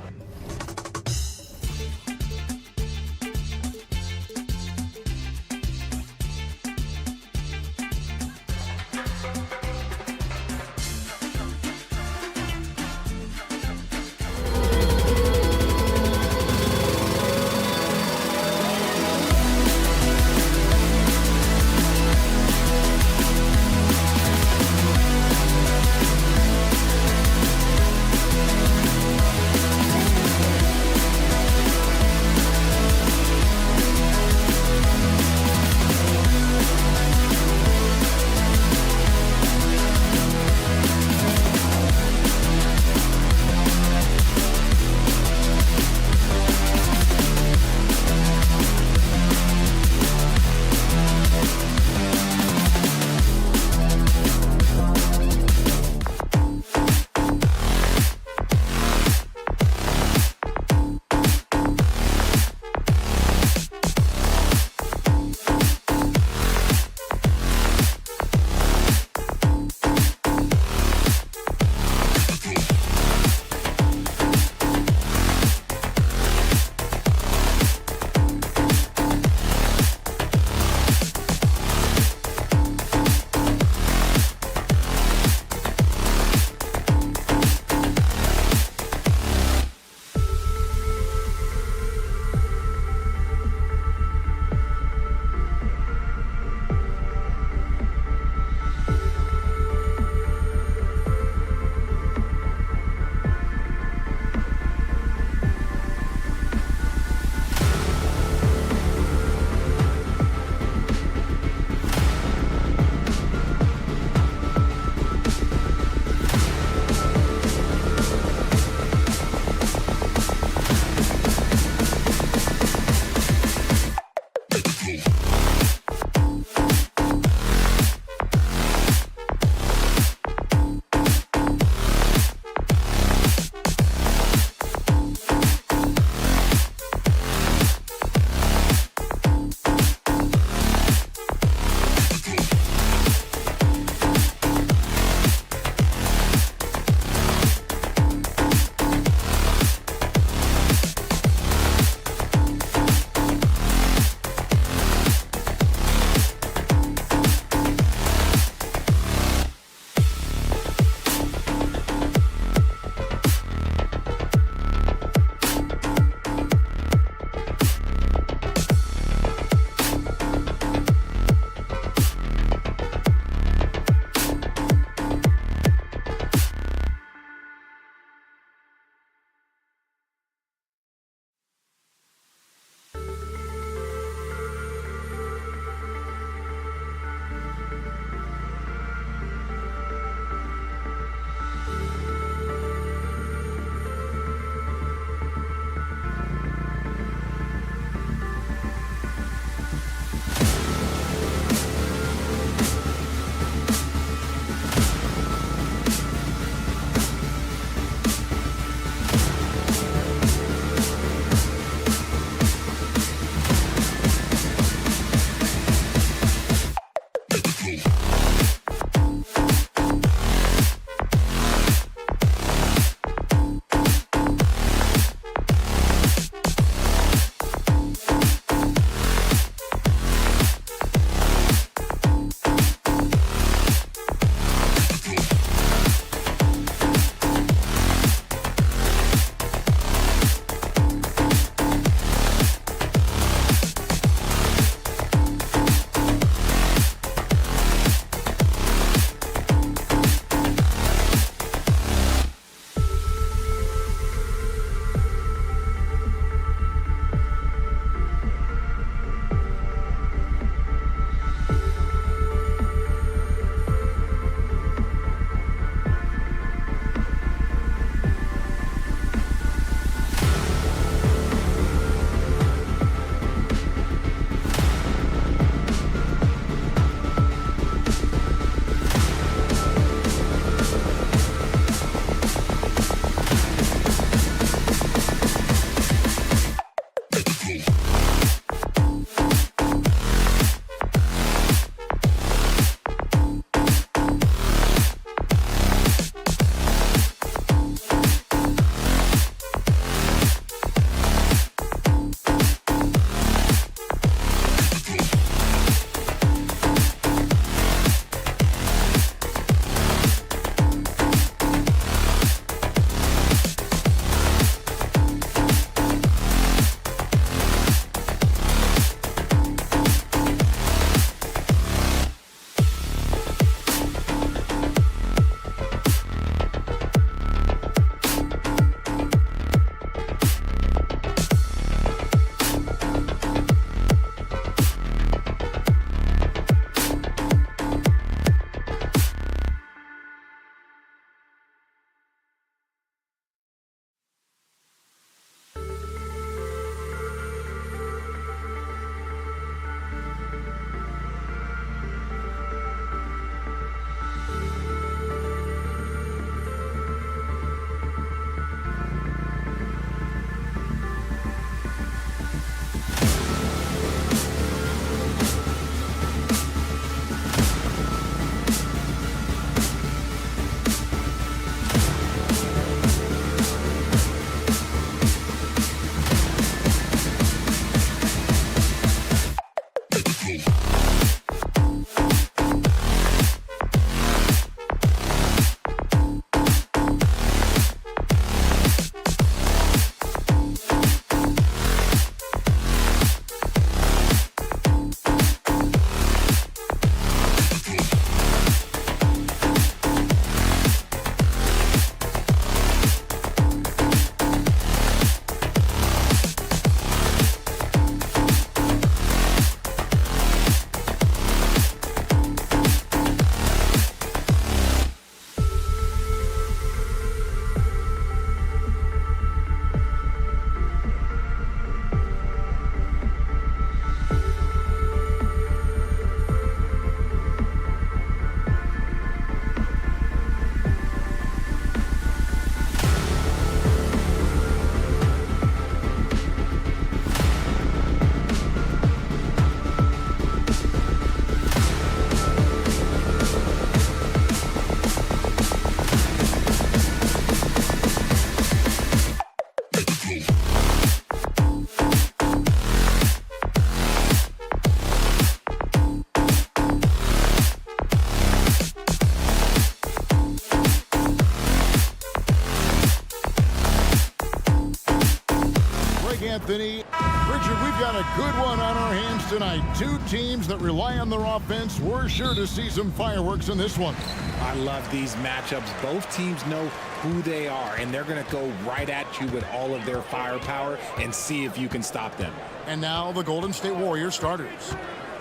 Speaker 1: got a good one on our hands tonight. Two teams that rely on their offense. We're sure to see some fireworks in this one.
Speaker 9: I love these matchups. Both teams know who they are, and they're going to go right at you with all of their firepower and see if you can stop them.
Speaker 1: And now the Golden State Warriors starters.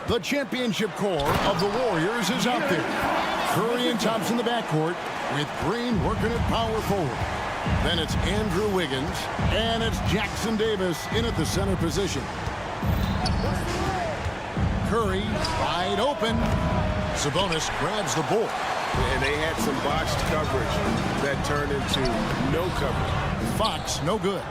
Speaker 1: The championship core of the Warriors is out there. Curry and Thompson in the backcourt, with Green working at power forward. Then it's Andrew Wiggins, and it's Jackson Davis in at the center position. Curry wide open. Sabonis grabs the ball.
Speaker 2: And they had some botched coverage that turned into no coverage.
Speaker 1: Fox, no good.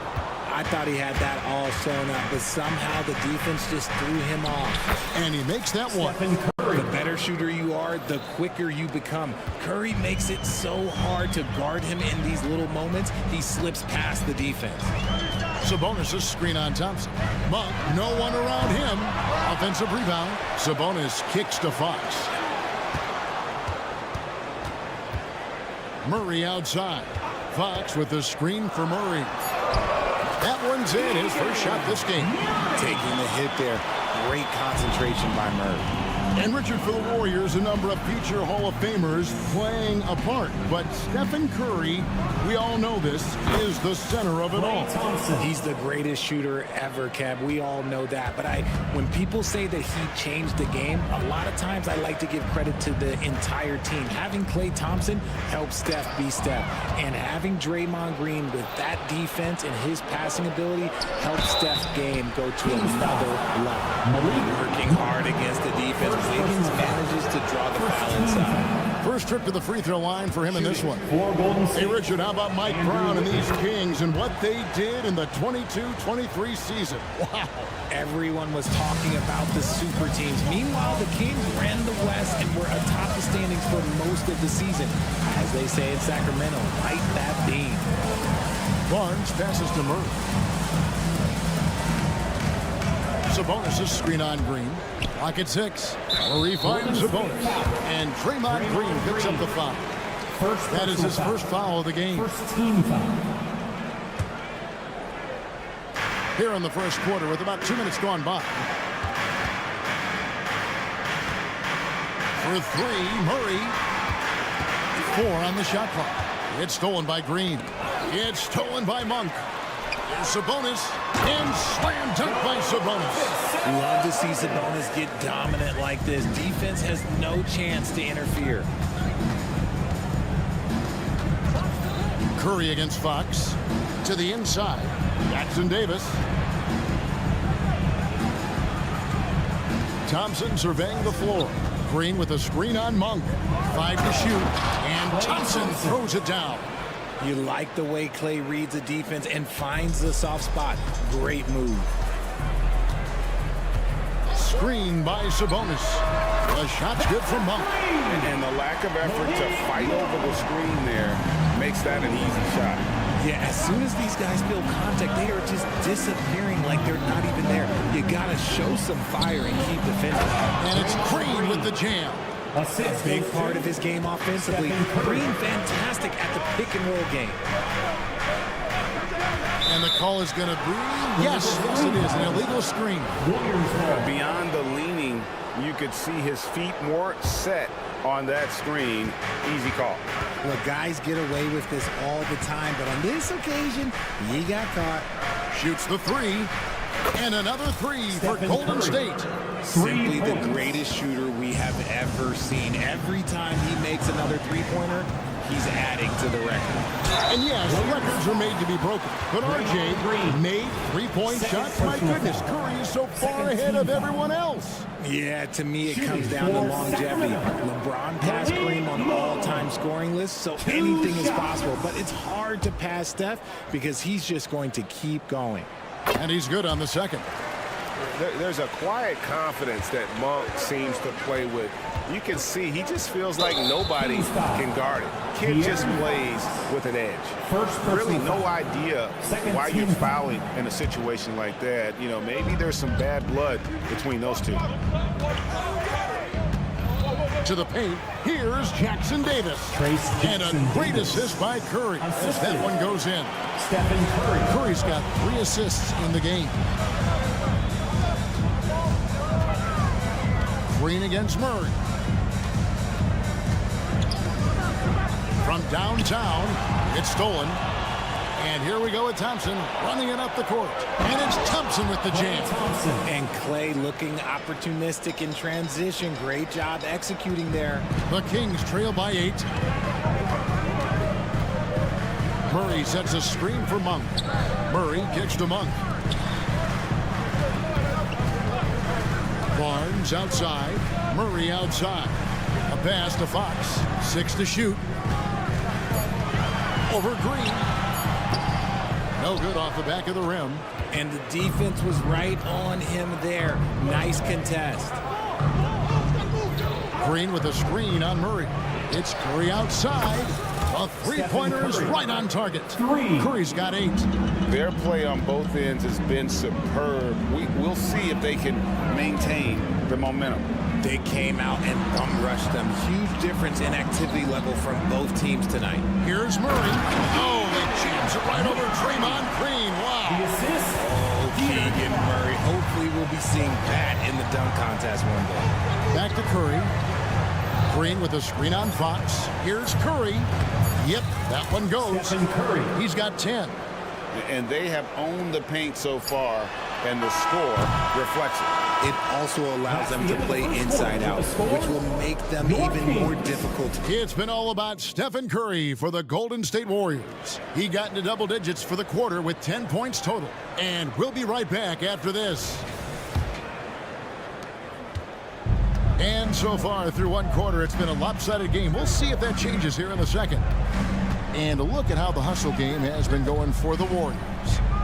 Speaker 9: I thought he had that all sewn up, but somehow the defense just threw him off.
Speaker 1: And he makes that one.
Speaker 9: The better shooter you are, the quicker you become. Curry makes it so hard to guard him in these little moments. He slips past the defense.
Speaker 1: Sabonis' screen on Thompson. Monk, no one around him. Offensive rebound. Sabonis kicks to Fox. Murray outside. Fox with the screen for Murray. That one's in, his first shot this game.
Speaker 9: Taking the hit there. Great concentration by Murray.
Speaker 1: And Richard, for the Warriors, a number of future Hall of Famers playing a part. But Stephen Curry, we all know this, is the center of it all.
Speaker 9: He's the greatest shooter ever, Kev. We all know that. But when people say that he changed the game, a lot of times I like to give credit to the entire team. Having Klay Thompson helped Steph be Steph. And having Draymond Green with that defense and his passing ability helped Steph's game go to another level. Working hard against the defense. Wiggins manages to draw the foul inside.
Speaker 1: First trip to the free throw line for him in this one. Hey, Richard, how about Mike Brown and these Kings and what they did in the 22-23 season? Wow.
Speaker 9: Everyone was talking about the super teams. Meanwhile, the Kings ran the West and were atop the standings for most of the season. As they say in Sacramento, light that beam.
Speaker 1: Barnes passes to Murray. Sabonis' screen on Green. Lock at 6. Murray finds Sabonis. And Draymond Green picks up the foul. That is his first foul of the game.
Speaker 15: First team foul.
Speaker 1: Here in the first quarter with about 2 minutes gone by. For 3, Murray. 4 on the shot clock. It's stolen by Green. It's stolen by Monk. Here's Sabonis. And slam dunk by Sabonis.
Speaker 9: Love to see Sabonis get dominant like this. Defense has no chance to interfere.
Speaker 1: Curry against Fox. To the inside. Jackson Davis. Thompson surveying the floor. Green with a screen on Monk. 5 to shoot. And Thompson throws it down.
Speaker 9: You like the way Klay reads the defense and finds the soft spot. Great move.
Speaker 1: Screen by Sabonis. The shot's good from Monk.
Speaker 2: And the lack of effort to fight over the screen there makes that an easy shot.
Speaker 9: Yeah, as soon as these guys feel contact, they are just disappearing like they're not even there. You got to show some fire and keep defending.
Speaker 1: And it's Green with the jam.
Speaker 9: A big part of his game offensively. Green fantastic at the pick and roll game.
Speaker 1: And the call is going to be, yes, it is, an illegal screen.
Speaker 2: Beyond the leaning, you could see his feet more set on that screen. Easy call.
Speaker 9: Well, guys get away with this all the time, but on this occasion, he got caught.
Speaker 1: Shoots the 3. And another 3 for Golden State.
Speaker 9: Simply the greatest shooter we have ever seen. Every time he makes another three-pointer, he's adding to the record.
Speaker 1: And yes, records are made to be broken. But RJ made three-point shots. My goodness, Curry is so far ahead of everyone else.
Speaker 9: Yeah, to me it comes down to longevity. LeBron passed Kareem on all-time scoring lists, so anything is possible. But it's hard to pass Steph because he's just going to keep going.
Speaker 1: And he's good on the second.
Speaker 2: There's a quiet confidence that Monk seems to play with. You can see he just feels like nobody can guard it. Kid just plays with an edge. Really no idea why you're fouling in a situation like that. You know, maybe there's some bad blood between those two.
Speaker 1: To the paint, here's Jackson Davis. And a great assist by Curry as that one goes in. Curry's got 3 assists in the game. Green against Murray. From downtown, it's stolen. And here we go with Thompson running it up the court. And it's Thompson with the jam.
Speaker 9: And Clay looking opportunistic in transition. Great job executing there.
Speaker 1: The Kings trail by 8. Murray sets a screen for Monk. Murray kicks to Monk. Barnes outside. Murray outside. A pass to Fox. 6 to shoot. Over Green. No good off the back of the rim.
Speaker 9: And the defense was right on him there. Nice contest.
Speaker 1: Green with a screen on Murray. It's Curry outside. A three-pointer is right on target. Curry's got 8.
Speaker 2: Their play on both ends has been superb. We'll see if they can maintain the momentum.
Speaker 9: They came out and bum rushed them. Huge difference in activity level from both teams tonight.
Speaker 1: Here's Murray. Oh, they jams it right over Draymond Green. Wow.
Speaker 9: The assist. Oh, Keegan Murray. Hopefully we'll be seeing that in the dunk contest one day.
Speaker 1: Back to Curry. Green with a screen on Fox. Here's Curry. Yep, that one goes.
Speaker 4: Curry.
Speaker 1: He's got 10.
Speaker 2: And they have owned the paint so far, and the score reflects it.
Speaker 9: It also allows them to play inside out, which will make them even more difficult.
Speaker 1: It's been all about Stephen Curry for the Golden State Warriors. He got into double digits for the quarter with 10 points total. And we'll be right back after this. And so far through one quarter, it's been a lopsided game. We'll see if that changes here in the second. And look at how the hustle game has been going for the Warriors.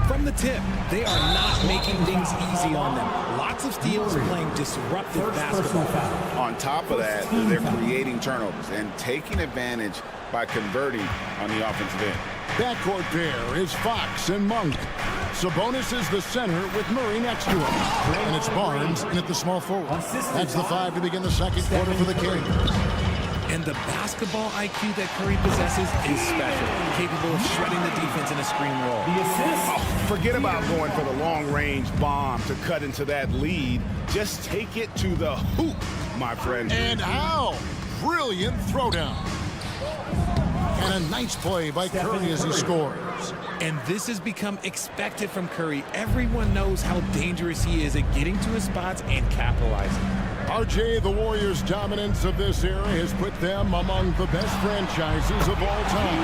Speaker 9: From the tip, they are not making things easy on them. Lots of steals, playing disruptive basketball.
Speaker 2: On top of that, they're creating turnovers and taking advantage by converting on the offensive end.
Speaker 1: Backcourt pair is Fox and Monk. Sabonis is the center with Murray next to him. And it's Barnes in at the small forward. That's the 5 to begin the second quarter for the Kings.
Speaker 9: And the basketball IQ that Curry possesses is special, capable of shredding the defense in a screen roll.
Speaker 6: The assist. Oh, forget about going for the long-range bomb to cut into that lead. Just take it to the hoop, my friend.
Speaker 1: And how? Brilliant throwdown. And a nice play by Curry as he scores.
Speaker 9: And this has become expected from Curry. Everyone knows how dangerous he is at getting to his spots and capitalizing.
Speaker 1: RJ, the Warriors' dominance of this era has put them among the best franchises of all time.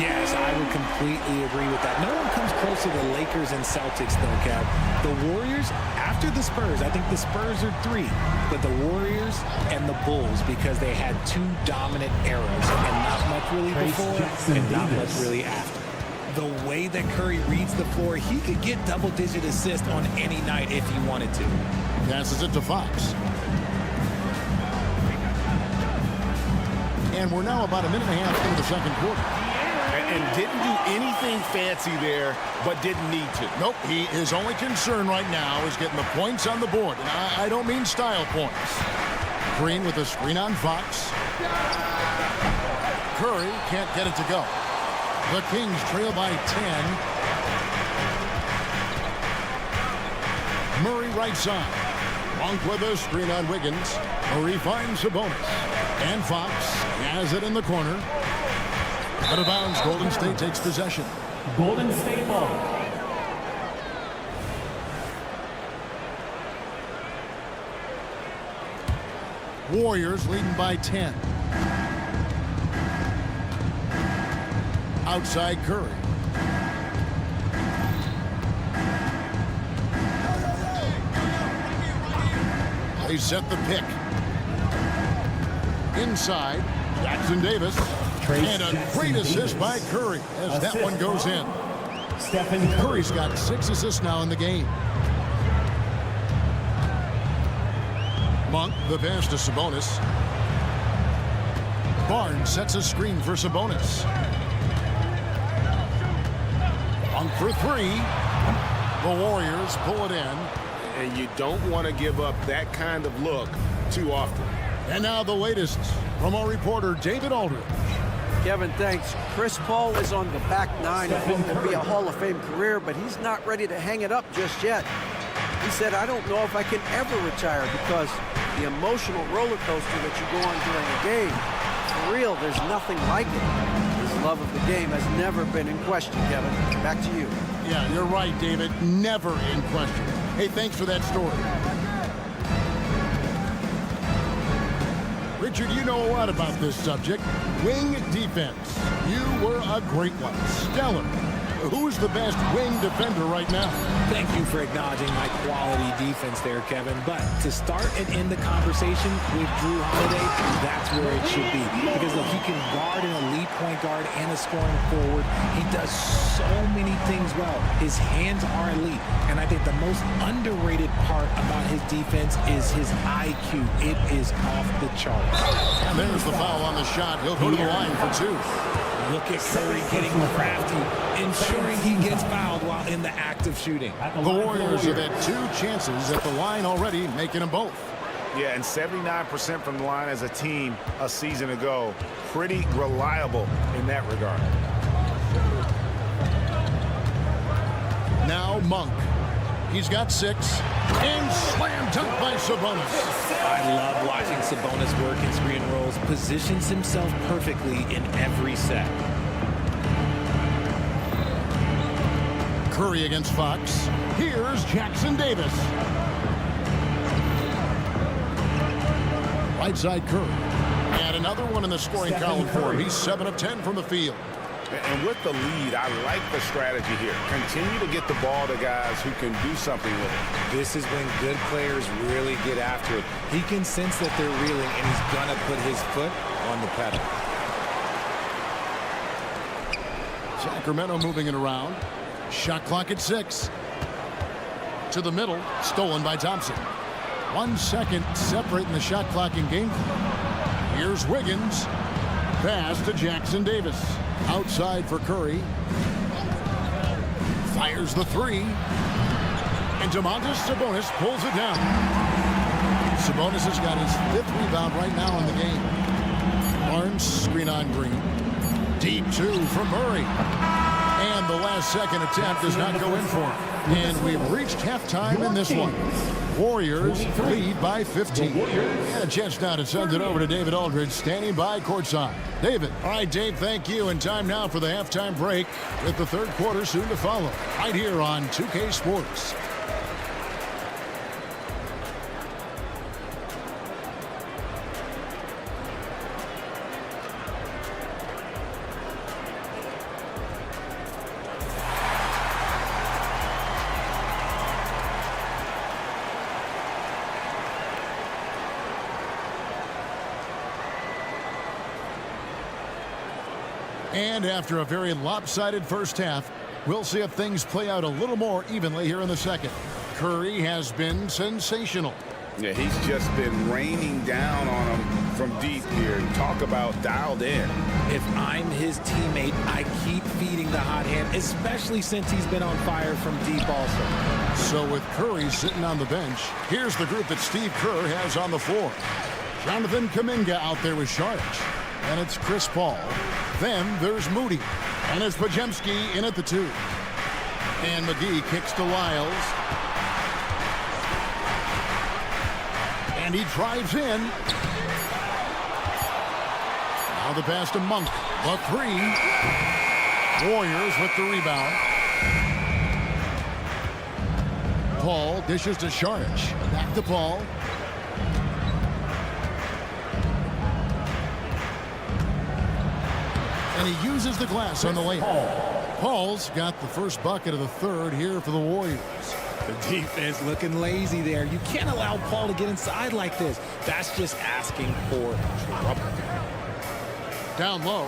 Speaker 9: Yes, I would completely agree with that. No one comes close to the Lakers and Celtics, though, Kev. The Warriors, after the Spurs, I think the Spurs are 3, but the Warriors and the Bulls, because they had 2 dominant eras, and not much really before and not much really after. The way that Curry reads the floor, he could get double-digit assists on any night if he wanted to.
Speaker 1: Passes it to Fox. And we're now about a minute and a half into the second quarter.
Speaker 6: And didn't do anything fancy there, but didn't need to.
Speaker 1: Nope, his only concern right now is getting the points on the board. And I don't mean style points. Green with a screen on Fox. Curry can't get it to go. The Kings trail by 10. Murray right side. Monk with a screen on Wiggins. Murray finds Sabonis. And Fox has it in the corner. Out of bounds, Golden State takes possession.
Speaker 4: Golden State ball.
Speaker 1: Warriors leading by 10. Outside Curry. They set the pick. Inside, Jackson Davis. And a great assist by Curry as that one goes in.
Speaker 4: Stephen
Speaker 1: Curry's got 6 assists now in the game. Monk, the pass to Sabonis. Barnes sets a screen for Sabonis. Monk for 3. The Warriors pull it in.
Speaker 6: And you don't want to give up that kind of look too often.
Speaker 1: And now the latest from our reporter, David Aldridge.
Speaker 5: Kevin, thanks. Chris Paul is on the back 9 of what will be a Hall of Fame career, but he's not ready to hang it up just yet. He said, I don't know if I can ever retire because the emotional roller coaster that you go on during a game. For real, there's nothing like it. His love of the game has never been in question, Kevin. Back to you.
Speaker 1: Yeah, you're right, David. Never in question. Hey, thanks for that story. Richard, you know a lot about this subject. Wing defense. You were a great one. Stellar. Who's the best wing defender right now?
Speaker 9: Thank you for acknowledging my quality defense there, Kevin. But to start and end the conversation with Drew Holiday, that's where it should be. Because look, he can guard an elite point guard and a scoring forward. He does so many things well. His hands are elite. And I think the most underrated part about his defense is his IQ. It is off the charts.
Speaker 1: And there's the foul on the shot. He'll go to the line for 2.
Speaker 9: Look at Curry getting crafty, ensuring he gets fouled while in the act of shooting.
Speaker 1: The Warriors have had 2 chances at the line already, making them both.
Speaker 6: Yeah, and 79% from the line as a team a season ago. Pretty reliable in that regard.
Speaker 1: Now Monk. He's got 6. And slam dunk by Sabonis.
Speaker 9: I love watching Sabonis work in screen rolls. Positions himself perfectly in every set.
Speaker 1: Curry against Fox. Here's Jackson Davis. Right side Curry. And another one in the scoring column for him. He's 7 of 10 from the field.
Speaker 6: And with the lead, I like the strategy here. Continue to get the ball to guys who can do something with it.
Speaker 9: This is when good players really get after it. He can sense that they're reeling, and he's going to put his foot on the pedal.
Speaker 1: Sacramento moving it around. Shot clock at 6. To the middle. Stolen by Thompson. 1 second separating the shot clock and game clock. Here's Wiggins. Pass to Jackson Davis. Outside for Curry. Fires the 3. And Domantas Sabonis pulls it down. Sabonis has got his 5th rebound right now in the game. Barnes screen on Green. Deep 2 from Murray. And the last second attempt does not go in for him. And we've reached halftime in this one. Warriors lead by 15. And a chance now to send it over to David Aldridge, standing by courtside. David. All right, Dave, thank you. And time now for the halftime break, with the third quarter soon to follow, right here on 2K Sports. And after a very lopsided first half, we'll see if things play out a little more evenly here in the second. Curry has been sensational.
Speaker 6: Yeah, he's just been raining down on him from deep here. Talk about dialed in.
Speaker 9: If I'm his teammate, I keep feeding the hot hand, especially since he's been on fire from deep also.
Speaker 1: So with Curry sitting on the bench, here's the group that Steve Kerr has on the floor. Jonathan Kuminga out there with Saric. And it's Chris Paul. Then there's Moody. And it's Podziemski in at the 2. And McGee kicks to Lyles. And he drives in. Now the pass to Monk. The 3. Warriors with the rebound. Paul dishes to Saric. Back to Paul. And he uses the glass on the layup. Paul's got the first bucket of the third here for the Warriors.
Speaker 9: The defense looking lazy there. You can't allow Paul to get inside like this. That's just asking for trouble.
Speaker 1: Down low,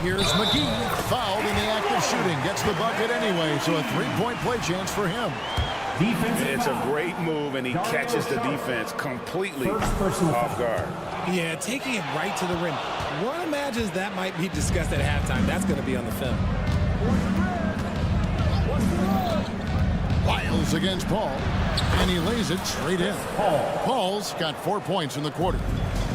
Speaker 1: here's McGee, fouled in the act of shooting. Gets the bucket anyway, so a 3-point play chance for him.
Speaker 6: It's a great move, and he catches the defense completely off guard.
Speaker 9: Yeah, taking it right to the rim. One imagines that might be discussed at halftime. That's going to be on the film.
Speaker 1: Lyles against Paul, and he lays it straight in. Paul's got 4 points in the quarter.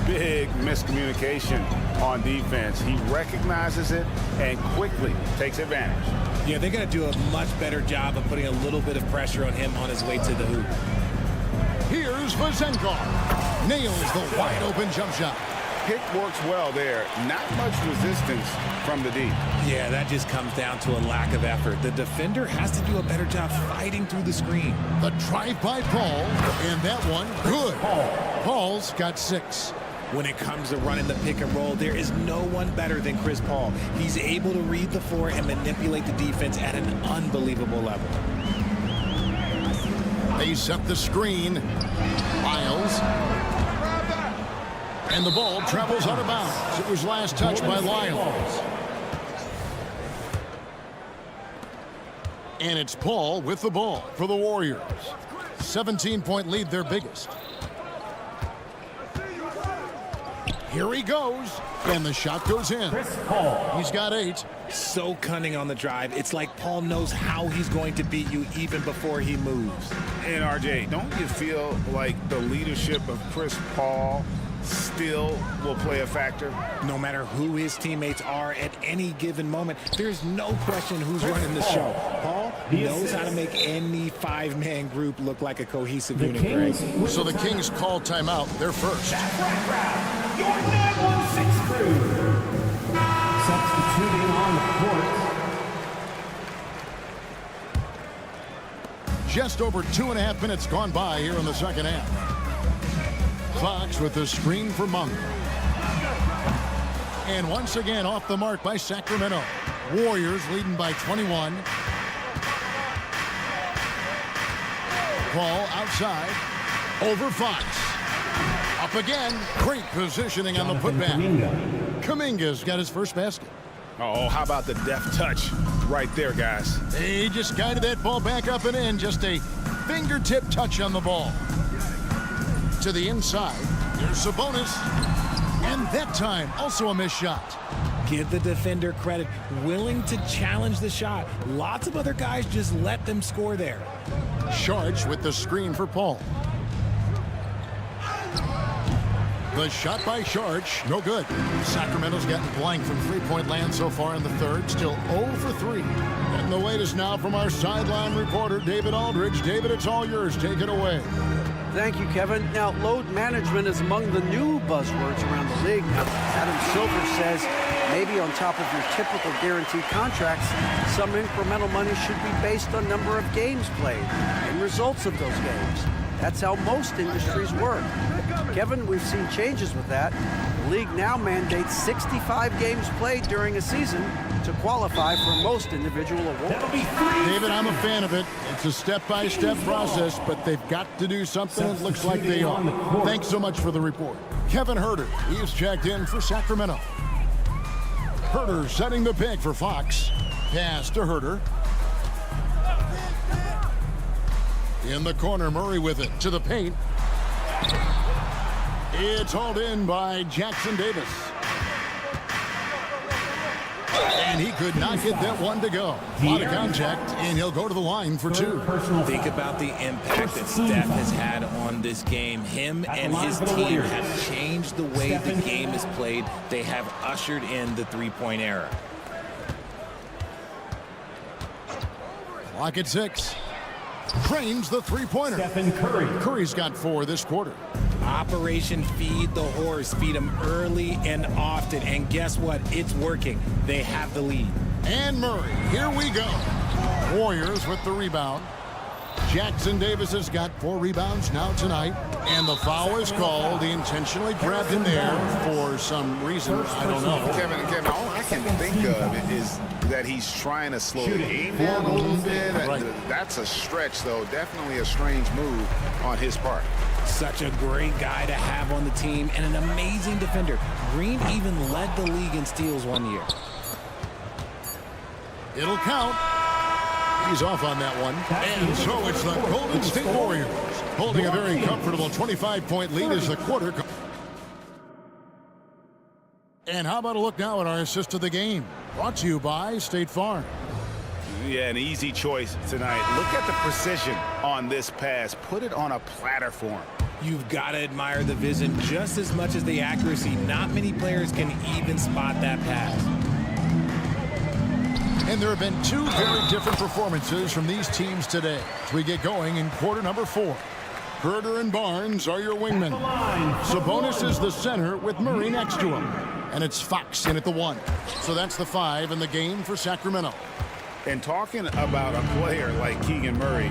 Speaker 6: Big miscommunication on defense. He recognizes it and quickly takes advantage.
Speaker 9: Yeah, they're going to do a much better job of putting a little bit of pressure on him on his way to the hoop.
Speaker 1: Here's Vazenkov. nails the wide open jump shot.
Speaker 2: Pick works well there. Not much resistance from the D.
Speaker 9: Yeah, that just comes down to a lack of effort. The defender has to do a better job fighting through the screen.
Speaker 1: The drive by Paul, and that one good. Paul's got 6.
Speaker 9: When it comes to running the pick and roll, there is no one better than Chris Paul. He's able to read the floor and manipulate the defense at an unbelievable level.
Speaker 1: They set the screen. Miles. And the ball travels out of bounds. It was last touched by Lyles. And it's Paul with the ball for the Warriors. 17-point lead, their biggest. Here he goes. And the shot goes in. He's got 8.
Speaker 9: So cunning on the drive. It's like Paul knows how he's going to beat you even before he moves.
Speaker 2: And RJ, don't you feel like the leadership of Chris Paul still will play a factor?
Speaker 9: No matter who his teammates are at any given moment, there's no question who's running the show. Paul knows how to make any 5-man group look like a cohesive unit, Greg.
Speaker 1: So the Kings call timeout. They're first.
Speaker 15: Your 916 crew. Substituting on the court.
Speaker 1: Just over 2.5 minutes gone by here in the second half. Fox with the screen for Monk. And once again off the mark by Sacramento. Warriors leading by 21. Paul outside. Over Fox. Up again. Great positioning on the putback. Kuminga's got his first basket.
Speaker 2: Oh, how about the deft touch right there, guys?
Speaker 1: He just guided that ball back up and in. Just a fingertip touch on the ball. To the inside. There's Sabonis. And that time, also a missed shot.
Speaker 9: Give the defender credit. Willing to challenge the shot. Lots of other guys just let them score there.
Speaker 1: Sharge with the screen for Paul. The shot by Sharge, no good. Sacramento's gotten blank from three-point land so far in the third. Still 0 for 3. And the latest now from our sideline reporter, David Aldridge. David, it's all yours. Take it away.
Speaker 5: Thank you, Kevin. Now, load management is among the new buzzwords around the league. Now, Adam Silver says maybe on top of your typical guaranteed contracts, some incremental money should be based on number of games played and results of those games. That's how most industries work. Kevin, we've seen changes with that. The league now mandates 65 games played during a season to qualify for most individual awards.
Speaker 1: David, I'm a fan of it. It's a step-by-step process, but they've got to do something. It looks like they are. Thanks so much for the report. Kevin Huerter, he is checked in for Sacramento. Huerter setting the pick for Fox. Pass to Huerter. In the corner, Murray with it to the paint. It's hauled in by Jackson Davis. And he could not get that one to go. A lot of contact, and he'll go to the line for 2.
Speaker 9: Think about the impact that Steph has had on this game. Him and his team have changed the way the game is played. They have ushered in the three-point era.
Speaker 1: Clock at 6. Cranes the three-pointer. Curry's got 4 this quarter.
Speaker 9: Operation Feed the Horse. Feed him early and often. And guess what? It's working. They have the lead.
Speaker 1: And Murray, here we go. Warriors with the rebound. Jackson Davis has got 4 rebounds now tonight. And the foul is called. He intentionally grabbed him there for some reason. I don't know.
Speaker 2: Kevin, all I can think of is that he's trying to slow the game down a little bit.
Speaker 1: Right.
Speaker 2: That's a stretch, though. Definitely a strange move on his part.
Speaker 9: Such a great guy to have on the team and an amazing defender. Green even led the league in steals one year.
Speaker 1: It'll count. He's off on that one. And so it's the Golden State Warriors holding a very comfortable 25-point lead as the quarter. And how about a look now at our assist of the game? Brought to you by State Farm.
Speaker 2: Yeah, an easy choice tonight. Look at the precision on this pass. Put it on a platter for him.
Speaker 9: You've got to admire the vision just as much as the accuracy. Not many players can even spot that pass.
Speaker 1: And there have been 2 very different performances from these teams today as we get going in quarter number 4. Herder and Barnes are your wingmen. Sabonis is the center with Murray next to him. And it's Fox in at the 1. So that's the 5 in the game for Sacramento.
Speaker 2: And talking about a player like Keegan Murray,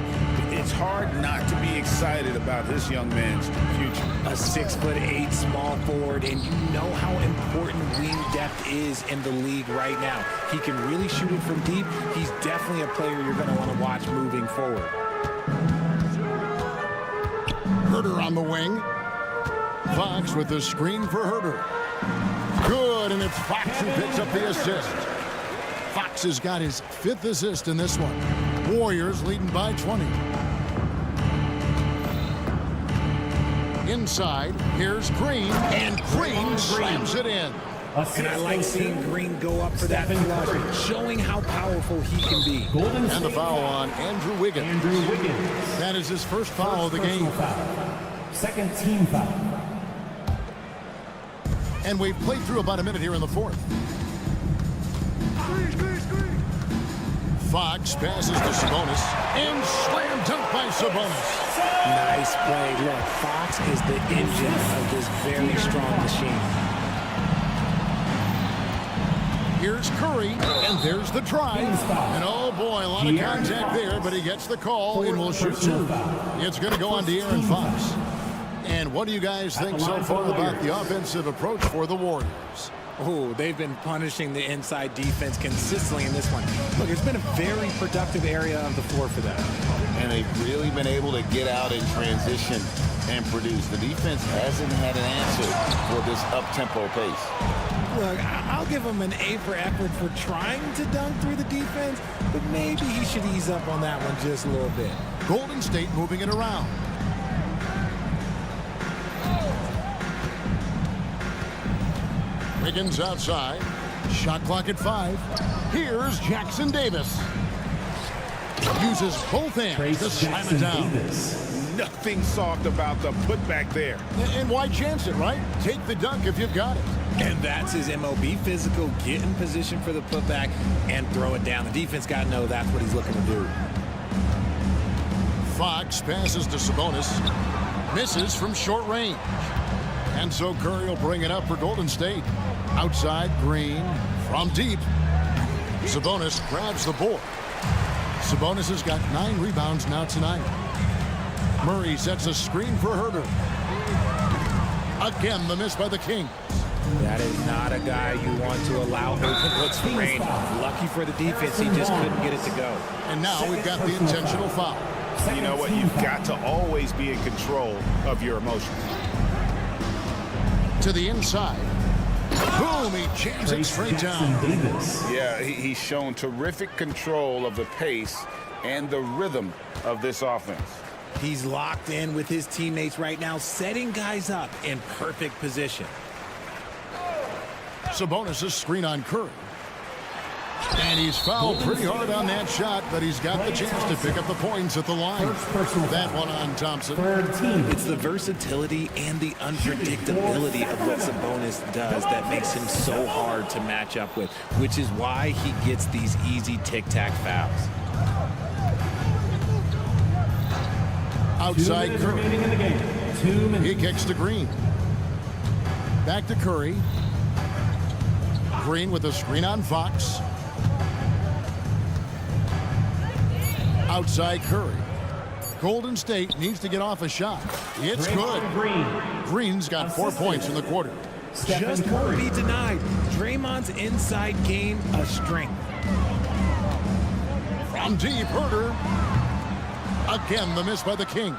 Speaker 2: it's hard not to be excited about this young man's future.
Speaker 9: A 6'8" small forward, and you know how important wing depth is in the league right now. He can really shoot it from deep. He's definitely a player you're going to want to watch moving forward.
Speaker 1: Herder on the wing. Fox with the screen for Herder. Good, and it's Fox who picks up the assist. Fox has got his 5th assist in this one. Warriors leading by 20. Inside, here's Green, and Green slams it in.
Speaker 9: And I like seeing Green go up for that flush, showing how powerful he can be.
Speaker 1: And the foul on Andrew Wiggins. That is his first foul of the game.
Speaker 15: Second team foul.
Speaker 1: And we've played through about a minute here in the 4th. Fox passes to Sabonis, and slam dunk by Sabonis.
Speaker 9: Nice play. Look, Fox is the engine of this very strong machine.
Speaker 1: Here's Curry, and there's the drive. And oh boy, a lot of contact there, but he gets the call and will shoot 2. It's going to go on De'Aaron Fox. And what do you guys think so far about the offensive approach for the Warriors?
Speaker 9: Oh, they've been punishing the inside defense consistently in this one. Look, it's been a very productive area of the floor for them.
Speaker 6: And they've really been able to get out in transition and produce. The defense hasn't had an answer for this up-tempo pace.
Speaker 9: Look, I'll give him an A for effort for trying to dunk through the defense, but maybe he should ease up on that one just a little bit.
Speaker 1: Golden State moving it around. Wiggins outside. Shot clock at 5. Here's Jackson Davis. Uses both hands to slam it down.
Speaker 2: Nothing soft about the putback there.
Speaker 1: And why chance it, right? Take the dunk if you've got it.
Speaker 9: And that's his MOB, physical, get in position for the putback and throw it down. The defense got to know that's what he's looking to do.
Speaker 1: Fox passes to Sabonis. Misses from short range. And so Curry will bring it up for Golden State. Outside, Green from deep. Sabonis grabs the board. Sabonis has got 9 rebounds now tonight. Murray sets a screen for Herder. Again, the miss by the Kings.
Speaker 9: That is not a guy you want to allow open looks for rain. Lucky for the defense, he just couldn't get it to go.
Speaker 1: And now we've got the intentional foul.
Speaker 2: You know what? You've got to always be in control of your emotions.
Speaker 1: To the inside. Boom, he jams it straight down.
Speaker 2: Yeah, he's shown terrific control of the pace and the rhythm of this offense.
Speaker 9: He's locked in with his teammates right now, setting guys up in perfect position.
Speaker 1: Sabonis' screen on Curry. And he's fouled pretty hard on that shot, but he's got the chance to pick up the points at the line. That one on Thompson.
Speaker 9: It's the versatility and the unpredictability of what Sabonis does that makes him so hard to match up with, which is why he gets these easy tic-tac fouls.
Speaker 1: Outside Curry. He kicks to Green. Back to Curry. Green with a screen on Fox. Outside Curry. Golden State needs to get off a shot. It's good. Green's got 4 points in the quarter.
Speaker 9: Just won't be denied. Draymond's inside game a strength.
Speaker 1: From deep, Herder. Again, the miss by the Kings.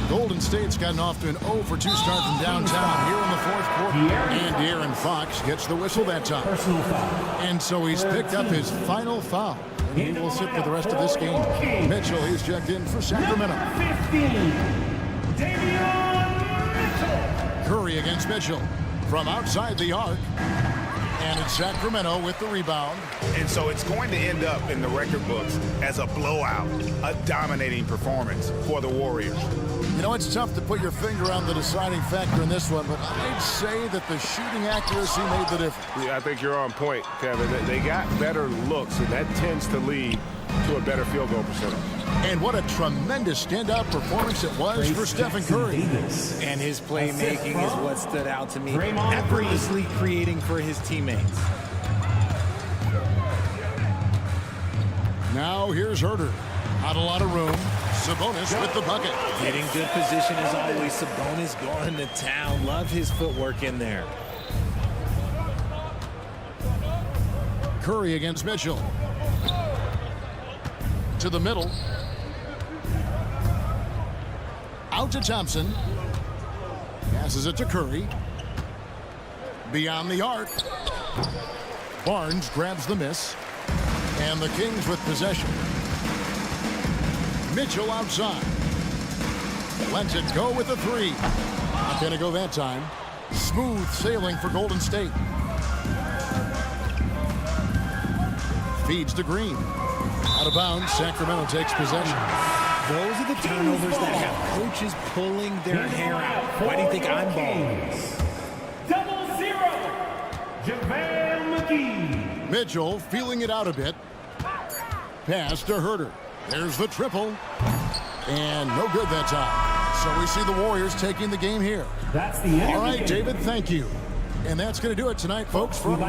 Speaker 1: Golden State's gotten off to an 0-for-2 start from downtown here in the 4th quarter. And De'Aaron Fox gets the whistle that time. And so he's picked up his final foul. And he will sit for the rest of this game. Mitchell, he's checked in for Sacramento.
Speaker 15: 15,
Speaker 1: Curry against Mitchell from outside the arc. And it's Sacramento with the rebound.
Speaker 2: And so it's going to end up in the record books as a blowout, a dominating performance for the Warriors.
Speaker 1: You know, it's tough to put your finger on the deciding factor in this one, but I'd say that the shooting accuracy made the difference.
Speaker 2: Yeah, I think you're on point, Kevin. They got better looks, and that tends to lead to a better field goal percentage.
Speaker 1: And what a tremendous standout performance it was for Stephen Curry.
Speaker 9: And his playmaking is what stood out to me. Effortlessly creating for his teammates.
Speaker 1: Now here's Herter. Not a lot of room. Sabonis with the bucket.
Speaker 9: Getting good position as always. Sabonis going to town. Love his footwork in there.
Speaker 1: Curry against Mitchell. To the middle. Out to Thompson. Passes it to Curry. Beyond the arc. Barnes grabs the miss. And the Kings with possession. Mitchell outside. Lets it go with the three. Not going to go that time. Smooth sailing for Golden State. Feeds to Green. Out of bounds, Sacramento takes possession.
Speaker 9: Those are the turnovers that have coaches pulling their hair out. Why do you think I'm balling?
Speaker 15: 0-0. JaVale McGee.
Speaker 1: Mitchell feeling it out a bit. Pass to Herter. There's the triple. And no good that time. So we see the Warriors taking the game here.
Speaker 15: That's the end.
Speaker 1: All right, David, thank you. And that's going to do it tonight, folks. From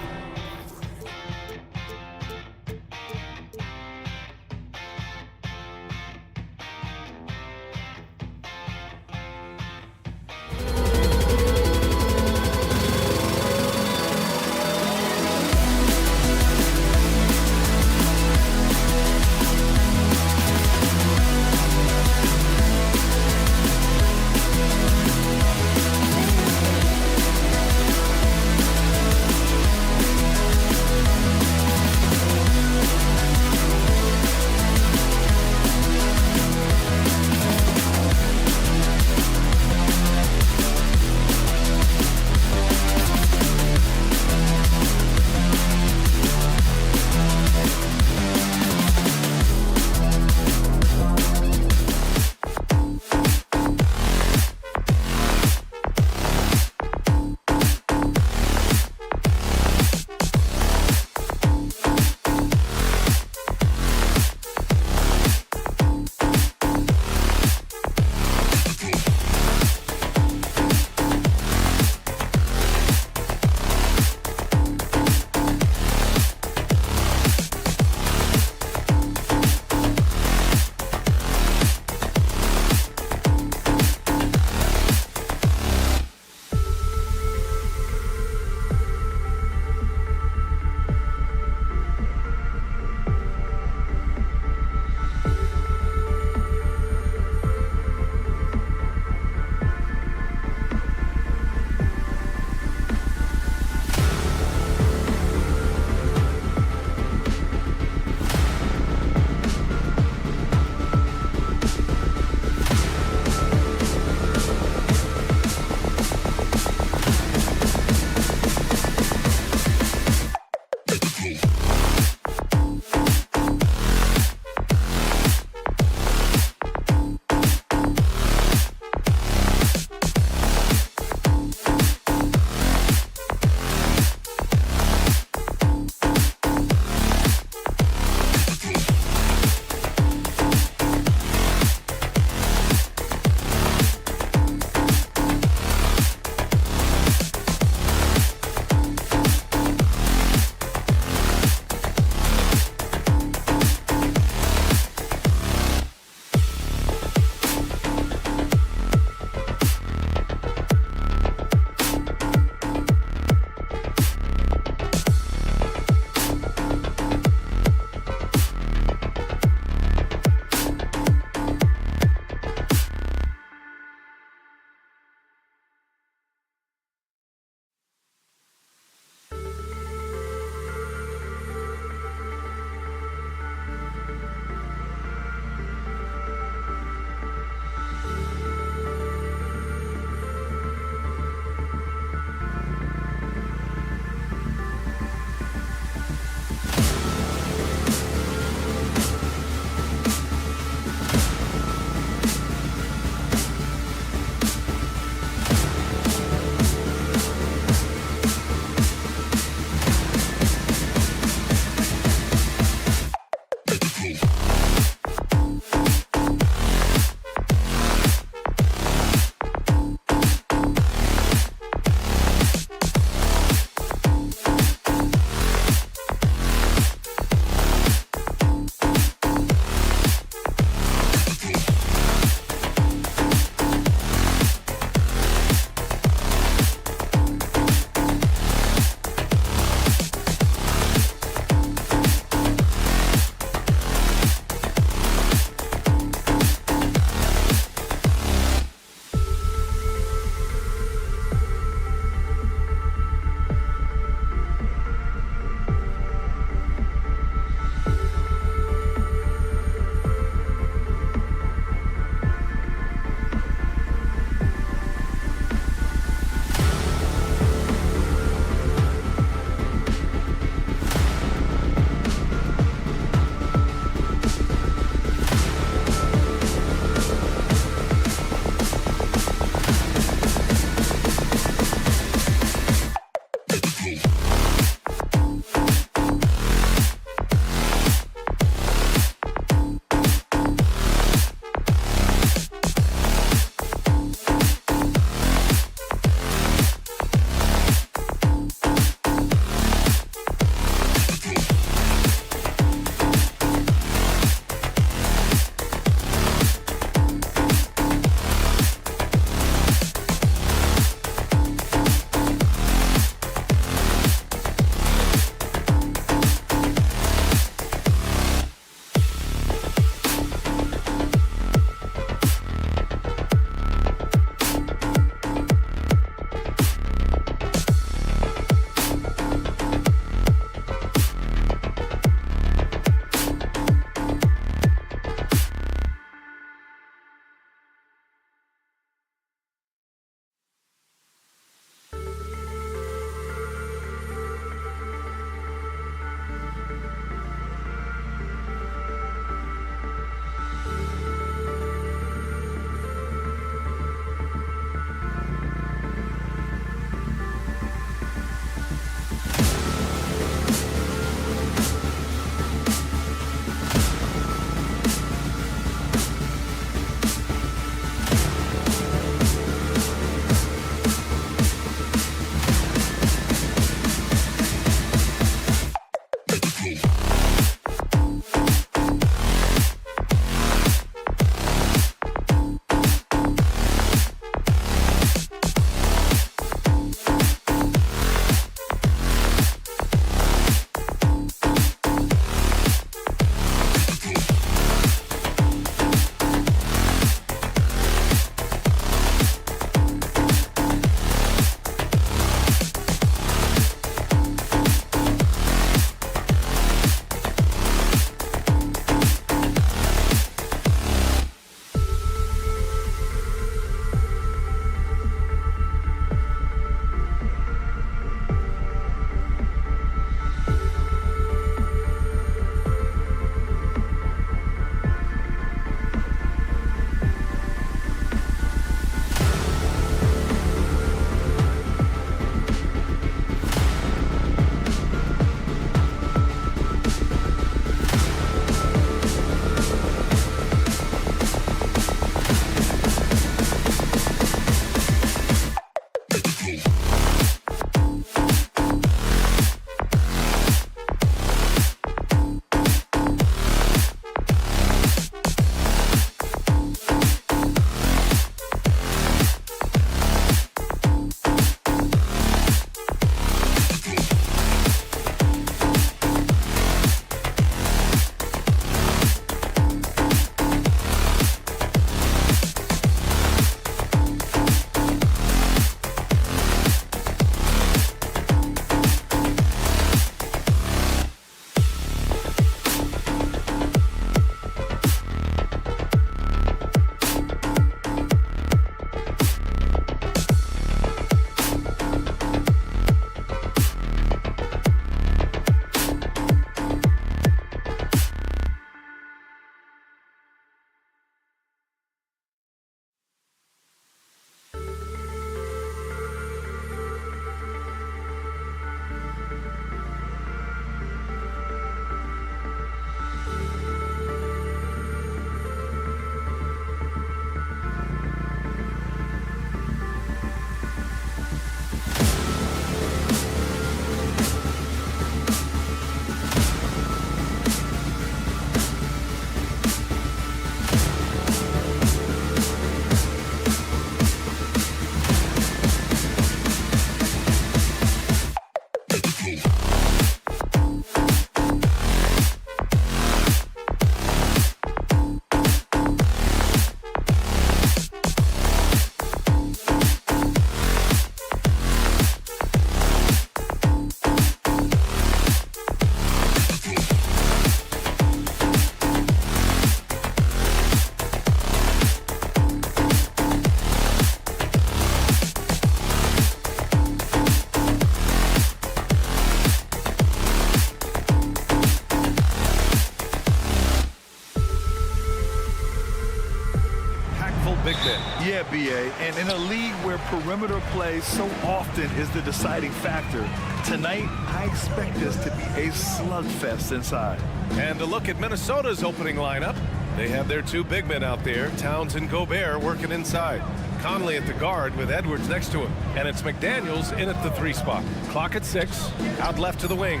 Speaker 8: And in a league where perimeter play so often is the deciding factor, tonight I expect this to be a slugfest inside.
Speaker 7: And to look at Minnesota's opening lineup, they have their two big men out there, Towns and Gobert, working inside. Conley at the guard with Edwards next to him. And it's McDaniels in at the 3 spot. Clock at 6, out left to the wing.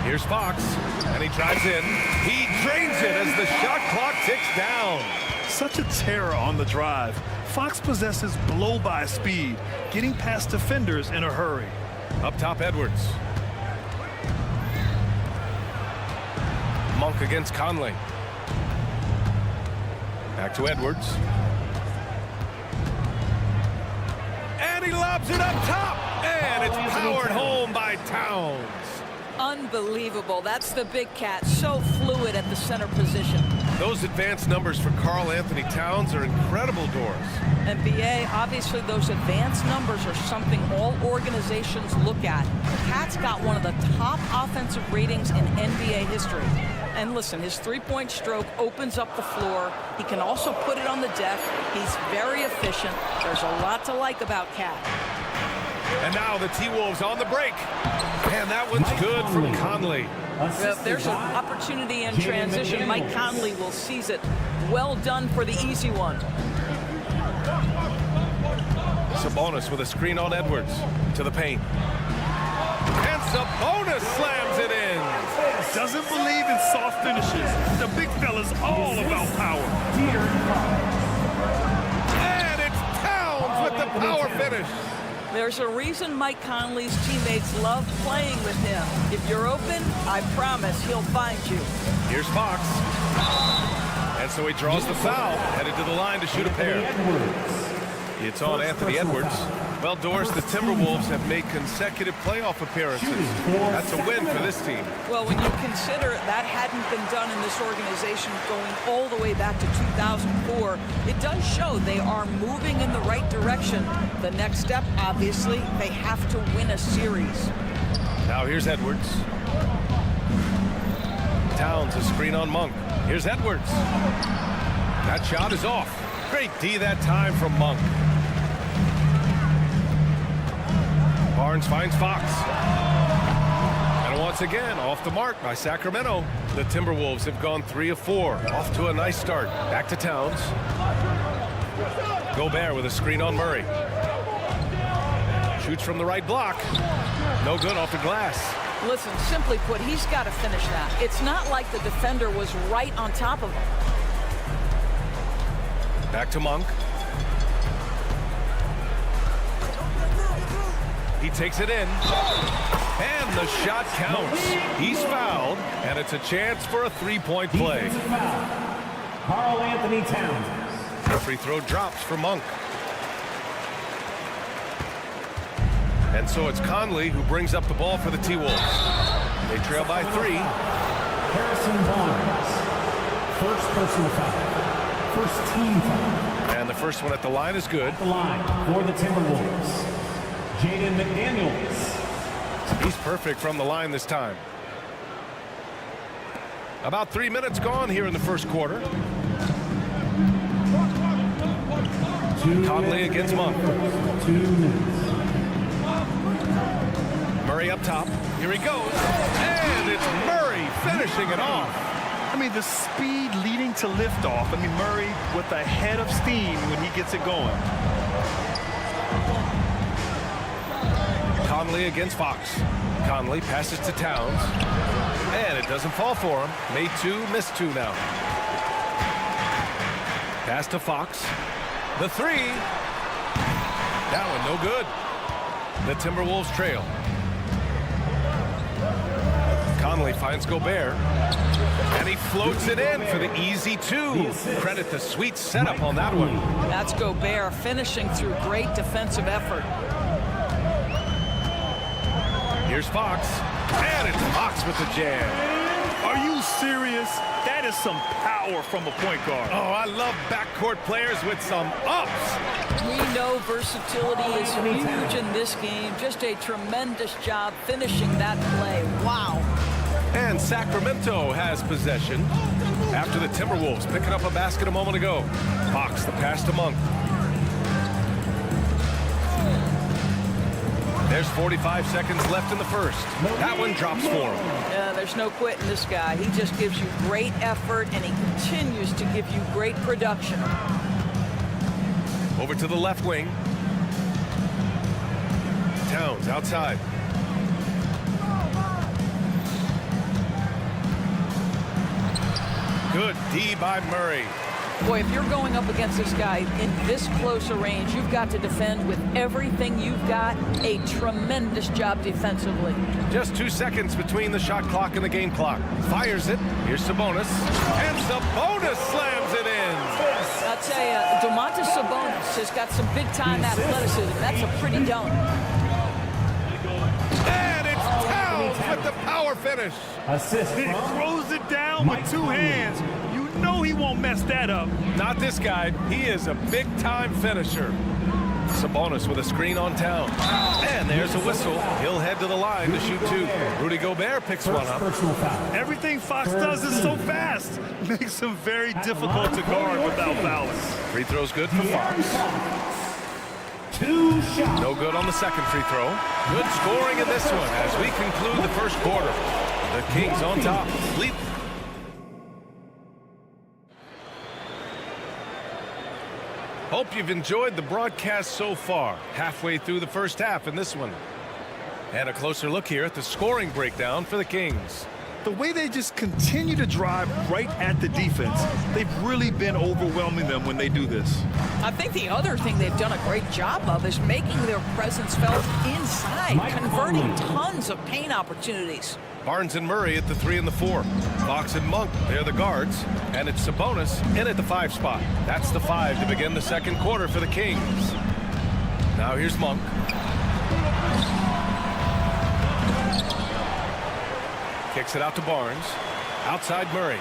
Speaker 7: Here's Fox, and he drives in. He drains it as the shot clock ticks down.
Speaker 8: Such a terror on the drive. Fox possesses blow-by speed, getting past defenders in a hurry.
Speaker 7: Up top, Edwards. Monk against Conley. Back to Edwards. And he lobs it up top. And it's powered home by Towns.
Speaker 3: Unbelievable. That's the big cat. So fluid at the center position.
Speaker 7: Those advanced numbers for Karl Anthony Towns are incredible, Doris.
Speaker 3: And BA, obviously those advanced numbers are something all organizations look at. Cat's got one of the top offensive ratings in NBA history. And listen, his three-point stroke opens up the floor. He can also put it on the deck. He's very efficient. There's a lot to like about Cat.
Speaker 7: And now the T-Wolves on the break. And that one's good from Conley.
Speaker 3: If there's an opportunity in transition, Mike Conley will seize it. Well done for the easy one.
Speaker 7: Sabonis with a screen on Edwards to the paint. And Sabonis slams it in.
Speaker 8: Doesn't believe in soft finishes. The big fella's all about power.
Speaker 7: And it's Towns with the power finish.
Speaker 3: There's a reason Mike Conley's teammates love playing with him. If you're open, I promise he'll find you.
Speaker 7: Here's Fox. And so he draws the foul, headed to the line to shoot a pair. It's on Anthony Edwards. Well, Doris, the Timberwolves have made consecutive playoff appearances. That's a win for this team.
Speaker 3: Well, when you consider that hadn't been done in this organization going all the way back to 2004, it does show they are moving in the right direction. The next step, obviously, they have to win a series.
Speaker 7: Now here's Edwards. Towns, a screen on Monk. Here's Edwards. That shot is off. Great D that time from Monk. Barnes finds Fox. And once again, off the mark by Sacramento. The Timberwolves have gone 3 of 4. Off to a nice start. Back to Towns. Gobert with a screen on Murray. Shoots from the right block. No good off the glass.
Speaker 3: Listen, simply put, he's got to finish that. It's not like the defender was right on top of him.
Speaker 7: Back to Monk. He takes it in. And the shot counts. He's fouled, and it's a chance for a three-point play.
Speaker 15: Karl Anthony Towns.
Speaker 7: The free throw drops for Monk. And so it's Conley who brings up the ball for the T-Wolves. They trail by 3.
Speaker 15: Harrison Barnes. First personal foul. First team foul.
Speaker 7: And the first one at the line is good.
Speaker 15: The line for the Timberwolves. Jaden McDaniels.
Speaker 7: He's perfect from the line this time. About 3 minutes gone here in the first quarter. Conley against Monk.
Speaker 15: 2 minutes.
Speaker 7: Murray up top. Here he goes. And it's Murray finishing it off.
Speaker 8: I mean, the speed leading to liftoff. I mean, Murray with a head of steam when he gets it going.
Speaker 7: Conley against Fox. Conley passes to Towns. And it doesn't fall for him. Made 2, missed 2 now. Pass to Fox. The 3. That one no good. The Timberwolves trail. Conley finds Gobert. And he floats it in for the easy 2. Credit the sweet setup on that one.
Speaker 3: That's Gobert finishing through great defensive effort.
Speaker 7: Here's Fox. And it's Fox with the jam.
Speaker 8: Are you serious? That is some power from a point guard.
Speaker 7: Oh, I love backcourt players with some ups.
Speaker 3: We know versatility is huge in this game. Just a tremendous job finishing that play. Wow.
Speaker 7: And Sacramento has possession. After the Timberwolves picking up a basket a moment ago. Fox, the pass to Monk. There's 45 seconds left in the first. That one drops for him.
Speaker 3: Yeah, there's no quitting this guy. He just gives you great effort, and he continues to give you great production.
Speaker 7: Over to the left wing. Towns outside. Good D by Murray.
Speaker 3: Boy, if you're going up against this guy in this close a range, you've got to defend with everything you've got. A tremendous job defensively.
Speaker 7: Just 2 seconds between the shot clock and the game clock. Fires it. Here's Sabonis. And Sabonis slams it in.
Speaker 3: I'll tell you, Domantas Sabonis has got some big-time athleticism. That's a pretty dunk.
Speaker 7: And it's Towns with the power finish.
Speaker 15: Assist.
Speaker 8: He throws it down with two hands. You know he won't mess that up.
Speaker 7: Not this guy. He is a big-time finisher. Sabonis with a screen on Towns. And there's a whistle. He'll head to the line to shoot two. Rudy Gobert picks one up.
Speaker 8: Everything Fox does is so fast. Makes him very difficult to guard without fouling.
Speaker 7: Free throw's good for Fox.
Speaker 15: Two shots.
Speaker 7: No good on the second free throw. Good scoring in this one as we conclude the first quarter. The Kings on top. Hope you've enjoyed the broadcast so far. Halfway through the first half in this one. And a closer look here at the scoring breakdown for the Kings.
Speaker 8: The way they just continue to drive right at the defense, they've really been overwhelming them when they do this.
Speaker 3: I think the other thing they've done a great job of is making their presence felt inside, converting tons of paint opportunities.
Speaker 7: Barnes and Murray at the 3 and the 4. Fox and Monk, they're the guards. And it's Sabonis in at the 5 spot. That's the 5 to begin the second quarter for the Kings. Now here's Monk. Kicks it out to Barnes. Outside Murray.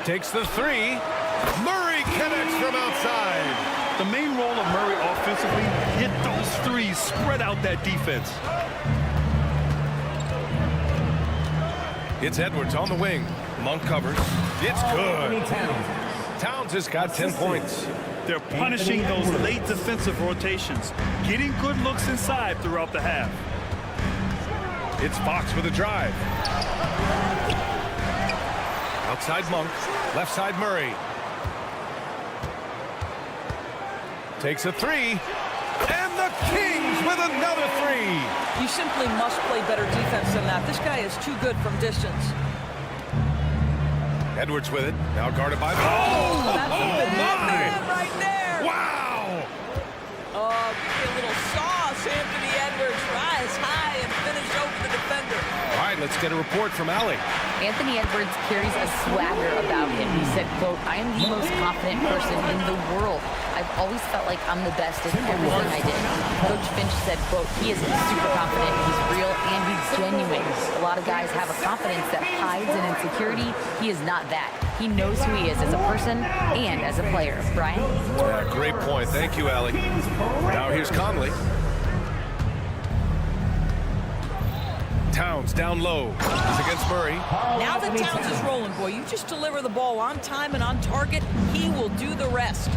Speaker 7: Takes the 3. Murray connects from outside.
Speaker 8: The main role of Murray offensively, hit those threes, spread out that defense.
Speaker 7: It's Edwards on the wing. Monk covers. It's good. Towns has got 10 points.
Speaker 8: They're punishing those late defensive rotations, getting good looks inside throughout the half.
Speaker 7: It's Fox with a drive. Outside Monk. Left side Murray. Takes a 3. And the Kings with another 3.
Speaker 3: You simply must play better defense than that. This guy is too good from distance.
Speaker 7: Edwards with it. Now guarded by...
Speaker 3: That's a big man right there.
Speaker 7: Wow!
Speaker 3: Oh, give me a little sauce, Anthony Edwards. Rise high and finish over the defender.
Speaker 7: All right, let's get a report from Allie.
Speaker 10: Anthony Edwards carries a swagger about him. He said, quote, "I am the most confident person in the world. I've always felt like I'm the best at everything I did." Coach Finch said, quote, "He is super confident, he's real, and he's genuine. A lot of guys have a confidence that hides an insecurity. He is not that. He knows who he is as a person and as a player." Brian?
Speaker 7: Yeah, great point. Thank you, Allie. Now here's Conley. Towns down low. He's against Murray.
Speaker 3: Now that Towns is rolling, boy, you just deliver the ball on time and on target. He will do the rest.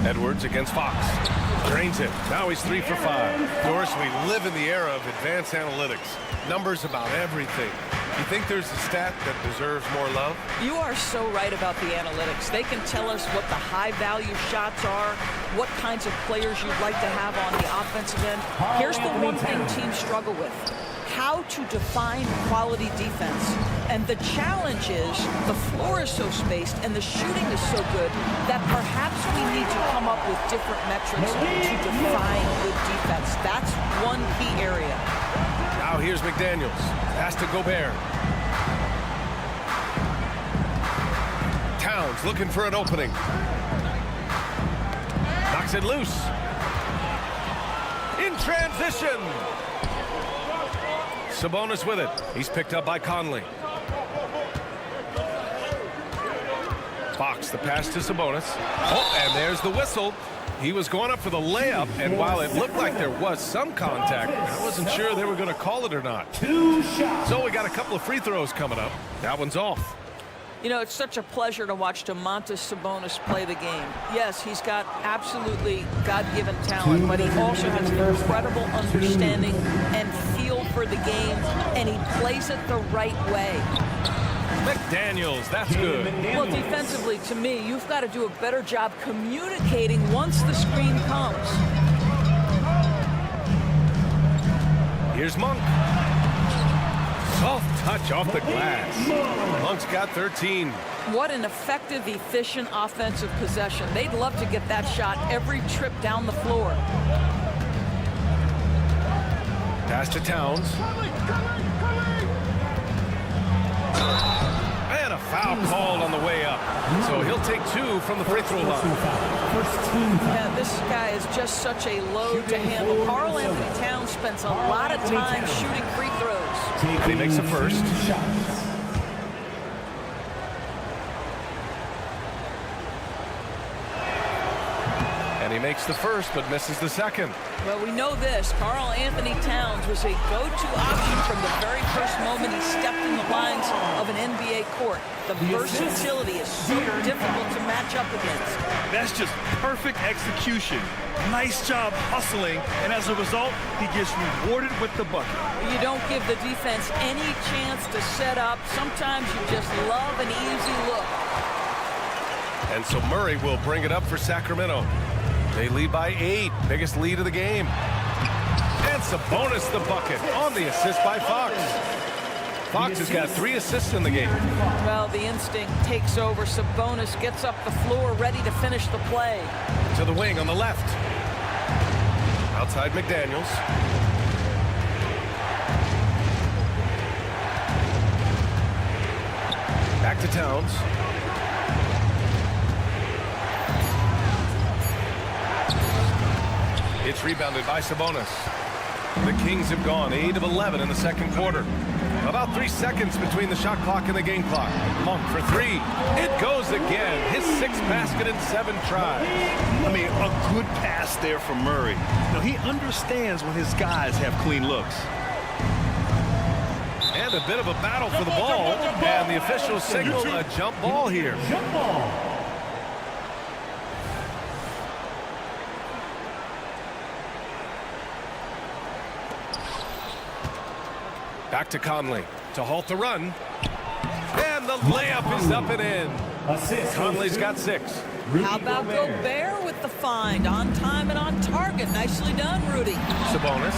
Speaker 7: Edwards against Fox. Drains it. Now he's 3 for 5. Of course, we live in the era of advanced analytics. Numbers about everything. You think there's a stat that deserves more love?
Speaker 3: You are so right about the analytics. They can tell us what the high-value shots are, what kinds of players you'd like to have on the offensive end. Here's the one thing teams struggle with: how to define quality defense. And the challenge is the floor is so spaced and the shooting is so good that perhaps we need to come up with different metrics to define good defense. That's one key area.
Speaker 7: Now here's McDaniels. Pass to Gobert. Towns looking for an opening. Knocks it loose. In transition. Sabonis with it. He's picked up by Conley. Fox, the pass to Sabonis. Oh, and there's the whistle. He was going up for the layup, and while it looked like there was some contact, I wasn't sure they were going to call it or not.
Speaker 15: 2 shots.
Speaker 7: So we got a couple of free throws coming up. That one's off.
Speaker 3: You know, it's such a pleasure to watch Domantas Sabonis play the game. Yes, he's got absolutely God-given talent, but he also has an incredible understanding and feel for the game, and he plays it the right way.
Speaker 7: McDaniels, that's good.
Speaker 3: Well, defensively, to me, you've got to do a better job communicating once the screen comes.
Speaker 7: Here's Monk. Soft touch off the glass. Monk's got 13.
Speaker 3: What an effective, efficient offensive possession. They'd love to get that shot every trip down the floor.
Speaker 7: Pass to Towns. And a foul called on the way up. So he'll take 2 from the free throw line.
Speaker 3: Yeah, this guy is just such a load to handle. Karl Anthony Towns spends a lot of time shooting free throws.
Speaker 7: And he makes the first. And he makes the first, but misses the second.
Speaker 3: Well, we know this. Karl Anthony Towns was a go-to option from the very first moment he stepped in the lines of an NBA court. The versatility is so difficult to match up against.
Speaker 8: That's just perfect execution. Nice job hustling, and as a result, he gets rewarded with the bucket.
Speaker 3: You don't give the defense any chance to set up. Sometimes you just love an easy look.
Speaker 7: And so Murray will bring it up for Sacramento. They lead by 8, biggest lead of the game. And Sabonis the bucket on the assist by Fox. Fox has got 3 assists in the game.
Speaker 3: Well, the instinct takes over. Sabonis gets up the floor, ready to finish the play.
Speaker 7: To the wing on the left. Outside McDaniels. Back to Towns. It's rebounded by Sabonis. The Kings have gone 8 of 11 in the second quarter. About 3 seconds between the shot clock and the game clock. Monk for 3. It goes again. His 6th basket in 7 tries.
Speaker 8: I mean, a good pass there from Murray. Now, he understands when his guys have clean looks.
Speaker 7: And a bit of a battle for the ball. And the officials signal a jump ball here.
Speaker 15: Jump ball.
Speaker 7: Back to Conley to halt the run. And the layup is up and in.
Speaker 15: Assist.
Speaker 7: Conley's got 6.
Speaker 3: How about Gobert with the find? On time and on target. Nicely done, Rudy.
Speaker 7: Sabonis.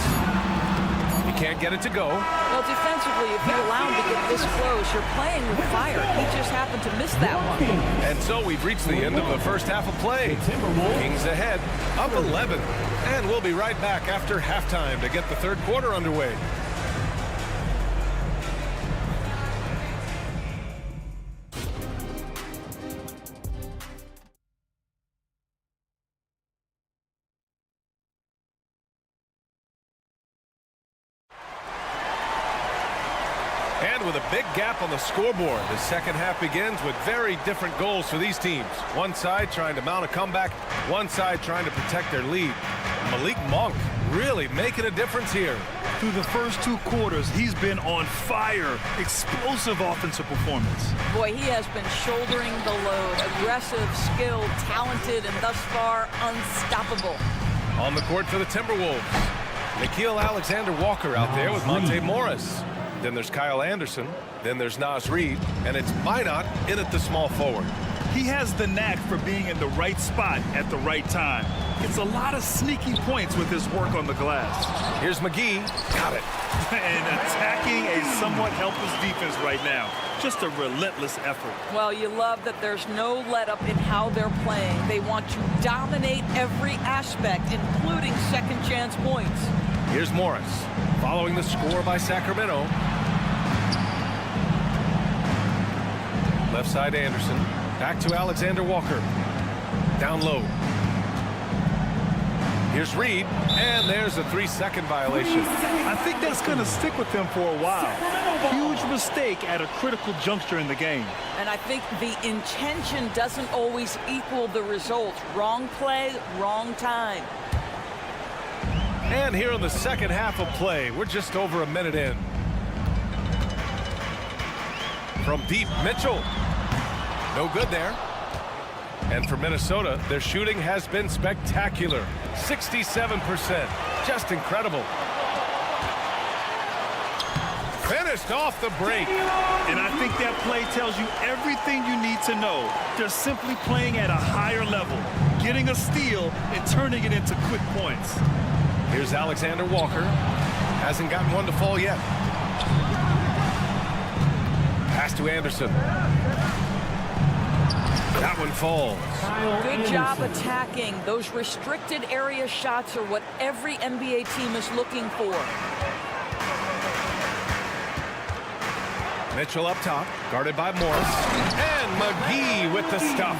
Speaker 7: He can't get it to go.
Speaker 3: Well, defensively, if you allow him to get this close, you're playing with fire. He just happened to miss that one.
Speaker 7: And so we've reached the end of the first half of play. Kings ahead, up 11. And we'll be right back after halftime to get the third quarter underway. And with a big gap on the scoreboard, the second half begins with very different goals for these teams. One side trying to mount a comeback, one side trying to protect their lead. Malik Monk really making a difference here.
Speaker 8: Through the first 2 quarters, he's been on fire. Explosive offensive performance.
Speaker 3: Boy, he has been shouldering the load. Aggressive, skilled, talented, and thus far unstoppable.
Speaker 7: On the court for the Timberwolves. Nickeil Alexander-Walker out there with Monte Morris. Then there's Kyle Anderson. Then there's Naz Reid. And it's Minot in at the small forward.
Speaker 8: He has the knack for being in the right spot at the right time. It's a lot of sneaky points with his work on the glass.
Speaker 7: Here's McGee. Got it.
Speaker 8: And attacking a somewhat helpless defense right now. Just a relentless effort.
Speaker 3: Well, you love that there's no let-up in how they're playing. They want to dominate every aspect, including second-chance points.
Speaker 7: Here's Morris, following the score by Sacramento. Left side Anderson, back to Alexander Walker. Down low. Here's Reed, and there's a 3-second violation.
Speaker 8: I think that's going to stick with him for a while. Huge mistake at a critical juncture in the game.
Speaker 3: And I think the intention doesn't always equal the result. Wrong play, wrong time.
Speaker 7: And here in the second half of play, we're just over a minute in. From deep, Mitchell. No good there. And for Minnesota, their shooting has been spectacular. 67%. Just incredible. Finished off the break.
Speaker 8: And I think that play tells you everything you need to know. They're simply playing at a higher level, getting a steal and turning it into quick points.
Speaker 7: Here's Alexander Walker. Hasn't gotten one to fall yet. Pass to Anderson. That one falls.
Speaker 3: Good job attacking. Those restricted area shots are what every NBA team is looking for.
Speaker 7: Mitchell up top, guarded by Morris. And McGee with the stuff.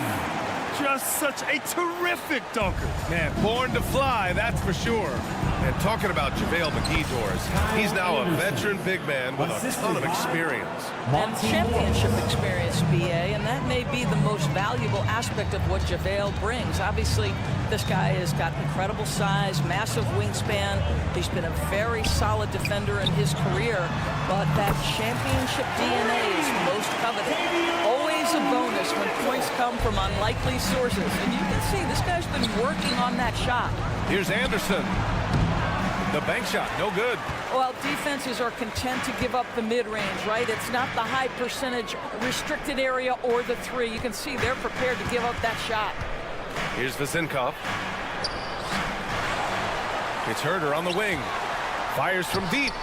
Speaker 8: Just such a terrific dunker.
Speaker 7: Man, born to fly, that's for sure. And talking about JaVale McGee, Doris, he's now a veteran big man with a ton of experience.
Speaker 3: And championship experience, BA, and that may be the most valuable aspect of what JaVale brings. Obviously, this guy has got incredible size, massive wingspan. He's been a very solid defender in his career, but that championship DNA is most coveted. Always a bonus when points come from unlikely sources. And you can see this guy's been working on that shot.
Speaker 7: Here's Anderson. The bank shot, no good.
Speaker 3: Well, defenses are content to give up the mid-range, right? It's not the high percentage restricted area or the three. You can see they're prepared to give up that shot.
Speaker 7: Here's Vazinkov. It's Herter on the wing. Fires from deep.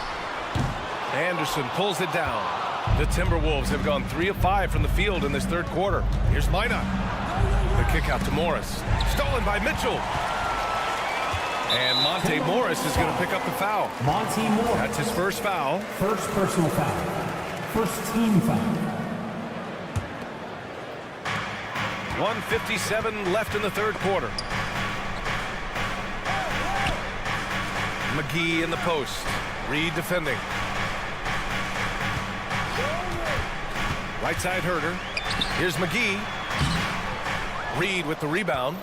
Speaker 7: Anderson pulls it down. The Timberwolves have gone 3 of 5 from the field in this third quarter. Here's Minot. The kick out to Morris. Stolen by Mitchell. And Monte Morris is going to pick up the foul.
Speaker 15: Monte Morris.
Speaker 7: That's his first foul.
Speaker 15: First personal foul. First team foul.
Speaker 7: 1:57 left in the third quarter. McGee in the post. Reed defending. Right side Herter. Here's McGee. Reed with the rebound.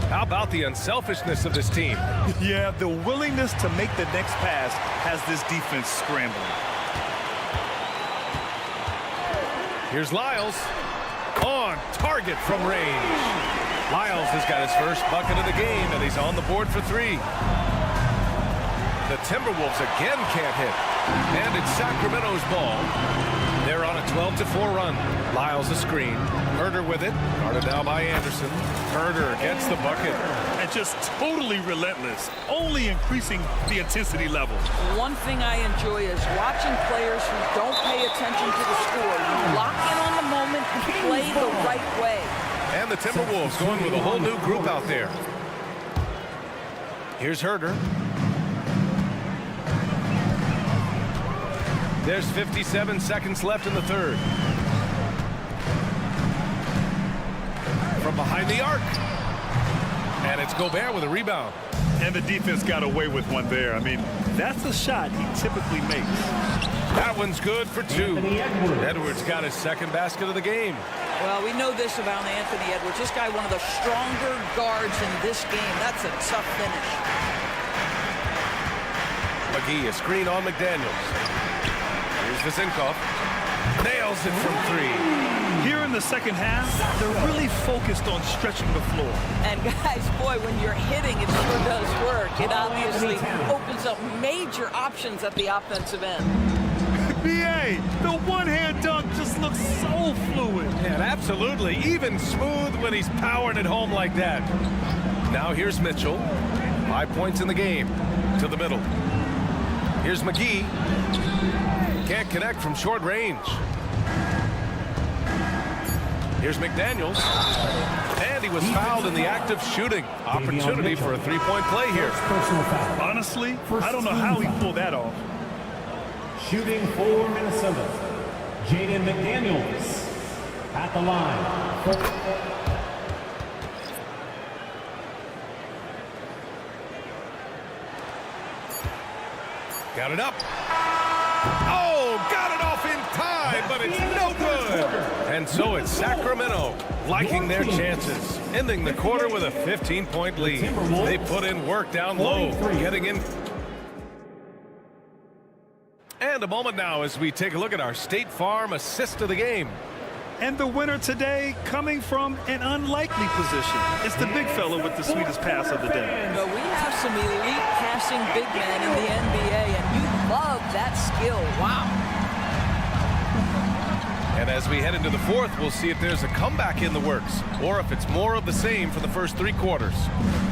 Speaker 7: How about the unselfishness of this team?
Speaker 8: Yeah, the willingness to make the next pass has this defense scrambling.
Speaker 7: Here's Lyles. On target from range. Lyles has got his first bucket of the game, and he's on the board for 3. The Timberwolves again can't hit. And it's Sacramento's ball. They're on a 12-4 run. Lyles a screen. Herter with it. Guarded now by Anderson. Herter gets the bucket.
Speaker 8: And just totally relentless. Only increasing the intensity level.
Speaker 3: One thing I enjoy is watching players who don't pay attention to the score. You lock in on the moment and play the right way.
Speaker 7: And the Timberwolves going with a whole new group out there. Here's Herter. There's 57 seconds left in the third. From behind the arc. And it's Gobert with a rebound.
Speaker 8: And the defense got away with one there. I mean, that's a shot he typically makes.
Speaker 7: That one's good for 2. Edwards got his second basket of the game.
Speaker 3: Well, we know this about Anthony Edwards. This guy, one of the stronger guards in this game. That's a tough finish.
Speaker 7: McGee, a screen on McDaniels. Here's Vazinkov. Nails it from 3.
Speaker 8: Here in the second half, they're really focused on stretching the floor.
Speaker 3: And guys, boy, when you're hitting, it sure does work. It obviously opens up major options at the offensive end.
Speaker 8: BA, the one-hand dunk just looks so fluid.
Speaker 7: And absolutely, even smooth when he's powering it home like that. Now here's Mitchell. 5 points in the game. To the middle. Here's McGee. Can't connect from short range. Here's McDaniels. And he was fouled in the act of shooting. Opportunity for a 3-point play here.
Speaker 8: Honestly, I don't know how he pulled that off.
Speaker 15: Shooting for Minnesota, Jaden McDaniels at the line.
Speaker 7: Got it up. Oh, got it off in time, but it's no good. And so it's Sacramento liking their chances, ending the quarter with a 15-point lead. They put in work down low, getting in. And a moment now as we take a look at our State Farm assist of the game.
Speaker 8: And the winner today coming from an unlikely position. It's the big fella with the sweetest pass of the day.
Speaker 3: But we have some elite passing big men in the NBA, and you love that skill. Wow.
Speaker 7: And as we head into the fourth, we'll see if there's a comeback in the works or if it's more of the same for the first 3 quarters.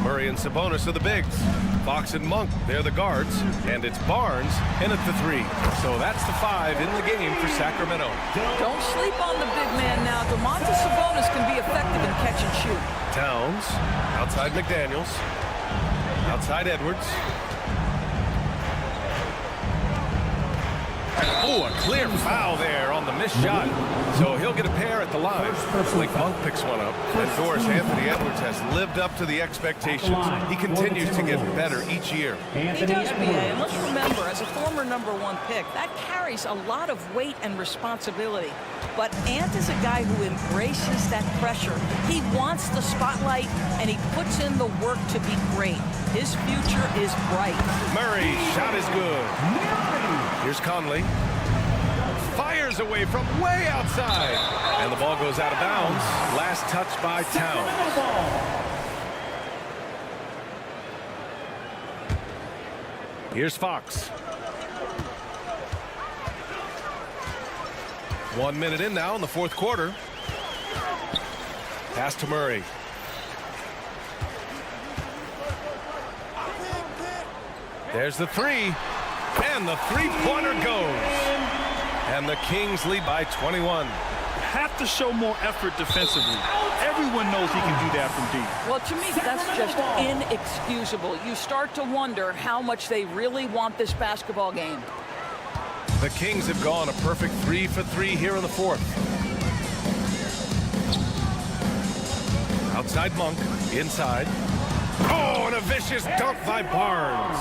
Speaker 7: Murray and Sabonis are the bigs. Fox and Monk, they're the guards. And it's Barnes in at the 3. So that's the 5 in the game for Sacramento.
Speaker 3: Don't sleep on the big man now. Domantas Sabonis can be effective in catch and shoot.
Speaker 7: Towns, outside McDaniels, outside Edwards. Oh, a clear foul there on the missed shot. So he'll get a pair at the line. Like Monk picks one up. And Doris Anthony Edwards has lived up to the expectations. He continues to get better each year.
Speaker 3: He does, BA. And let's remember, as a former #1 pick, that carries a lot of weight and responsibility. But Ant is a guy who embraces that pressure. He wants the spotlight, and he puts in the work to be great. His future is bright.
Speaker 7: Murray, shot is good. Here's Conley. Fires away from way outside. And the ball goes out of bounds. Last touch by Towns. Here's Fox. 1 minute in now in the fourth quarter. Pass to Murray. There's the 3. And the 3-pointer goes. And the Kings lead by 21.
Speaker 8: Have to show more effort defensively. Everyone knows he can do that from deep.
Speaker 3: Well, to me, that's just inexcusable. You start to wonder how much they really want this basketball game.
Speaker 7: The Kings have gone a perfect 3 for 3 here in the fourth. Outside Monk, inside. Oh, and a vicious dunk by Barnes.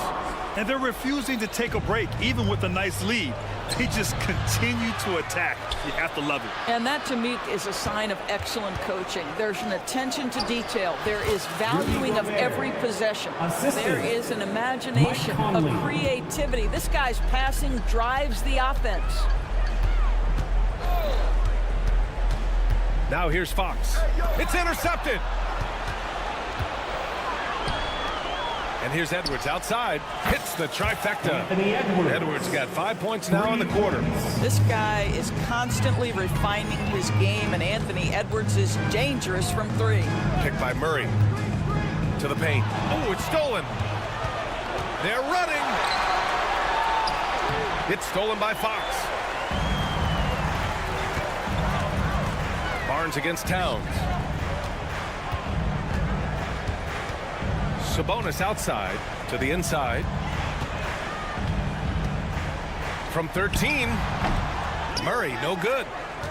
Speaker 8: And they're refusing to take a break, even with a nice lead. They just continue to attack. You have to love it.
Speaker 3: And that, to me, is a sign of excellent coaching. There's an attention to detail. There is valuing of every possession. There is an imagination, of creativity. This guy's passing drives the offense.
Speaker 7: Now here's Fox. It's intercepted. And here's Edwards outside. Hits the trifecta. Edwards got 5 points now in the quarter.
Speaker 3: This guy is constantly refining his game, and Anthony Edwards is dangerous from 3.
Speaker 7: Picked by Murray. To the paint. Oh, it's stolen. They're running. It's stolen by Fox. Barnes against Towns. Sabonis outside to the inside. From 13, Murray, no good.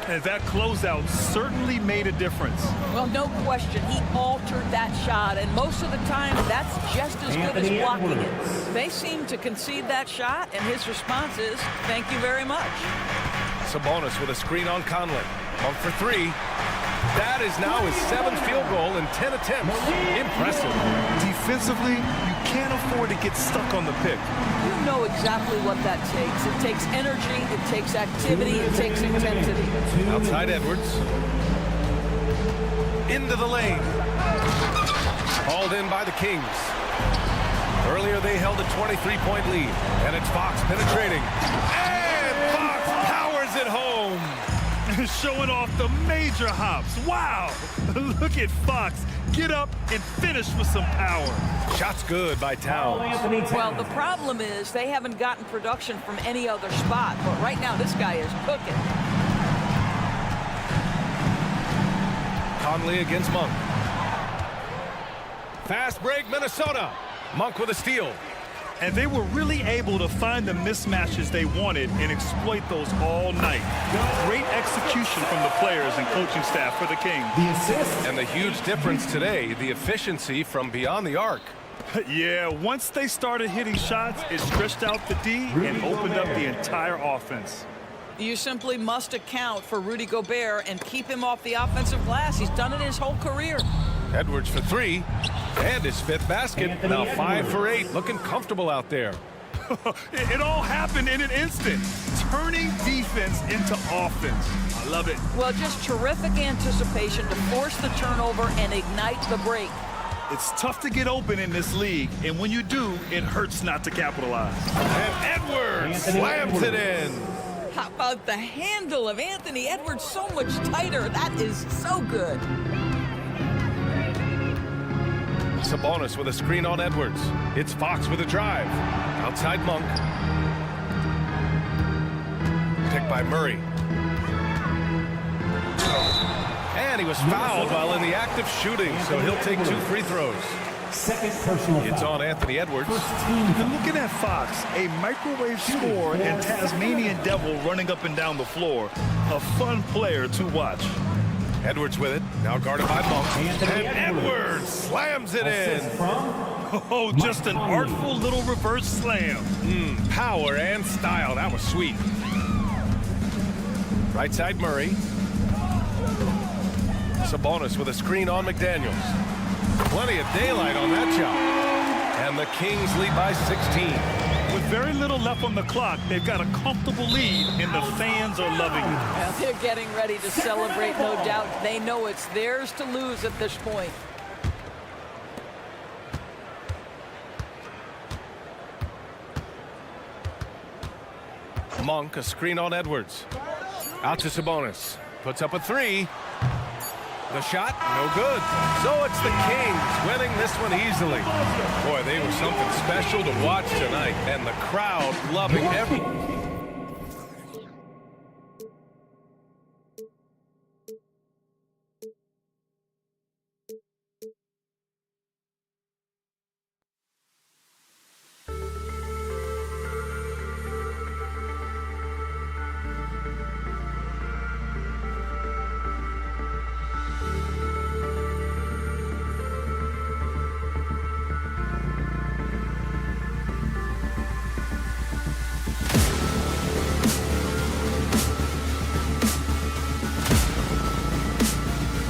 Speaker 8: And that closeout certainly made a difference.
Speaker 3: Well, no question. He altered that shot, and most of the time, that's just as good as blocking it. They seem to concede that shot, and his response is, thank you very much.
Speaker 7: Sabonis with a screen on Conley. Monk for 3. That is now his 7th field goal in 10 attempts. Impressive.
Speaker 8: Defensively, you can't afford to get stuck on the pick.
Speaker 3: You know exactly what that takes. It takes energy, it takes activity, it takes intensity.
Speaker 7: Outside Edwards. Into the lane. Hauled in by the Kings. Earlier they held a 23-point lead. And it's Fox penetrating. And Fox powers it home.
Speaker 8: Showing off the major hops. Wow! Look at Fox. Get up and finish with some power.
Speaker 7: Shot's good by Towns.
Speaker 3: Well, the problem is they haven't gotten production from any other spot. But right now, this guy is cooking.
Speaker 7: Conley against Monk. Fast break, Minnesota. Monk with a steal.
Speaker 8: And they were really able to find the mismatches they wanted and exploit those all night. Great execution from the players and coaching staff for the Kings.
Speaker 7: The assist. And the huge difference today, the efficiency from beyond the arc.
Speaker 8: Yeah, once they started hitting shots, it stretched out the D and opened up the entire offense.
Speaker 3: You simply must account for Rudy Gobert and keep him off the offensive glass. He's done it his whole career.
Speaker 7: Edwards for three. And his fifth basket. Now 5 for 8. Looking comfortable out there.
Speaker 8: It all happened in an instant. Turning defense into offense. I love it.
Speaker 3: Well, just terrific anticipation to force the turnover and ignite the break.
Speaker 8: It's tough to get open in this league, and when you do, it hurts not to capitalize.
Speaker 7: And Edwards slams it in.
Speaker 3: How about the handle of Anthony Edwards? So much tighter. That is so good.
Speaker 7: Sabonis with a screen on Edwards. It's Fox with a drive. Outside Monk. Picked by Murray. And he was fouled while in the act of shooting, so he'll take 2 free throws.
Speaker 15: Second personal foul.
Speaker 7: It's on Anthony Edwards.
Speaker 8: Looking at Fox, a microwave scorer and Tasmanian devil running up and down the floor. A fun player to watch.
Speaker 7: Edwards with it, now guarded by Monk. And Edwards slams it in.
Speaker 8: Oh, just an artful little reverse slam.
Speaker 7: Power and style, that was sweet. Right side Murray. Sabonis with a screen on McDaniels. Plenty of daylight on that job. And the Kings lead by 16.
Speaker 8: With very little left on the clock, they've got a comfortable lead, and the fans are loving it.
Speaker 3: Well, they're getting ready to celebrate, no doubt. They know it's theirs to lose at this point.
Speaker 7: Monk, a screen on Edwards. Out to Sabonis. Puts up a 3. The shot, no good. So it's the Kings winning this one easily. Boy, they were something special to watch tonight, and the crowd loving every...